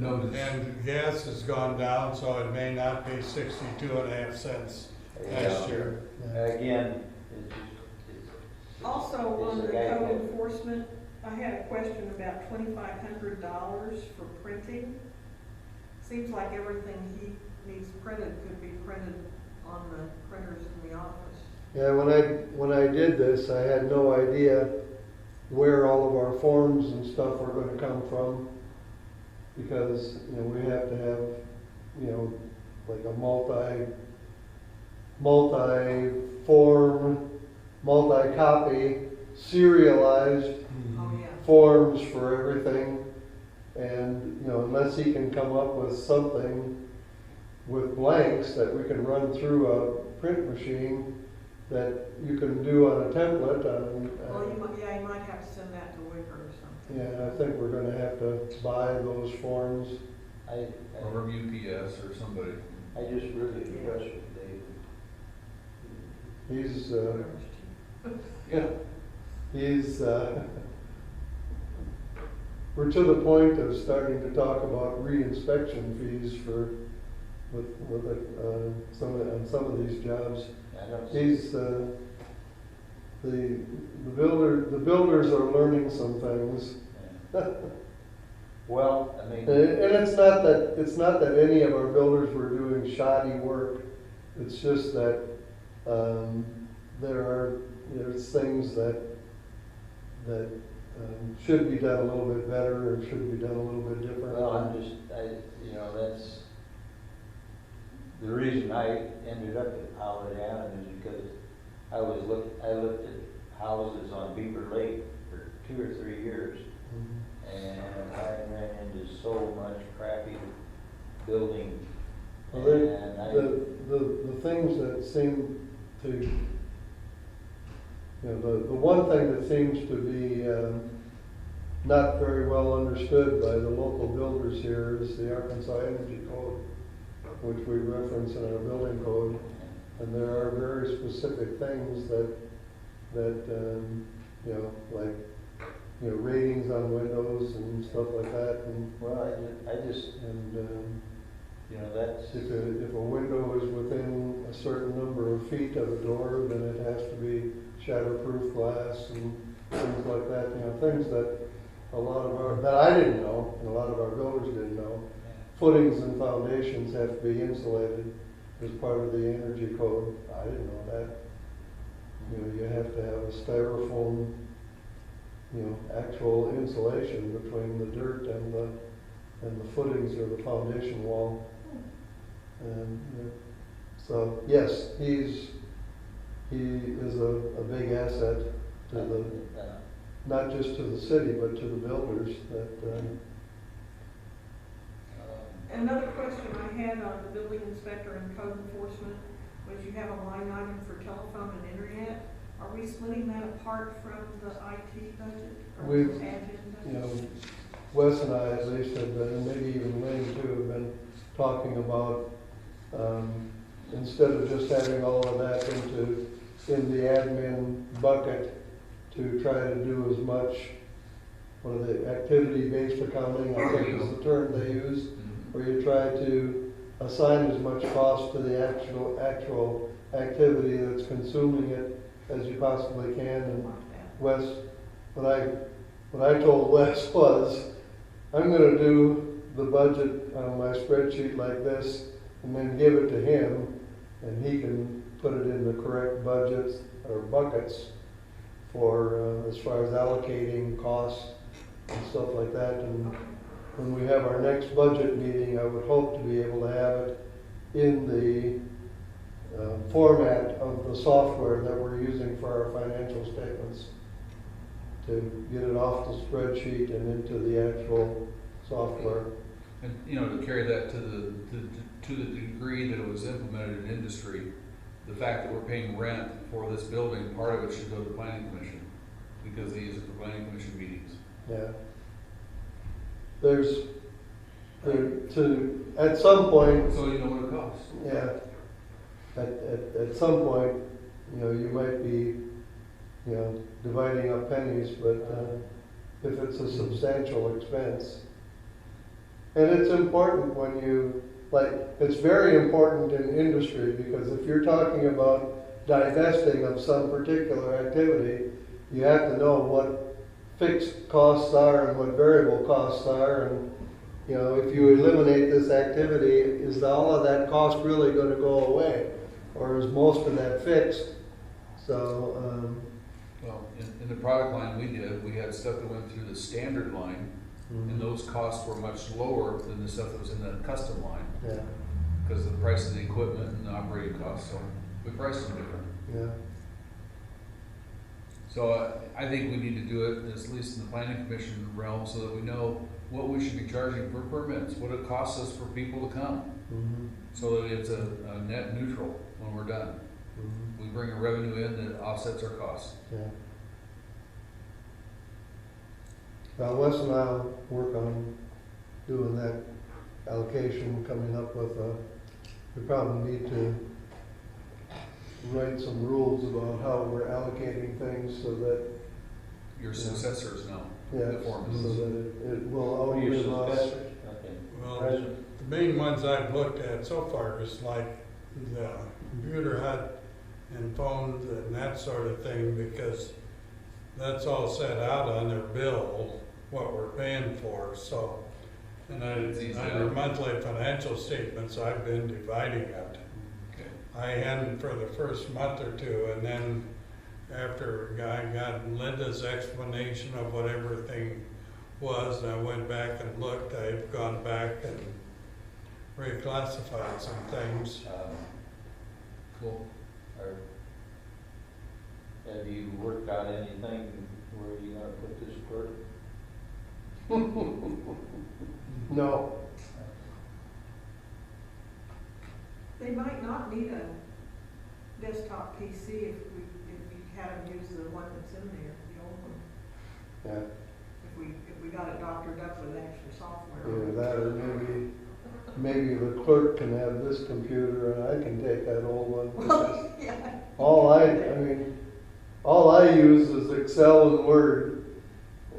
Notice. And gas has gone down, so it may not be 62.5 cents next year. Again, Also, It's on a the guide code book. enforcement, I had a question about $2,500 for printing. Seems like everything he needs printed could be printed on the printers in the office. Yeah, when I did this, I had no idea where all of our forms and stuff were gonna come from. Because, we have to have, like a multi-form, multi-copy, serialized Oh, yeah. forms for everything. And, unless he can come up with something with blanks that we can run through a print machine that you can do on a template on. Well, you might have to send that to Wicker or something. Yeah, I think we're gonna have to buy those forms. I Or from UPS or somebody. just really question David. He's, Whatever's cheap. we're to the point of starting to talk about re-inspection fees with some of these jobs. I don't He's, the builders are learning some things. Well, I mean. And it's not that any of our builders were doing shoddy work. It's just that, there's things that should be done a little bit better or should be done a little bit different. Well, that's, the reason I ended up at Holiday Island is because I looked at houses on Beaver Lake for 2 or 3 years, Mhm. and I ran into so much crappy building. Well, And the things that seem to, the one thing that seems to be not very well understood by the local builders here is the Arkansas Energy Code, which we reference in our building code. And there are very specific things that ratings on windows and stuff like that. And well, I just, that's. if a window is within a certain number of feet of a door, then it has to be shatterproof glass and things like that. Things that that I didn't know, and a lot of our builders didn't know. Footings and foundations have to be insulated. as part of the energy code. I didn't know that. You know, you have to have a styrofoam, you know, actual insulation between the dirt and the footings or the foundation wall. And so, yes, he is a big asset to the, not just to the city, but to the builders that, Another question I had on the building inspector and code enforcement was you have a line item for telephone and internet. Are we splitting that apart from the IT budget? Or We've- admin you budget? know, Wes and I at least have been, and maybe even Lane too, have been talking about, instead of just having all of that in the admin bucket, to try to do as much, what are the, activity-based accounting, I think is the term they use, where you try to assign as much cost to the actual activity that's consuming it as you possibly can. And Wes, what I told Wes was, I'm gonna do the budget on my spreadsheet like this, and then give it to him, and he can put it in the correct budgets or buckets for, as far as allocating costs and stuff like that. And when we have our next budget meeting, I would hope to be able to have it in the format of the software that we're using for our financial statements, to get it off the spreadsheet and into the actual software. And, you know, to carry that to the degree that it was implemented in industry, the fact that we're paying rent for this building, part of it should go to the planning commission, because they use it for planning commission meetings. Yeah. At some point, So you know what it costs. yeah, at some point, you know, you might be, you know, dividing up pennies, but if it's a substantial expense. And it's important when you, like, it's very important in industry, because if you're talking about divesting of some particular activity, you have to know what fixed costs are and what variable costs are. And, you know, if you eliminate this activity, is all of that cost really going to go away? Or is most of that fixed? So, Well, in the product line we had stuff that went through the standard line, and those costs were much lower than the stuff that was in the custom line, yeah, because of the price of the equipment and the operating costs, so we priced them different. yeah. So I think we need to do it, at least in the planning commission realm, so that we know what we should be charging for permits, what it costs us for people to come, so that it's a net neutral when we're done. We bring a revenue in that offsets our costs. Yeah. Well, Wes and I'll work on doing that allocation, coming up with we probably need to write some rules about how we're allocating things so that, Your successors know yeah, the formulas. so that it will Who do you outlive us. suspect? Okay. Well, President? the main ones I've looked at so far is like the computer hut and phones and that sort of thing, because that's all set out on their bill, what we're paying for, so. And It's easy on your to- monthly financial statements, I've been dividing it. Okay. I hadn't for the first month or two, and then after I got Linda's explanation of what everything was, and I went back and looked, I've gone back and reclassified some things. Cool. Have you worked out anything where you're gonna put this clerk? No, They might not need a desktop PC if you had them use the one that's in there, the old one. yeah, If we got it doctored up with extra software. either that or maybe the clerk can have this computer and I can take that old one. Well, yeah. All I use is Excel and Word,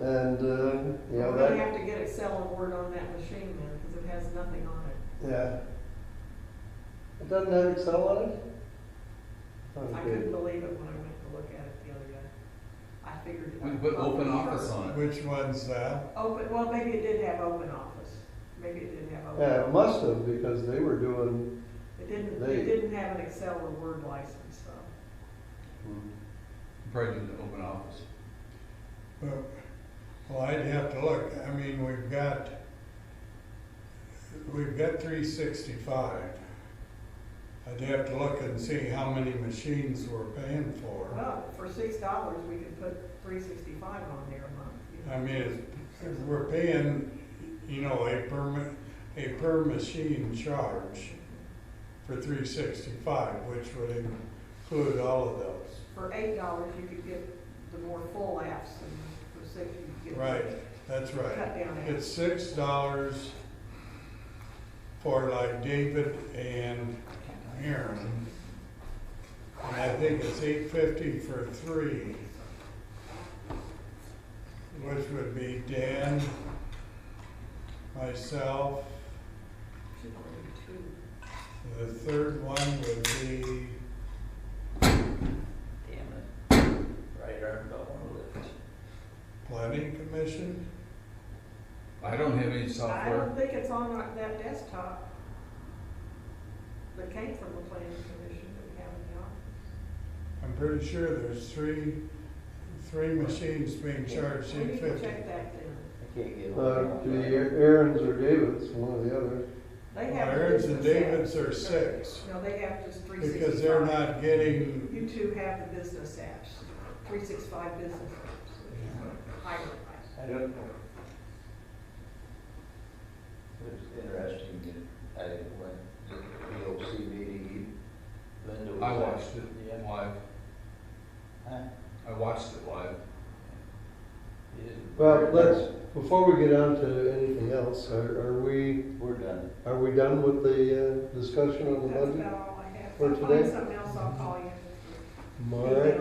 and, you know, We're gonna that, have to get Excel and Word on that machine then, because it has nothing on it. yeah. It doesn't have Excel on it? I Okay. couldn't believe it when I went to look at it the other day. I figured it. We can put open office on it. Which one's that? Well, maybe it did have open office. Maybe it did have open. Yeah, it office. must have, because they were doing, It It didn't have an Excel or Word license, so. Probably do the open office. Well, I'd have to look, I mean, we've got 365. I'd have to look and see how many machines we're paying for. Well, for $6, we could put 365 on there a month. You know. I mean, we're paying, you know, a per machine charge for 365, which would include all of those. For $8, you could get the more full apps, and for $6, you could get. Right, that's right. Cut down apps. It's $6 for like David and Aaron. And I think it's $8.50 for 3, which would be Dan, myself. Should only be 2. The third one would be, Damn it. Right arm don't wanna lift. Planning Commission. I don't have any I software. don't think it's on that desktop that came from the planning commission that we have in the office. I'm pretty sure there's three machines being charged We need to $8.50. check that then. I can't get The Aaron's or David's, one or the other. They Well, have. the Aaron's and business David's apps. are 6, No, they have just 365. because they're not getting, You two have the business apps, 365 business apps. Higher price. I don't know. It was interesting that I went to the POC meeting, Linda was. I watched it Yeah. live. Huh? I watched it live. You didn't- Well, before we get on to anything else, are we We're done. done with the discussion on the That's budget? about all I have. For If I today? find something else, I'll call you. All right.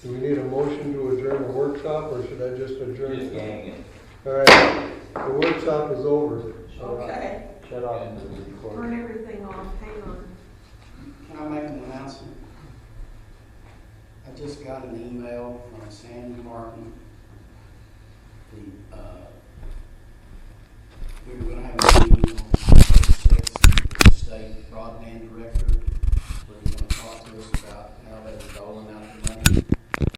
Do we need a motion to adjourn the workshop, or should I just adjourn? Just gang it. All right, the workshop is over. Okay. Shut off the recording. Turn everything off, hang on. Can I make an announcement? I just got an email from Sandy Martin. We were gonna have a meeting on May 6th with the state broadband director. We're gonna talk to us about how they were doling out the